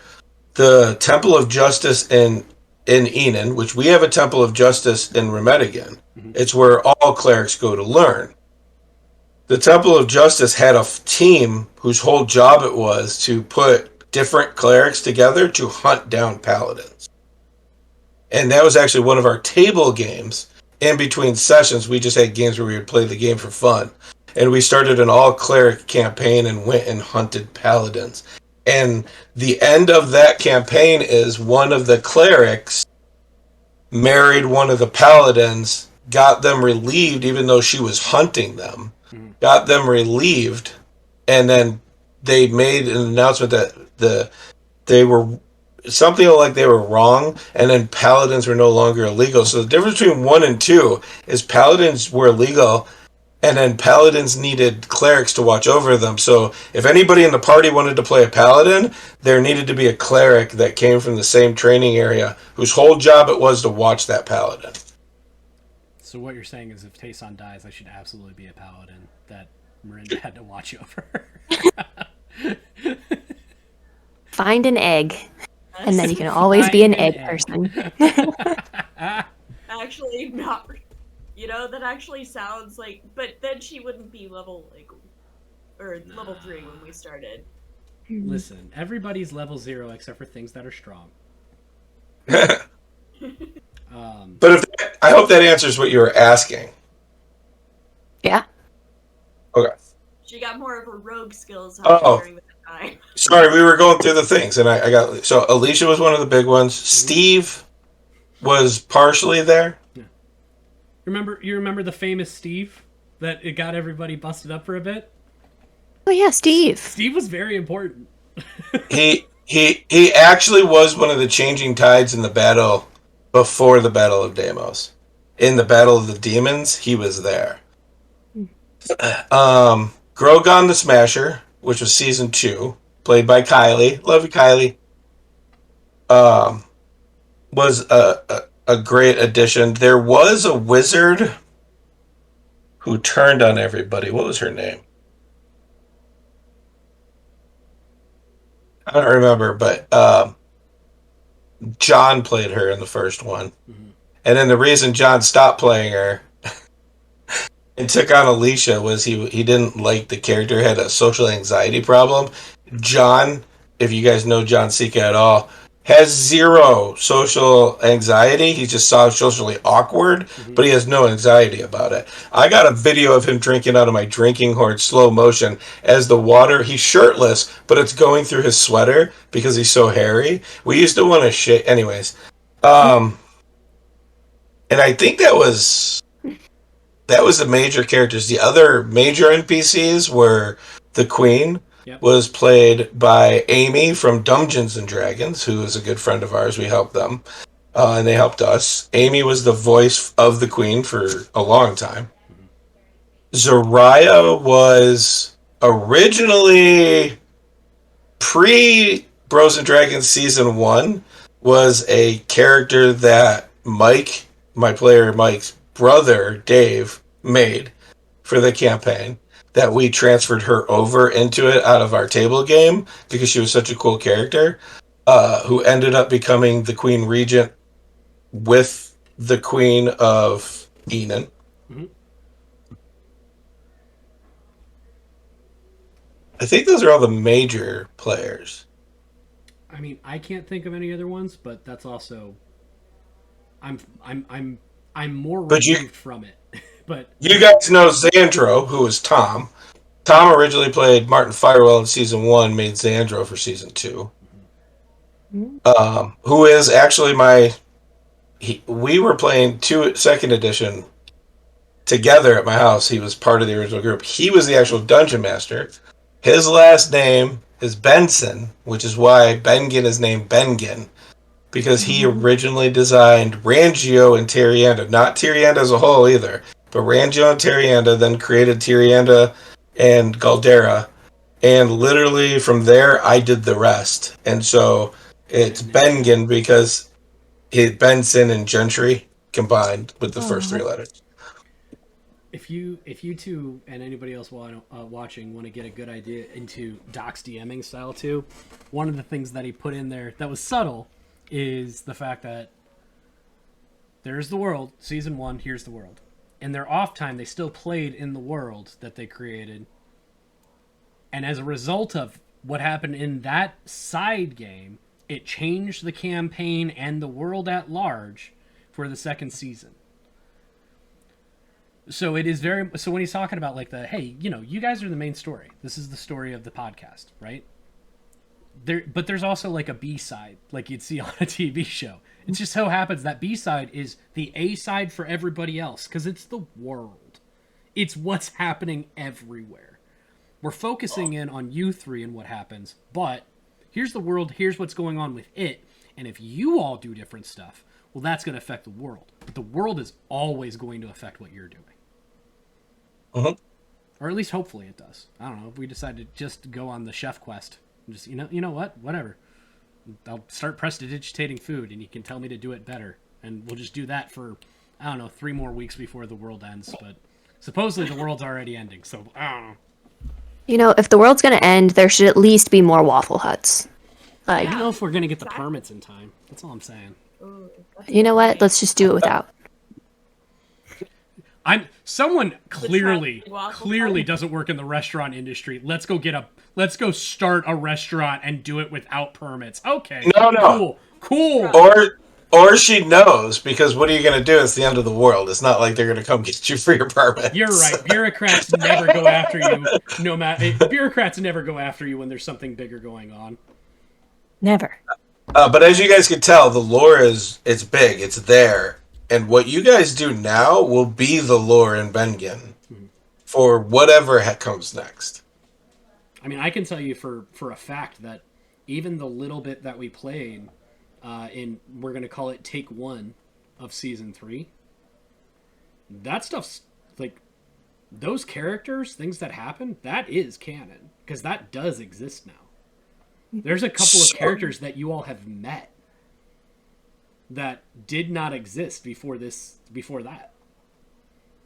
the Temple of Justice in in Enon, which we have a Temple of Justice in Remedigan. It's where all clerics go to learn. The Temple of Justice had a team whose whole job it was to put different clerics together to hunt down paladins. And that was actually one of our table games. In between sessions, we just had games where we would play the game for fun. And we started an all-cleric campaign and went and hunted paladins. And the end of that campaign is one of the clerics married one of the paladins, got them relieved even though she was hunting them, got them relieved, and then they made an announcement that they were something like they were wrong, and then paladins were no longer illegal. So the difference between 1 and 2 is paladins were illegal, and then paladins needed clerics to watch over them. So if anybody in the party wanted to play a paladin, there needed to be a cleric that came from the same training area whose whole job it was to watch that paladin. So what you're saying is if Tayson dies, I should absolutely be a paladin that Marinda had to watch over. Find an egg, and then you can always be an egg person. Actually, not. You know, that actually sounds like. But then she wouldn't be level level 3 when we started. Listen, everybody's level 0 except for things that are strong. But I hope that answers what you were asking. Yeah. Okay. She got more of her rogue skills during the time. Sorry, we were going through the things, and I got... So Alicia was one of the big ones. Steve was partially there. Yeah. You remember the famous Steve that it got everybody busted up for a bit? Oh yeah, Steve. Steve was very important. He actually was one of the changing tides in the battle before the Battle of Deimos. In the Battle of the Demons, he was there. Grogon the Smasher, which was season 2, played by Kylie. Love you, Kylie. Was a great addition. There was a wizard who turned on everybody. What was her name? I don't remember, but John played her in the first one. Mm-hmm. And then the reason John stopped playing her and took on Alicia was he didn't like the character, had a social anxiety problem. John, if you guys know John Sika at all, has zero social anxiety. He's just socially awkward, but he has no anxiety about it. I got a video of him drinking out of my drinking horn, slow motion, as the water, he's shirtless, but it's going through his sweater because he's so hairy. We used to want to shit. Anyways. And I think that was the major characters. The other major NPCs were the Queen, was played by Amy from Dungeons and Dragons, who is a good friend of ours. We helped them, and they helped us. Amy was the voice of the Queen for a long time. Zariah was originally pre-Bros and Dragons Season 1, was a character that Mike, my player Mike's brother, Dave, made for the campaign. That we transferred her over into it out of our table game because she was such a cool character, who ended up becoming the Queen Regent with the Queen of Enon. Mm-hmm. I think those are all the major players. I mean, I can't think of any other ones, but that's also I'm more removed from it. But you guys know Xandro, who is Tom. Tom originally played Martin Firewell in Season 1, made Xandro for Season 2. Who is actually we were playing 2nd edition together at my house. He was part of the original group. He was the actual dungeon master. His last name is Benson, which is why Bengen is named Bengen. Because he originally designed Rangio and Tyrianda. Not Tyrianda as a whole either. But Rangio and Tyrianda, then created Tyrianda and Galdera. And literally from there, I did the rest. And so it's Bengen because Benson and Gentry combined with the first 3 letters. If you two and anybody else watching want to get a good idea into Doc's DMing style too, one of the things that he put in there that was subtle is the fact that There's the world. Season 1, here's the world. In their off time, they still played in the world that they created. And as a result of what happened in that side game, it changed the campaign and the world at large for the second season. So it is very... So when he's talking about like hey, you guys are the main story. This is the story of the podcast, right? But there's also like a B-side, like you'd see on a TV show. It just so happens that B-side is the A-side for everybody else, because it's the world. It's what's happening everywhere. We're focusing in on you three and what happens, but here's the world, here's what's going on with it, and if you all do different stuff, well, that's going to affect the world. But the world is always going to affect what you're doing. Uh-huh. Or at least hopefully it does. I don't know, if we decide to just go on the chef quest, just, you know what, whatever. I'll start prestidigitating food, and you can tell me to do it better. And we'll just do that for, 3 more weeks before the world ends. But supposedly the world's already ending, so I don't know. If the world's gonna end, there should at least be more Waffle Huts. I don't know if we're going to get the permits in time. That's all I'm saying. You know what? Let's just do it without. Someone clearly doesn't work in the restaurant industry. Let's go start a restaurant and do it without permits. Okay. No. Cool. Or she knows, because what are you going to do? It's the end of the world. It's not like they're going to come get you for your permits. You're right. Bureaucrats never go after you. Bureaucrats never go after you when there's something bigger going on. Never. But as you guys can tell, the lore it's big. It's there. And what you guys do now will be the lore in Bengen for whatever comes next. I mean, I can tell you for a fact that even the little bit that we played we're going to call it Take 1 of Season 3, that stuff's, like, those characters, things that happen, that is canon. Because that does exist now. There's a couple of characters that you all have met that did not exist before that.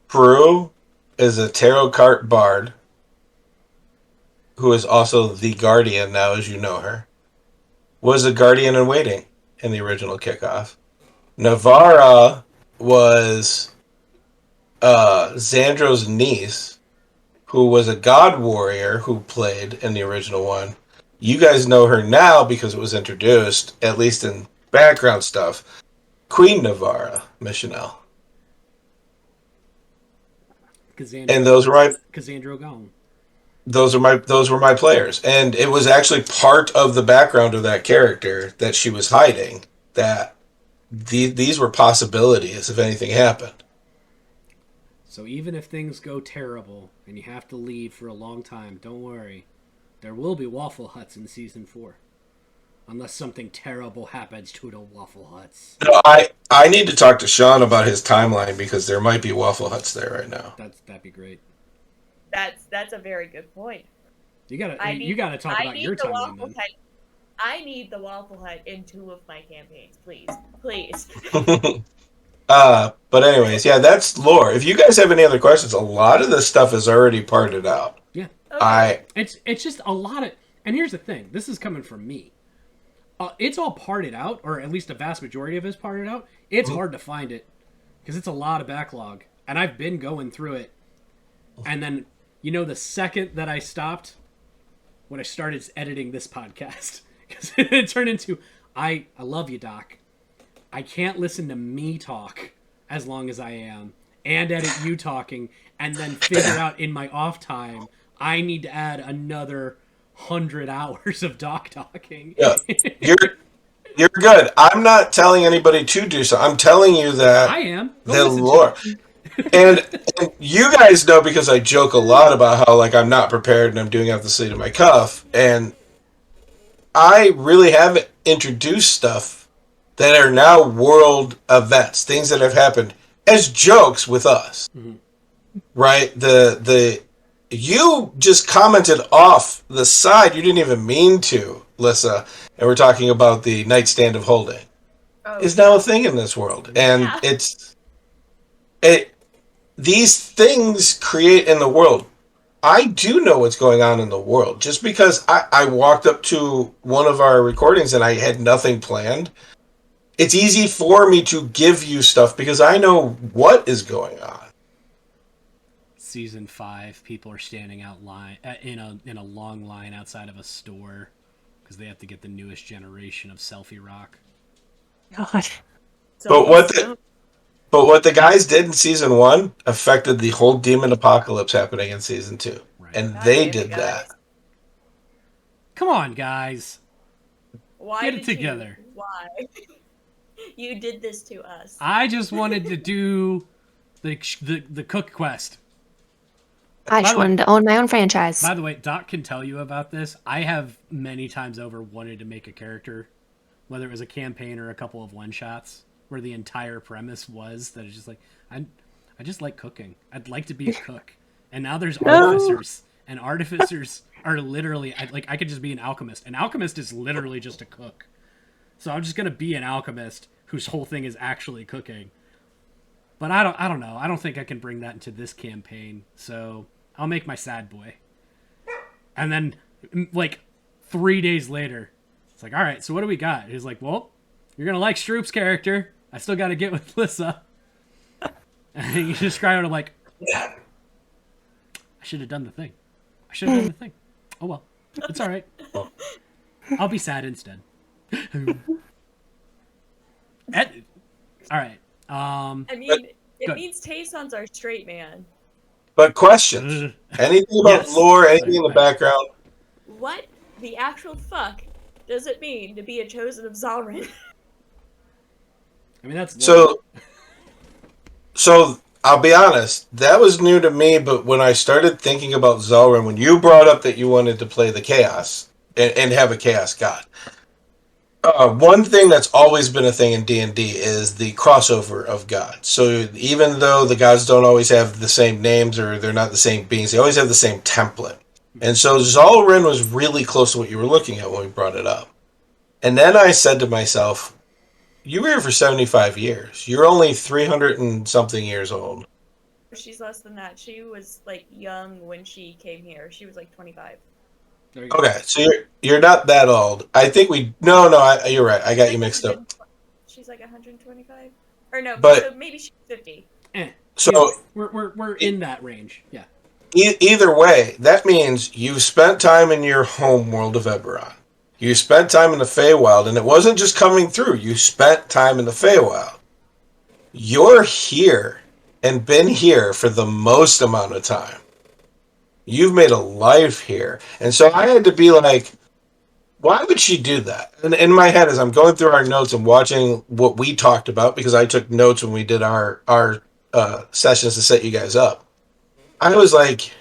Prue is a tarot card bard who is also the Guardian now, as you know her. Was a Guardian in waiting in the original kickoff. Navarra was Xandro's niece, who was a god warrior who played in the original one. You guys know her now because it was introduced, at least in background stuff. Queen Navarra, Michonel. And those were Cassandra Gone. Those were my players, and it was actually part of the background of that character that she was hiding. That these were possibilities if anything happened. So even if things go terrible and you have to leave for a long time, don't worry. There will be Waffle Huts in Season 4. Unless something terrible happens to the Waffle Huts. No, I need to talk to Sean about his timeline, because there might be Waffle Huts there right now. That'd be great. That's a very good point. You gotta talk about your timeline then. I need the Waffle Hut in 2 of my campaigns, please. But anyways, yeah, that's lore. If you guys have any other questions, a lot of this stuff is already parted out. Yeah. Okay. It's just a lot of, and here's the thing. This is coming from me. It's all parted out, or at least a vast majority of it is parted out. It's hard to find it because it's a lot of backlog, and I've been going through it. And then, the second that I stopped, when I started editing this podcast, because it turned into, I love you, Doc. I can't listen to me talk as long as I am, and edit you talking, and then figure out in my off time I need to add another 100 hours of Doc talking. Yeah, you're good. I'm not telling anybody to do so. I'm telling you that I am. The lore. And you guys know, because I joke a lot about how I'm not prepared and I'm doing it off the seat of my cuff. And I really have introduced stuff that are now world events, things that have happened as jokes with us. Mm-hmm. Right? You just commented off the side. You didn't even mean to, Lissa. And we're talking about the Nightstand of Holding. Is now a thing in this world. And these things create in the world. I do know what's going on in the world. Just because I walked up to one of our recordings and I had nothing planned, it's easy for me to give you stuff because I know what is going on. Season 5, people are standing out in a long line outside of a store because they have to get the newest generation of Selfie Rock. God. But what the guys did in season 1 affected the whole demon apocalypse happening in season 2. Right. And God they damn it, did that. guys. Come on, guys. Why Get it did together. You? Why? You did this to us. I just wanted to do the cook quest. I just wanted to own my own franchise. By the way, Doc can tell you about this. I have many times over wanted to make a character, whether it was a campaign or a couple of one-shots, where the entire premise was that it's just like, I just like cooking. I'd like to be a cook. And now there's artificers. And artificers are literally, I could just be an alchemist. An alchemist is literally just a cook. So I'm just going to be an alchemist whose whole thing is actually cooking. But I don't know. I don't think I can bring that into this campaign. So I'll make my sad boy. And then, like, 3 days later, it's like, all right, so what do we got? He's like, well, you're going to like Stroop's character. I still got to get with Lissa. And you just cry out, like, I should have done the thing. Oh, well. It's all right. I'll be sad instead. All right. I mean, it good. means Taysons are straight, man. But questions. Anything about Yes. lore, anything in the background? What the actual fuck does it mean to be a chosen of Zalrin? I mean, that's So I'll be honest, that was new to me, but when I started thinking about Zalrin, when you brought up that you wanted to play the Chaos and have a Chaos God, one thing that's always been a thing in D&D is the crossover of gods. So even though the gods don't always have the same names or they're not the same beings, they always have the same template. And so Zalrin was really close to what you were looking at when we brought it up. And then I said to myself, you were here for 75 years. You're only 300 and something years old. She's less than that. She was like young when she came here. She was like 25. There you go. Okay, so you're not that old. I think you're right. I got you mixed up. She's like 125, or no? But- so maybe she's 50. So We're in that range. Yeah. either way, that means you spent time in your home world of Eberron. You spent time in the Feywild, and it wasn't just coming through. You spent time in the Feywild. You're here and been here for the most amount of time. You've made a life here. And so I had to be like, why would she do that? And in my head, as I'm going through our notes and watching what we talked about, because I took notes when we did our sessions to set you guys up, I was like,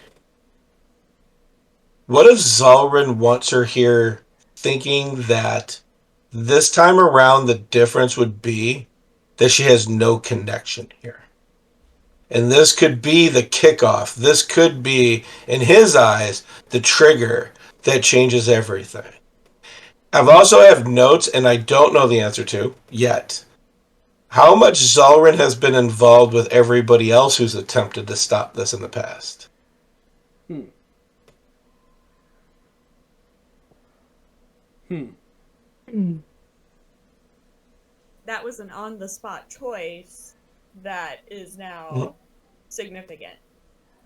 what if Zalrin wants her here thinking that this time around the difference would be that she has no connection here? And this could be the kickoff. This could be, in his eyes, the trigger that changes everything. I've also have notes, and I don't know the answer to yet. How much Zalrin has been involved with everybody else who's attempted to stop this in the past? That was an on-the-spot choice that is now significant.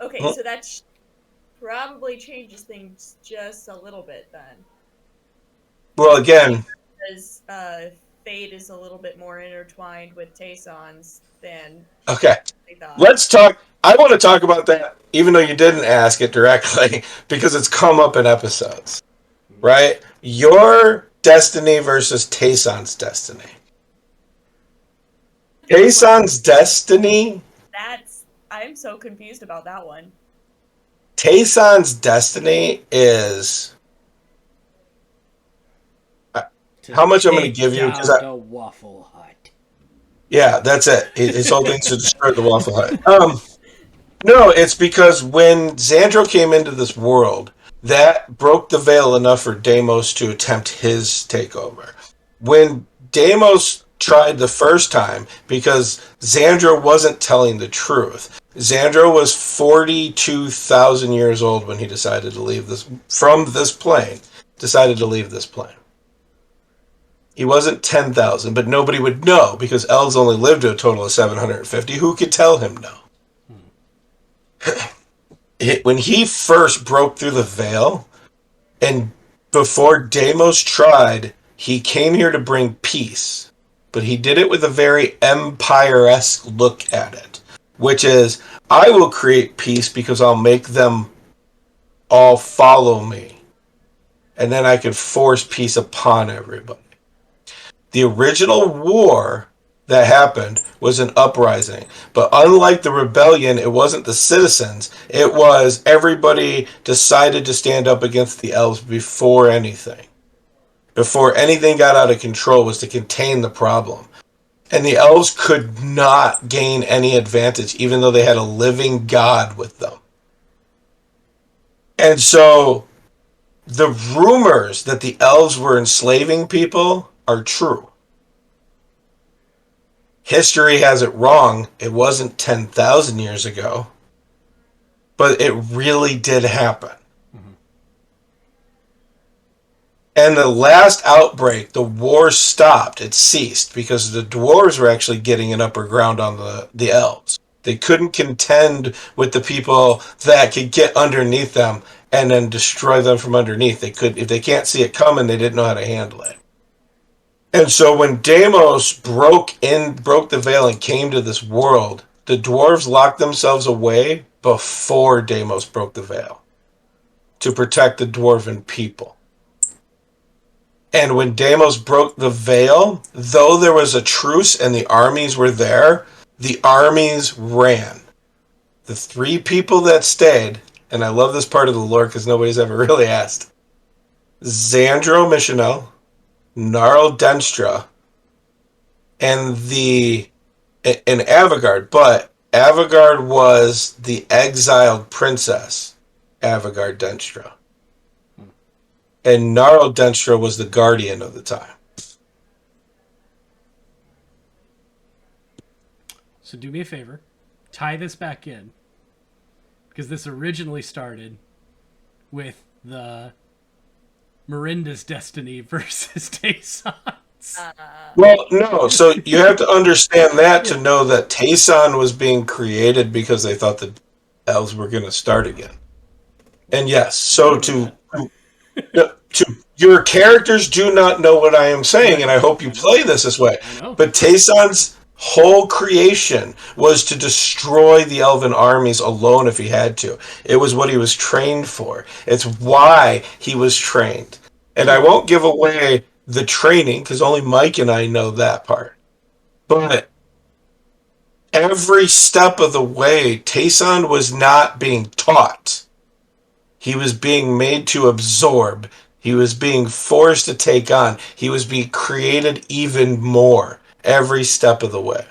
Okay, so that probably changes things just a little bit then. Well, again, Because Fate is a little bit more intertwined with Taysons than okay. they thought. Let's talk. I want to talk about that, even though you didn't ask it directly, because it's come up in episodes, right? Your destiny versus Tayson's destiny. Tayson's destiny. I'm so confused about that one. Tayson's destiny is how much I'm going to give you, because the Waffle Hut. yeah, that's it. His whole thing's to destroy the Waffle Hut. No, it's because when Xandro came into this world, that broke the veil enough for Deimos to attempt his takeover. When Deimos tried the first time, because Xandro wasn't telling the truth. Xandro was 42,000 years old when he decided to leave this plane. He wasn't 10,000, but nobody would know because elves only lived to a total of 750. Who could tell him no? When he first broke through the veil, and before Deimos tried, he came here to bring peace. But he did it with a very Empire-esque look at it, which is, I will create peace because I'll make them all follow me. And then I can force peace upon everybody. The original war that happened was an uprising. But unlike the rebellion, it wasn't the citizens. It was everybody decided to stand up against the elves before anything. Before anything got out of control was to contain the problem. And the elves could not gain any advantage, even though they had a living god with them. And so the rumors that the elves were enslaving people are true. History has it wrong. It wasn't 10,000 years ago. But it really did happen. And the last outbreak, the war stopped. It ceased because the dwarves were actually getting an upper ground on the elves. They couldn't contend with the people that could get underneath them and then destroy them from underneath. They could, if they can't see it coming, they didn't know how to handle it. And so when Deimos broke the veil and came to this world, the dwarves locked themselves away before Deimos broke the veil to protect the dwarven people. And when Deimos broke the veil, though there was a truce and the armies were there, the armies ran. The 3 people that stayed, and I love this part of the lore because nobody's ever really asked, Xandro Missionel, Gnarl Denstra, and Avagard. But Avagard was the exiled princess, Avagard Denstra. And Gnarl Denstra was the guardian of the time. So do me a favor, tie this back in, because this originally started with the Miranda's destiny versus Tayson's. Well, no. So you have to understand that to know that Tayson was being created because they thought the elves were going to start again. And yes, so to your characters do not know what I am saying, and I hope you play this way. But Tayson's whole creation was to destroy the elven armies alone if he had to. It was what he was trained for. It's why he was trained. And I won't give away the training because only Mike and I know that part. But every step of the way, Tayson was not being taught. He was being made to absorb. He was being forced to take on. He was being created even more every step of the way.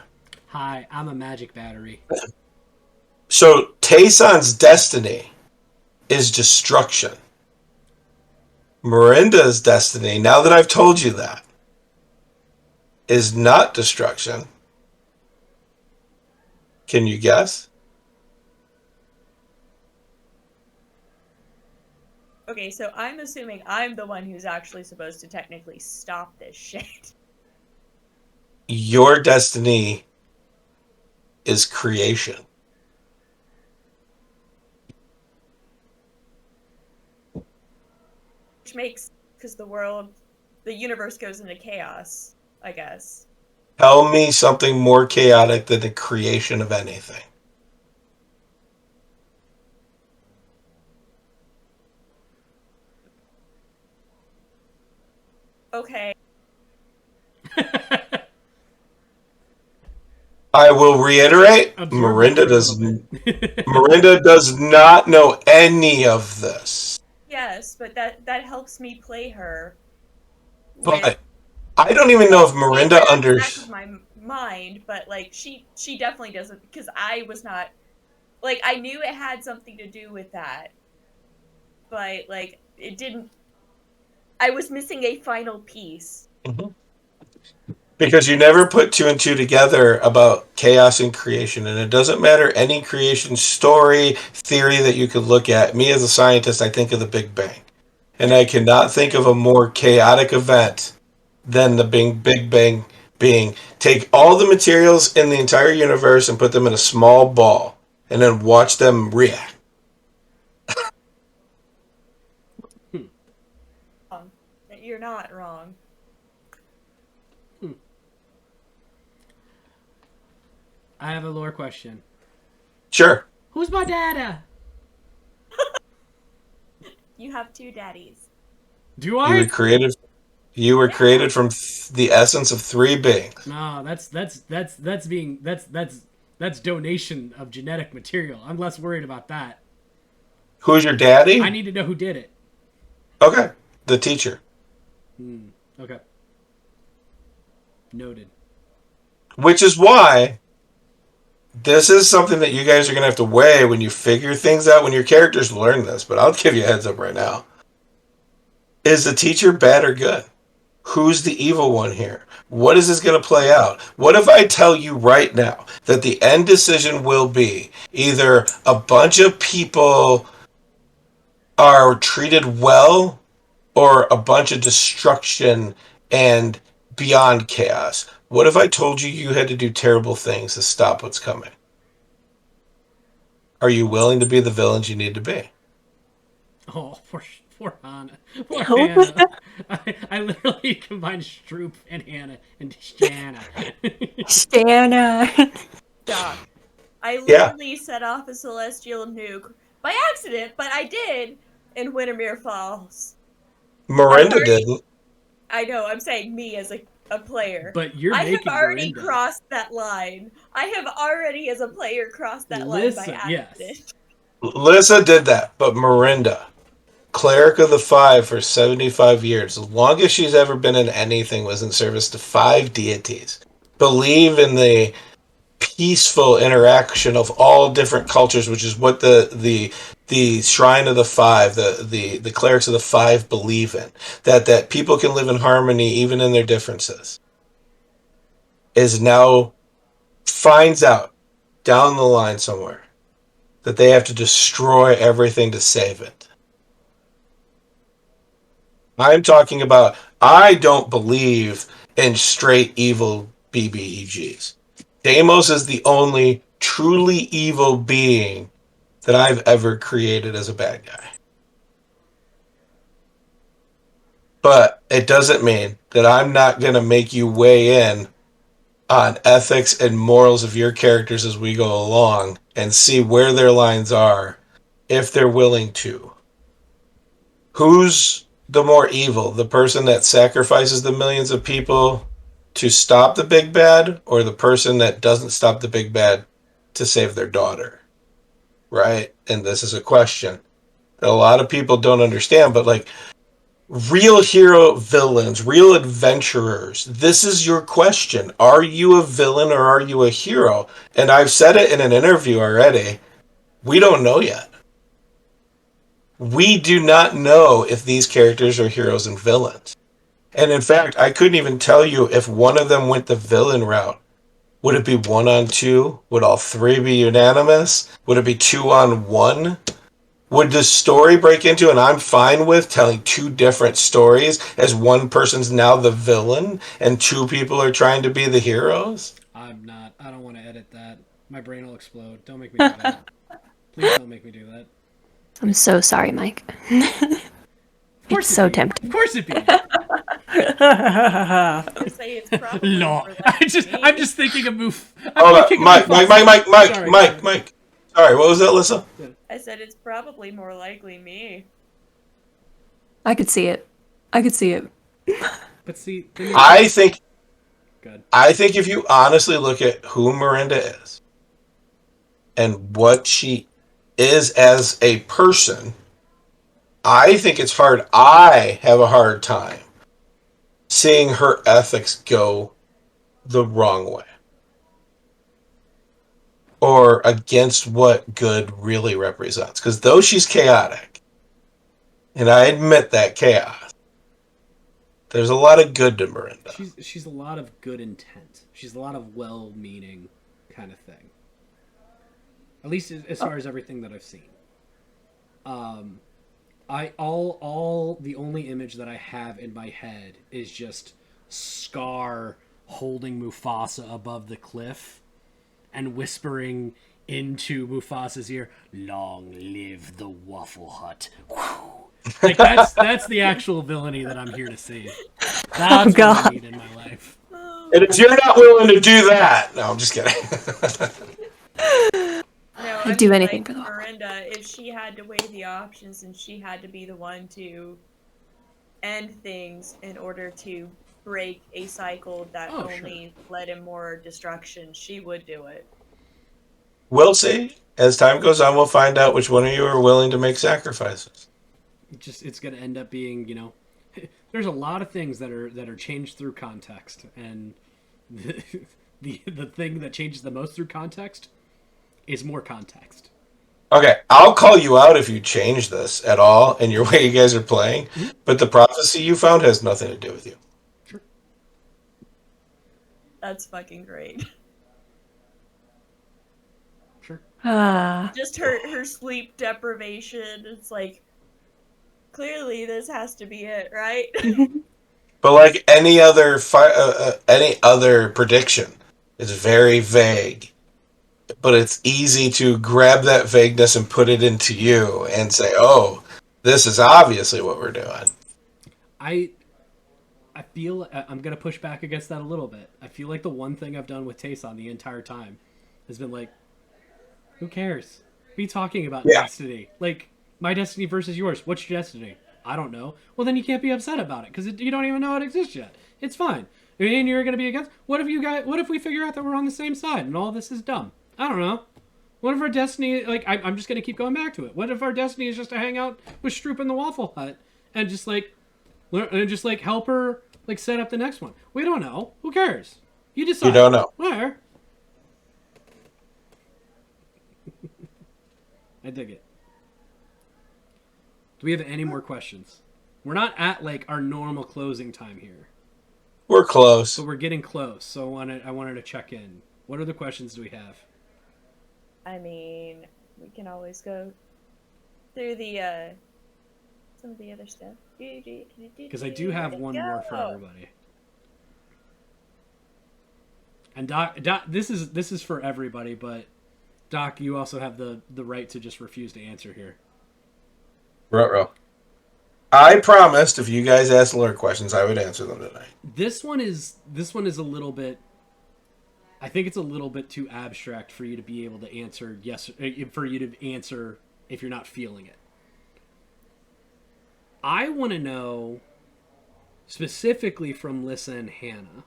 Hi, I'm a magic battery. So Tayson's destiny is destruction. Miranda's destiny, now that I've told you that, is not destruction. Can you guess? Okay, so I'm assuming I'm the one who's actually supposed to technically stop this shit. Your destiny is creation. Which makes, because the universe goes into chaos, I guess. Tell me something more chaotic than the creation of anything. Okay. I will reiterate, Miranda does not know any of this. Yes, but that helps me play her. But I don't even know if Miranda understands my mind, but like she definitely doesn't, because I was not, like, I knew it had something to do with that, but like it didn't. I was missing a final piece. Mm-hmm. Because you never put 2 and 2 together about chaos and creation, and it doesn't matter any creation story, theory that you could look at. Me as a scientist, I think of the Big Bang. And I cannot think of a more chaotic event than the Big Bang being take all the materials in the entire universe and put them in a small ball and then watch them react. You're not wrong. I have a lore question. Sure. Who's my dada? You have two daddies. Do You I? were created. You were created from the essence of three beings. No, that's donation of genetic material. I'm less worried about that. Who's your daddy? I need to know who did it. Okay, the teacher. Okay. Noted. Which is why this is something that you guys are going to have to weigh when you figure things out, when your characters learn this, but I'll give you a heads up right now. Is the teacher bad or good? Who's the evil one here? What is this going to play out? What if I tell you right now that the end decision will be either a bunch of people are treated well or a bunch of destruction and beyond chaos? What if I told you you had to do terrible things to stop what's coming? Are you willing to be the villains you need to be? Oh, poor Hannah. Poor No. Hannah. I literally combined Stroop and Hannah into Shanna. Stana. Doc. I Yeah. literally set off a celestial nuke by accident, but I did in Windermere Falls. Miranda already- didn't. I know, I'm saying me as a player. But you're I have making already Miranda. crossed that line. I have already, as a player, crossed that line Listen, by yes. accident. Lissa did that, but Miranda, cleric of the five for 75 years, the longest she's ever been in anything was in service to 5 deities. Believe in the peaceful interaction of all different cultures, which is what the Shrine of the Five, the clerics of the Five believe in. That people can live in harmony even in their differences. Is now finds out down the line somewhere that they have to destroy everything to save it. I'm talking about, I don't believe in straight evil BBEGs. Deimos is the only truly evil being that I've ever created as a bad guy. But it doesn't mean that I'm not going to make you weigh in on ethics and morals of your characters as we go along and see where their lines are, if they're willing to. Who's the more evil? The person that sacrifices the millions of people to stop the big bad, or the person that doesn't stop the big bad to save their daughter? Right? And this is a question that a lot of people don't understand, but like, real hero villains, real adventurers, this is your question. Are you a villain or are you a hero? And I've said it in an interview already. We don't know yet. We do not know if these characters are heroes and villains. And in fact, I couldn't even tell you if one of them went the villain route. Would it be 1-on-2? Would all 3 be unanimous? Would it be 2-on-1? Would the story break into, and I'm fine with telling 2 different stories as one person's now the villain and 2 people are trying to be the heroes? I'm not. I don't want to edit that. My brain will explode. Don't make me do that. Please don't make me do that. I'm so sorry, Mike. It's so tempting. Of course it be. I say it's probably No, more likely me. I'm just thinking of move. Hold on, Mike. Sorry, what was that, Alyssa? I said it's probably more likely me. I could see it. But see, I think good. if you honestly look at who Miranda is and what she is as a person, I think it's hard. I have a hard time seeing her ethics go the wrong way or against what good really represents. Because though she's chaotic, and I admit that chaos, there's a lot of good to Miranda. She's a lot of good intent. She's a lot of well-meaning kind of thing. At least as far as everything that I've seen. The only image that I have in my head is just Scar holding Mufasa above the cliff and whispering into Mufasa's ear, "Long live the Waffle Hut." Like that's the actual villainy that I'm here to see. That's what God. I need in my life. And if you're not willing to do that, no, I'm just kidding. No, I'd do anything like for the Waffle. Miranda, if she had to weigh the options and she had to be the one to end things in order to break a cycle that Oh, only led in more destruction, she would do it. We'll see. As time goes on, we'll find out which one of you are willing to make sacrifices. It's going to end up being, you know, there's a lot of things that are changed through context, and the thing that changes the most through context is more context. Okay, I'll call you out if you change this at all in your way you guys are playing, but the prophecy you found has nothing to do with you. Sure. That's fucking great. Sure. Just her sleep deprivation. It's like, clearly this has to be it, right? But like any other prediction, it's very vague. But it's easy to grab that vagueness and put it into you and say, "Oh, this is obviously what we're doing." I feel I'm gonna push back against that a little bit. I feel like the one thing I've done with Tayson the entire time has been like, who cares? Be talking about destiny. Like, my destiny versus yours. What's your destiny? I don't know. Well, then you can't be upset about it because you don't even know it exists yet. It's fine. And you're gonna be against. What if we figure out that we're on the same side and all this is dumb? I don't know. What if our destiny? Like, I'm just gonna keep going back to it. What if our destiny is just to hang out with Stroop in the Waffle Hut and just help her like set up the next one? We don't know. Who cares? You decide. You don't know. Where? I dig it. Do we have any more questions? We're not at like our normal closing time here, We're close. but we're getting close. So I wanted to check in. What other questions do we have? I mean, we can always go through the some of the other stuff. Because I do have one more for everybody. And Doc, this is for everybody, but Doc, you also have the right to just refuse to answer here. Ruh-roh. I promised if you guys asked lore questions, I would answer them tonight. This one is a little bit. I think it's a little bit too abstract for you to be able to answer yes. For you to answer if you're not feeling it. I want to know specifically from Lissa and Hannah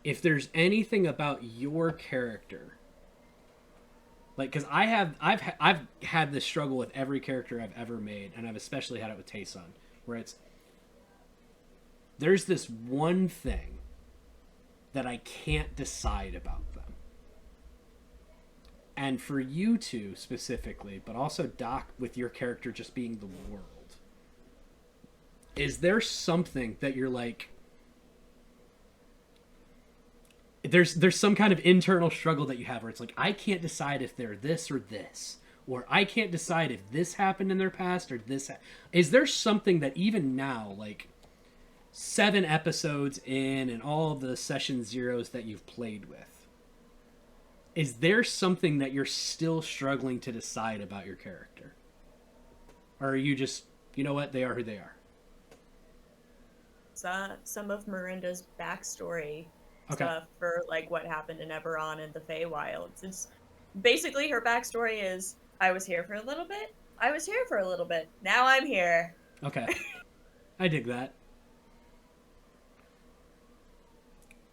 if there's anything about your character, like, because I've had this struggle with every character I've ever made, and I've especially had it with Tayson, where there's this one thing that I can't decide about them. And for you two specifically, but also Doc with your character just being the world, is there something that you're like, there's some kind of internal struggle that you have where it's like, I can't decide if they're this or this, or I can't decide if this happened in their past or this. Is there something that even now, like 7 episodes in and all of the session zeros that you've played with, is there something that you're still struggling to decide about your character? Or are you just, you know what, they are who they are? Some of Miranda's backstory stuff for like what happened in Eberron and the Feywilds. It's basically her backstory is, I was here for a little bit, I was here for a little bit, now I'm here. Okay. I dig that.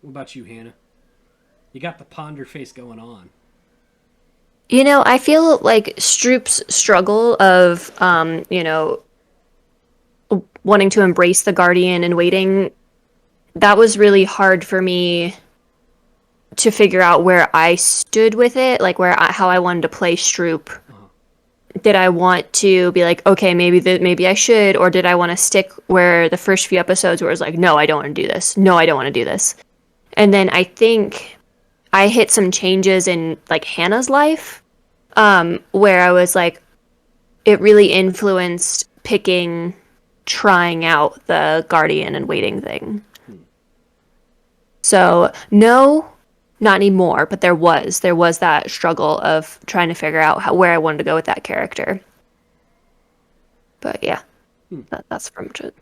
What about you, Hannah? You got the ponder face going on. You know, I feel like Stroop's struggle of, wanting to embrace the Guardian and waiting, that was really hard for me to figure out where I stood with it, like how I wanted to play Stroop. Did I want to be like, okay, maybe I should, or did I want to stick where the first few episodes where it was like, no, I don't want to do this. No, I don't want to do this. And then I think I hit some changes in like Hannah's life, where I was like, it really influenced picking trying out the guardian and waiting thing. So no, not anymore, but there was that struggle of trying to figure out where I wanted to go with that character. But yeah, that's pretty much it.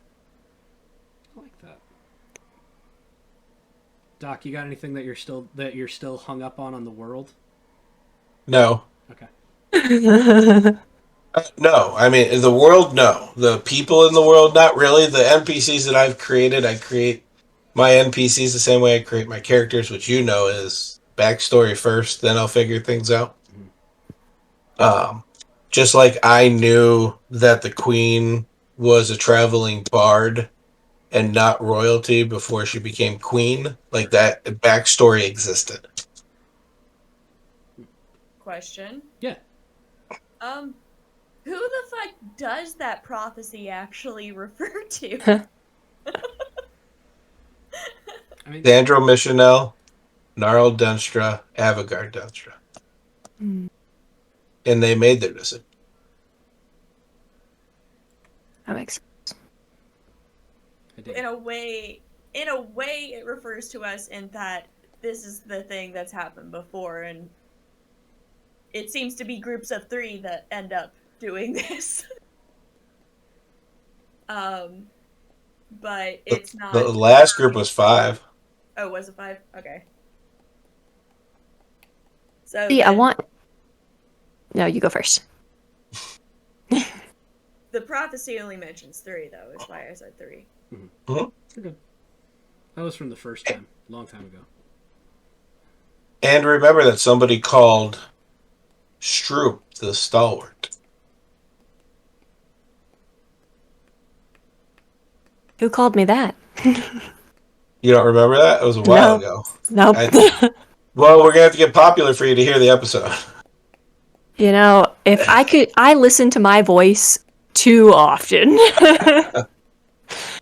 I like that. Doc, you got anything that you're still hung up on the world? No. Okay. No, I mean the world. No, the people in the world. Not really. The NPCs that I've created, I create my NPCs the same way I create my characters, which is backstory first, then I'll figure things out. Just like I knew that the queen was a traveling bard and not royalty before she became queen, like that backstory existed. Question. Yeah. Who the fuck does that prophecy actually refer to? I mean, Sandro Michanel, Gnarl Denstra, Avagard Denstra. And they made their decision. That makes sense. In a way, it refers to us in that this is the thing that's happened before, and it seems to be groups of 3 that end up doing this. But it's not. The last group was 5. Oh, was it 5? Okay. So See, then No, you go first. the prophecy only mentions 3, though. Is why I said 3. okay. That was from the first time, a long time ago. And remember that somebody called Stroop the Stalwart. Who called me that? You don't remember that? It was a while ago. Nope. Well, we're gonna have to get popular for you to hear the episode. You know, if I could, I listen to my voice too often.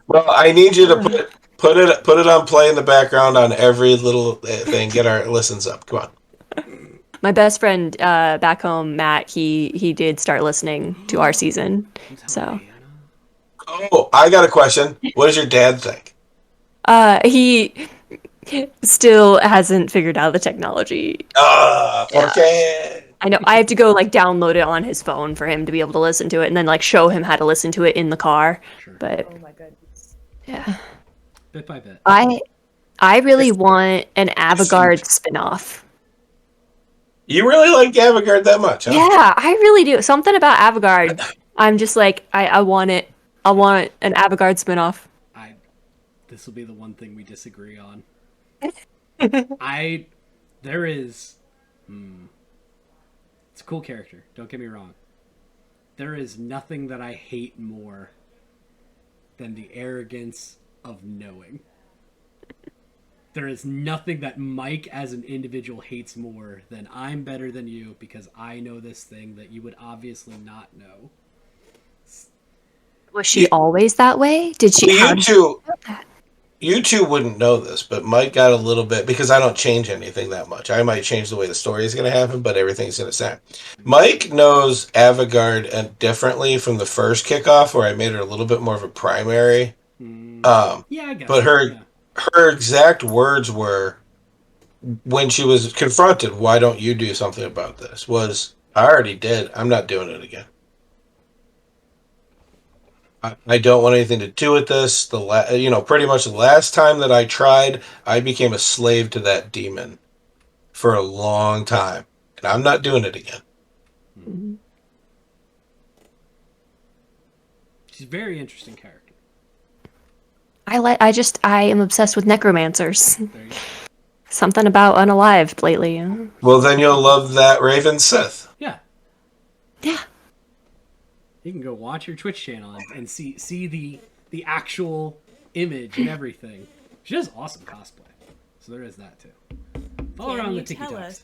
Well, I need you to put it on play in the background on every little thing. Get our listens up. Come on. My best friend back home, Matt, he did start listening to our season. So Oh, I got a question. What does your dad think? he still hasn't figured out the technology. Okay. I know I have to go like download it on his phone for him to be able to listen to it, and then like show him how to listen to it in the car. Sure. But Oh my goodness. yeah, Bit by bit. I really want an Avagard spinoff. You really like Avagard that much, huh? Yeah, I really do. Something about Avagard. I'm just like I want it. I want an Avagard spinoff. This will be the one thing we disagree on. There is. It's a cool character. Don't get me wrong. There is nothing that I hate more than the arrogance of knowing. There is nothing that Mike as an individual hates more than I'm better than you because I know this thing that you would obviously not know. Was she always that way? Did she? You two wouldn't know this, but Mike got a little bit, because I don't change anything that much. I might change the way the story is going to happen, but everything's going to stay. Mike knows Avagard differently from the first kickoff, where I made her a little bit more of a primary. Yeah, I guess. But her exact words were, when she was confronted, why don't you do something about this, was, I already did. I'm not doing it again. I don't want anything to do with this. Pretty much the last time that I tried, I became a slave to that demon for a long time, and I'm not doing it again. Mm-hmm. She's a very interesting character. I am obsessed with necromancers. There you go. Something about unalived lately. Well, then you'll love that Raven Sith. Yeah. Yeah. You can go watch your Twitch channel and see the actual image and everything. She does awesome cosplay. So there is that too. Follow her on the tell TikToks. us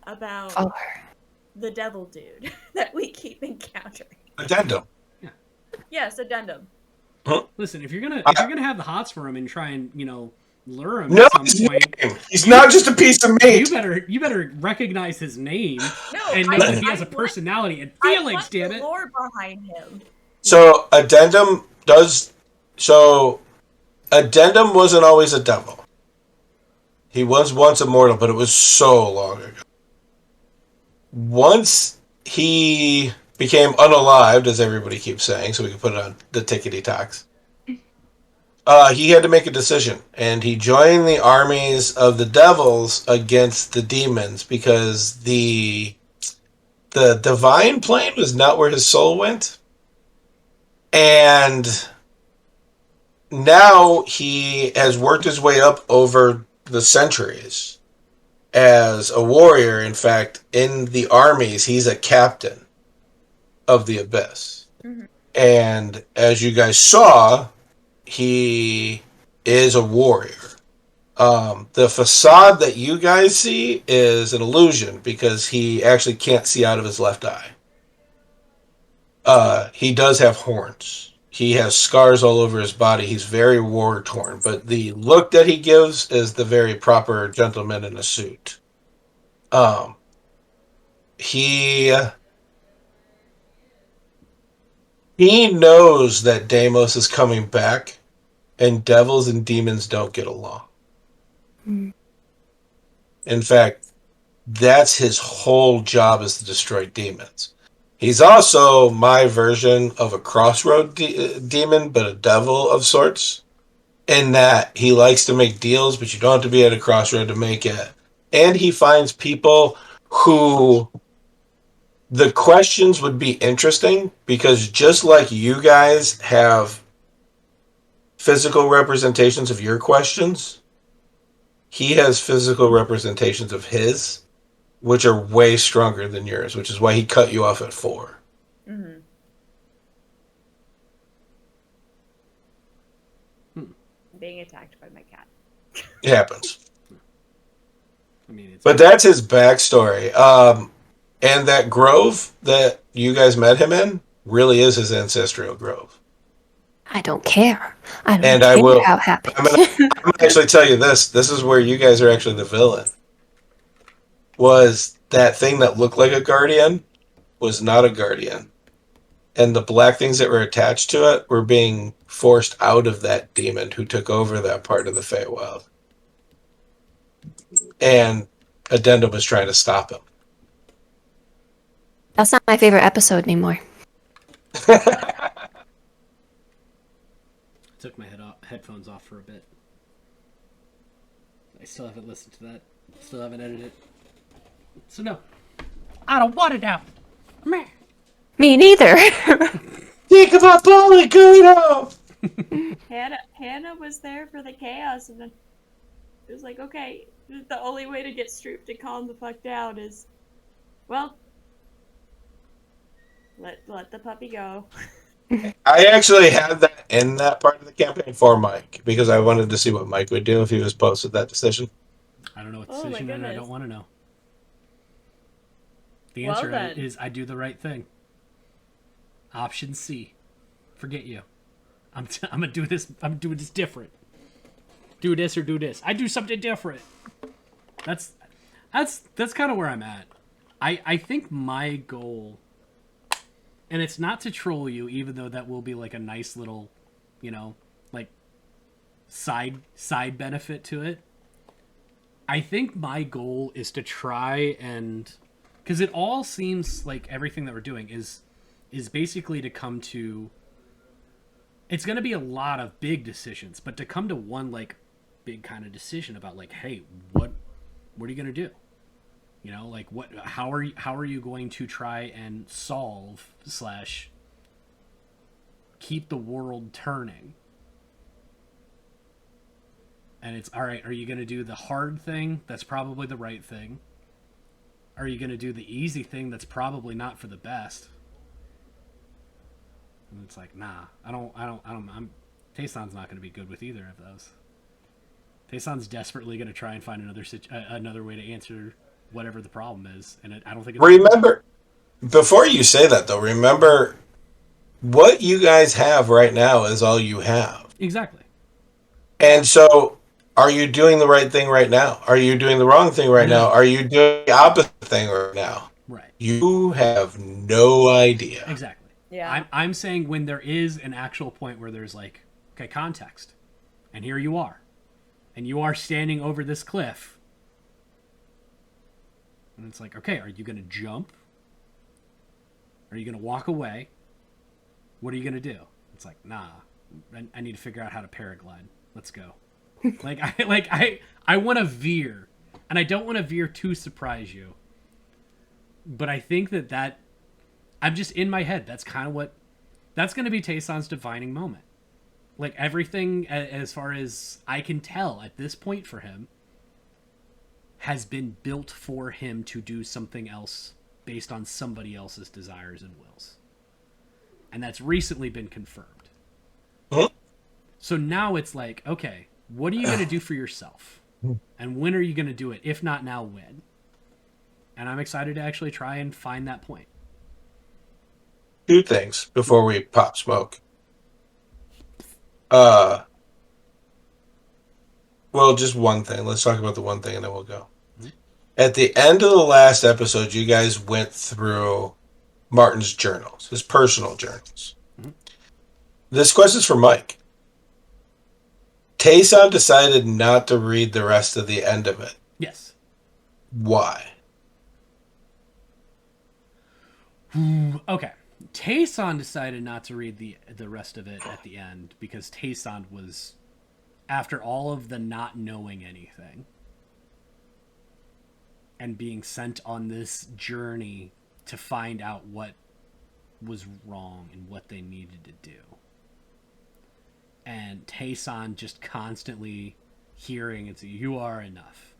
about Follow her. the devil dude that we keep encountering? Addendum. Yes, addendum. Listen, if you're gonna have the hots for him and try and lure him No, at some point, he's not just a piece of meat. you better recognize his name No, and know that he has a personality and I feelings. want Damn the it! lore behind him. So Addendum does. So Addendum wasn't always a devil. He was once immortal, but it was so long ago. Once he became unalived, as everybody keeps saying, so we can put it on the tickety talks. He had to make a decision, and he joined the armies of the devils against the demons because the divine plane was not where his soul went. And now he has worked his way up over the centuries as a warrior. In fact, in the armies, he's a captain of the Abyss. Mm-hmm. And as you guys saw, he is a warrior. The facade that you guys see is an illusion because he actually can't see out of his left eye. He does have horns. He has scars all over his body. He's very war-torn, but the look that he gives is the very proper gentleman in a suit. He knows that Deimos is coming back, and devils and demons don't get along. In fact, that's his whole job, is to destroy demons. He's also my version of a crossroad demon, but a devil of sorts, in that he likes to make deals, but you don't have to be at a crossroad to make it. And he finds people who the questions would be interesting, because just like you guys have physical representations of your questions, he has physical representations of his, which are way stronger than yours, which is why he cut you off at 4. Mm-hmm. Being attacked by my cat. It happens. I mean, it's But that's his backstory. And that grove that you guys met him in really is his ancestral grove. I don't care. I don't And care I will- how it happened. I'm gonna actually tell you this. This is where you guys are actually the villain. Was that thing that looked like a guardian was not a guardian. And the black things that were attached to it were being forced out of that demon who took over that part of the Feywild. And Addendum was trying to stop him. That's not my favorite episode anymore. took my headphones off for a bit. I still haven't listened to that. Still haven't edited it. So no. I don't want it now. Meh. Me neither. Think about Polly Guido! Hannah was there for the chaos, and then it was like, okay, the only way to get Stroop to calm the fuck down is, well, let the puppy go. I actually had that in that part of the campaign for Mike, because I wanted to see what Mike would do if he was posted that decision. I don't know what Oh my decision, and I goodness. don't want to know. The Well answer then. is I do the right thing. Option C. Forget you. I'm gonna do this. I'm doing this different. Do this or do this. I do something different. That's kind of where I'm at. I think my goal, and it's not to troll you, even though that will be like a nice little, like side benefit to it. I think my goal is to try and, because it all seems like everything that we're doing is basically to come to, it's going to be a lot of big decisions, but to come to one like big kind of decision about like, hey, what are you going to do? Like how are you going to try and solve / keep the world turning? And it's, all right, are you going to do the hard thing? That's probably the right thing. Are you going to do the easy thing that's probably not for the best? And it's like, nah, Tayson's not going to be good with either of those. Tayson's desperately going to try and find another way to answer whatever the problem is. And I don't think it's... Remember, before you say that though, remember what you guys have right now is all you have. Exactly. And so, are you doing the right thing right now? Are you doing the wrong thing right No. now? Are you doing the opposite thing right now? Right. You have no idea. Exactly. Yeah. I'm saying when there is an actual point where there's like, okay, context, and here you are, and you are standing over this cliff, and it's like, okay, are you going to jump? Are you going to walk away? What are you going to do? It's like, nah, I need to figure out how to paraglide. Let's go. I want to veer, and I don't want to veer to surprise you. But I think that I'm just in my head. That's kind of that's going to be Tayson's defining moment. Like everything, as far as I can tell at this point for him, has been built for him to do something else based on somebody else's desires and wills. And that's recently been confirmed. Huh? So now it's like, okay, what are you going to do for yourself? And when are you going to do it? If not now, when? And I'm excited to actually try and find that point. 2 things before we pop smoke. Well, just one thing. Let's talk about the one thing and then we'll go. Mm-hmm. At the end of the last episode, you guys went through Martin's journals, his personal journals. Mm-hmm. This question's for Mike. Tayson decided not to read the rest of the end of it. Yes. Why? Okay. Tayson decided not to read the rest of it at the end because Tayson was, after all of the not knowing anything and being sent on this journey to find out what was wrong and what they needed to do. And Tayson just constantly hearing it's you are enough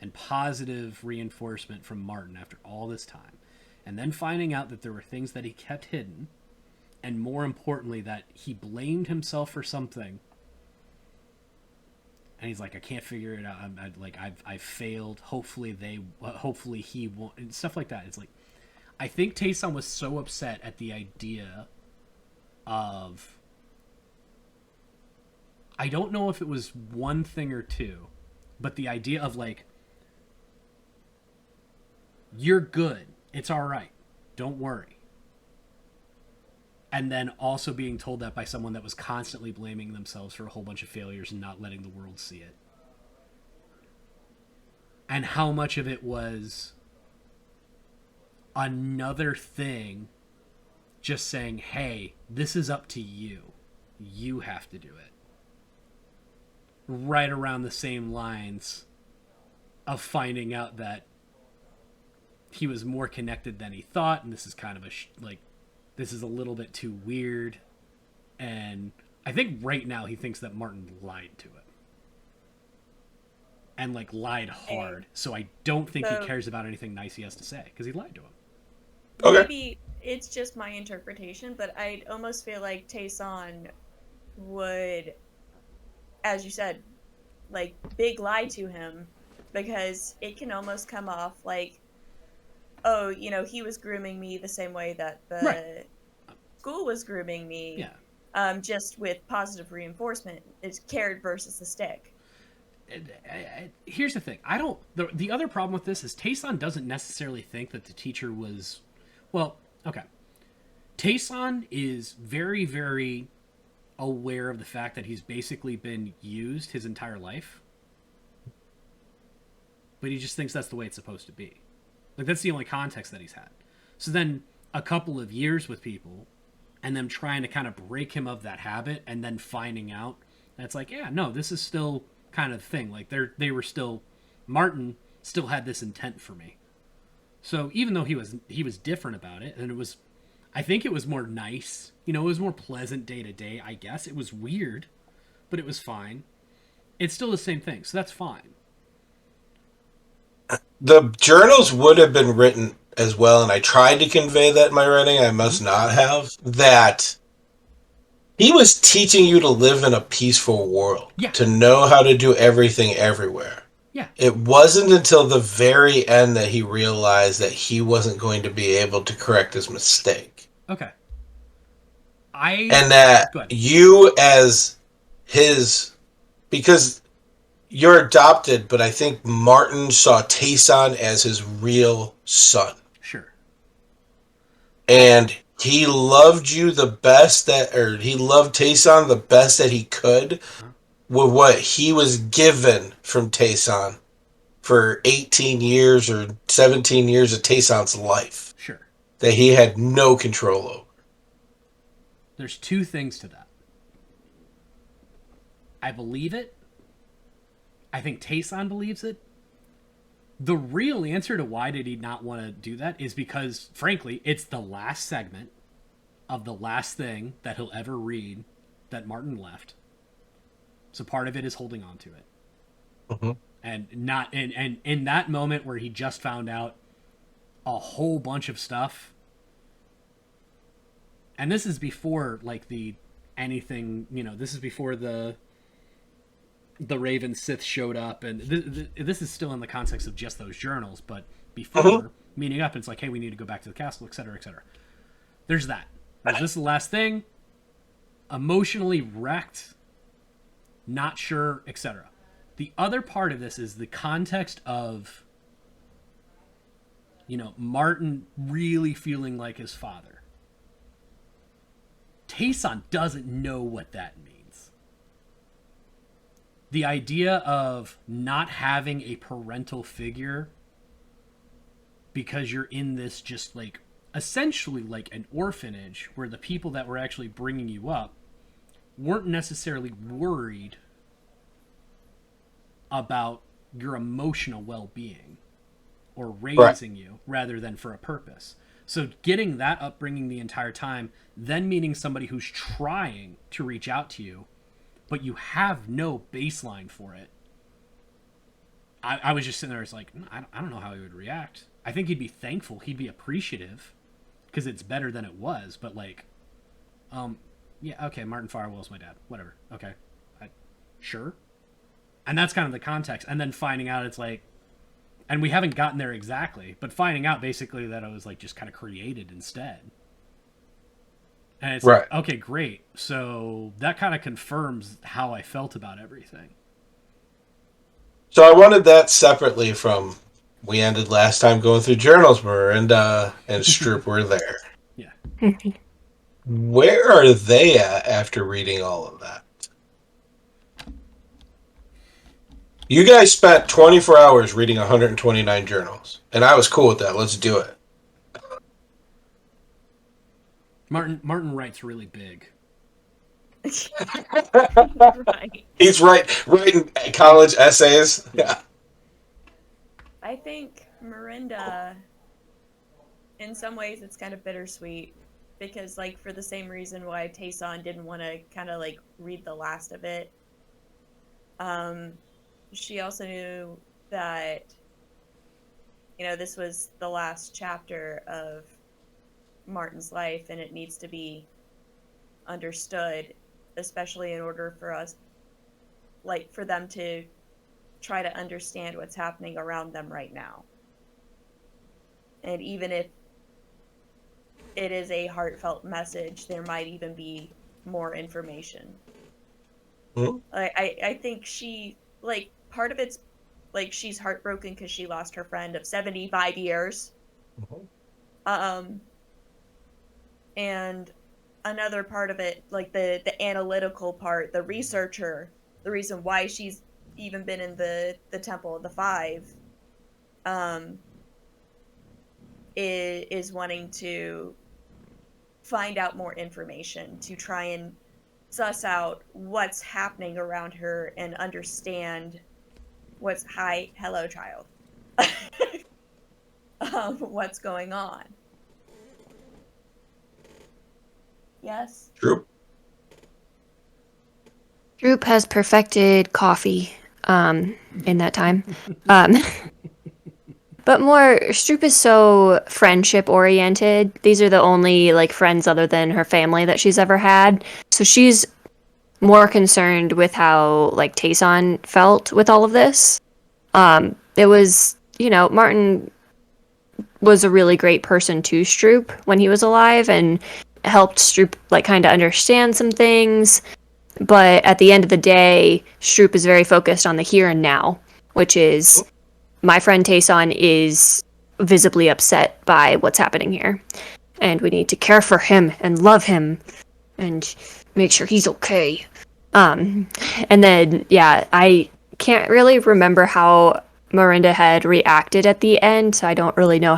and positive reinforcement from Martin after all this time. And then finding out that there were things that he kept hidden, and more importantly, that he blamed himself for something. And he's like, I can't figure it out. I've failed. Hopefully he won't, and stuff like that. It's like, I think Tayson was so upset at the idea of, I don't know if it was one thing or two, but the idea of like, you're good. It's all right. Don't worry. And then also being told that by someone that was constantly blaming themselves for a whole bunch of failures and not letting the world see it. And how much of it was another thing just saying, hey, this is up to you. You have to do it. Right around the same lines of finding out that he was more connected than he thought, and this is kind of this is a little bit too weird. And I think right now he thinks that Martin lied to him. And lied hard. So I don't think he cares about anything nice he has to say, because he lied to him. Okay. Maybe it's just my interpretation, but I almost feel like Tayson would, as you said, big lie to him, because it can almost come off like, oh, he was grooming me the same way that the school was grooming me. Yeah. Just with positive reinforcement. It's carrot versus the stick. Here's the thing. The other problem with this is Tayson doesn't necessarily think that the teacher was, well, okay. Tayson is very, very aware of the fact that he's basically been used his entire life. But he just thinks that's the way it's supposed to be. That's the only context that he's had. So then a couple of years with people and them trying to kind of break him of that habit and then finding out that's like, yeah, no, this is still kind of thing. They were still, Martin still had this intent for me. So even though he was different about it, and I think it was more nice, it was more pleasant day to day, I guess. It was weird, but it was fine. It's still the same thing, so that's fine. The journals would have been written as well, and I tried to convey that in my writing. I must not have. That he was teaching you to live in a peaceful world. Yeah. To know how to do everything everywhere. Yeah. It wasn't until the very end that he realized that he wasn't going to be able to correct his mistake. Okay. And that you as his... Because... You're adopted, but I think Martin saw Tayson as his real son. Sure. And he loved you the best he loved Tayson the best that he could with what he was given from Tayson for 18 years or 17 years of Tayson's life. Sure. That he had no control over. There's two things to that. I believe it. I think Tayson believes it. The real answer to why did he not want to do that is because, frankly, it's the last segment of the last thing that he'll ever read that Martin left. So part of it is holding on to it. Mm-hmm. And not and in that moment where he just found out a whole bunch of stuff. And this is before like the anything, this is before the Raven Sith showed up, and this is still in the context of just those journals, but before meeting up, it's like, hey, we need to go back to the castle, etc., etc. There's that. There's this the last thing. Emotionally wrecked, not sure, etc. The other part of this is the context of, Martin really feeling like his father. Tayson doesn't know what that means. The idea of not having a parental figure because you're in this just like essentially like an orphanage where the people that were actually bringing you up weren't necessarily worried about your emotional well-being or raising you rather than for a purpose. So getting that upbringing the entire time, then meeting somebody who's trying to reach out to you, but you have no baseline for it. I was just sitting there, it's like, I don't know how he would react. I think he'd be thankful, he'd be appreciative, because it's better than it was, but like, yeah, okay, Martin Farwell's my dad, whatever, okay, sure. And that's kind of the context, and then finding out it's like, and we haven't gotten there exactly, but finding out basically that it was like just kind of created instead. And it's right. Like, okay, great. So that kind of confirms how I felt about everything. So I wanted that separately from, we ended last time going through journals, Miranda and Stroop were there. Yeah. Where are they at after reading all of that? You guys spent 24 hours reading 129 journals, and I was cool with that. Let's do it. Martin writes really big. Right. He's writing college essays. Yeah. I think Miranda, in some ways, it's kind of bittersweet because, like, for the same reason why Tayson didn't want to kind of like read the last of it. She also knew that, this was the last chapter of Martin's life, and it needs to be understood, especially in order for us, like, for them to try to understand what's happening around them right now. And even if it is a heartfelt message, there might even be more information. Mm-hmm. I think she, like, part of it's, like, she's heartbroken because she lost her friend of 75 years. Mm-hmm. And another part of it, like the analytical part, the researcher, the reason why she's even been in the Temple of the Five, is wanting to find out more information to try and suss out what's happening around her and understand hello child, what's going on. Yes. True. Droop has perfected coffee in that time. But more, Stroop is so friendship-oriented. These are the only, like, friends other than her family that she's ever had. So she's more concerned with how, like, Tayson felt with all of this. It was, Martin was a really great person to Stroop when he was alive and helped Stroop, like, kind of understand some things. But at the end of the day, Stroop is very focused on the here and now, which is my friend Tayson is visibly upset by what's happening here. and we need to care for him and love him and make sure he's okay. And then, yeah, I can't really remember how Miranda had reacted at the end, so I don't really know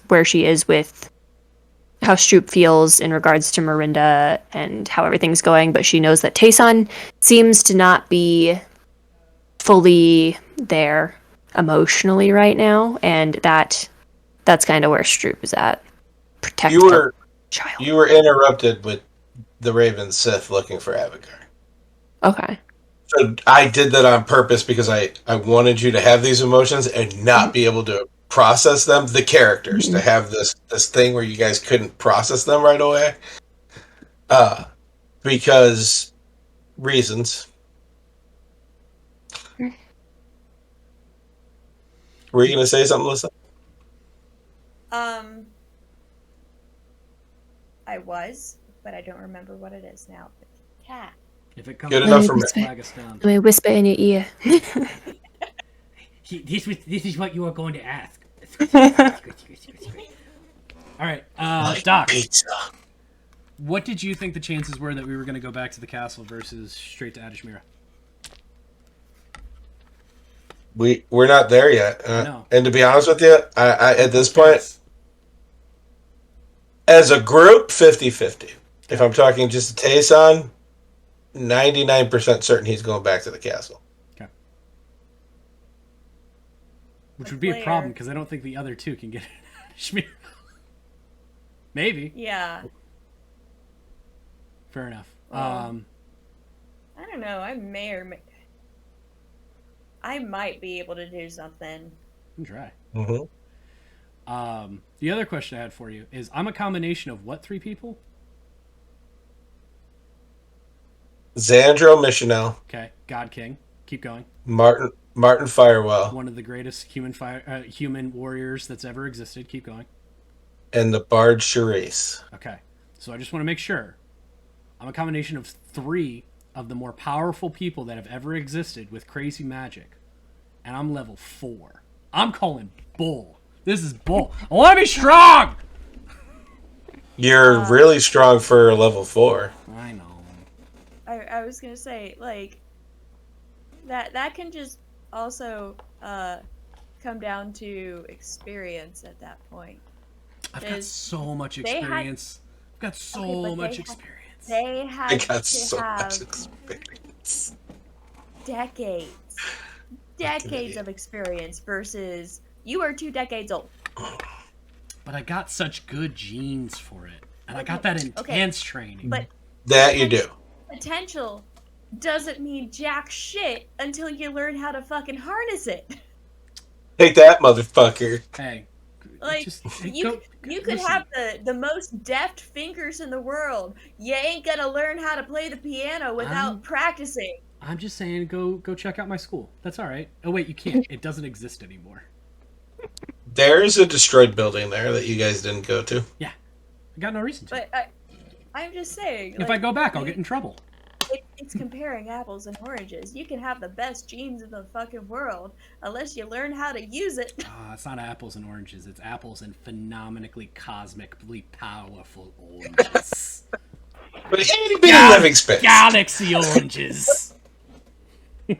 where she is with how Stroop feels in regards to Miranda and how everything's going, but she knows that Tayson seems to not be fully there emotionally right now, and that's kind of where Stroop is at. Protect the child. You were interrupted with the Raven Sith looking for Avagar. Okay. So I did that on purpose because I wanted you to have these emotions and not be able to process them. The characters to have this thing where you guys couldn't process them right away, because reasons. Were you going to say something, Melissa? I was, but I don't remember what it is now. Cat. If it comes Good enough for me. flag us down. Let me whisper in your ear. This is what you are going to ask. All right, Doc. Pizza. What did you think the chances were that we were going to go back to the castle versus straight to Adashmira? We're not there yet. No. And to be honest with you, I at this point, as a group, 50-50. If I'm talking just a Tayson, 99% certain he's going back to the castle. Okay. Which would be a problem because I don't think the other two can get Adashmira. Maybe. Yeah. Fair enough. I don't know. I might be able to do something. Can try. Mm-hmm. The other question I had for you is, I'm a combination of what three people? Xandro Missionel. Okay, God King. Keep going. Martin Firewell. One of the greatest human warriors that's ever existed. Keep going. And the Bard Charisse. Okay, so I just want to make sure. I'm a combination of three of the more powerful people that have ever existed with crazy magic. And I'm level 4. I'm calling bull. This is bull. I want to be strong! You're really strong for level 4. I know. I was gonna say, like, that can just also come down to experience at that point. I've got so much they had- experience. I've got so much experience. They had I got to so have much experience. decades of experience versus you are 2 decades old. But I got such good genes for it. And I got that intense training. But That you do. potential doesn't mean jack shit until you learn how to fucking harness it. Take that, motherfucker. Hey. Like, you could listen. have the most deft fingers in the world. You ain't gonna learn how to play the piano without practicing. I'm just saying, go check out my school. That's all right. Oh wait, you can't. It doesn't exist anymore. There's a destroyed building there that you guys didn't go to. Yeah, I got no reason to. But I'm just saying. If I go back, I'll get in trouble. It's comparing apples and oranges. You can have the best genes in the fucking world unless you learn how to use it. It's not apples and oranges. It's apples and phenomenally, cosmically powerful oranges. But itty bitty living space. Galaxy oranges.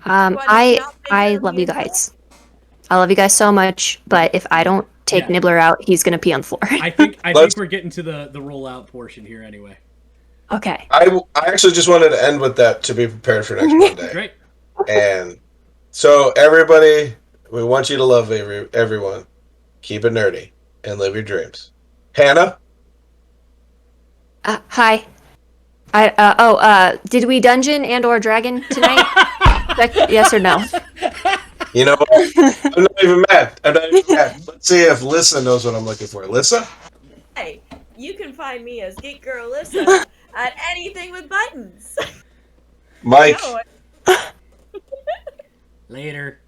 I love you guys. I love you guys so much, but if I don't take Nibbler out, he's gonna pee on the floor. I think we're getting to the rollout portion here anyway. Okay. I actually just wanted to end with that to be prepared for next Monday. Great. And so everybody, we want you to love everyone. Keep it nerdy and live your dreams. Hannah? Hi. Did we dungeon and or dragon tonight? Yes or no? You know what? I'm not even mad. Let's see if Lissa knows what I'm looking for. Lissa? Hey, you can find me as Geek Girl Alyssa at anything with buttons. Mike? No, Later.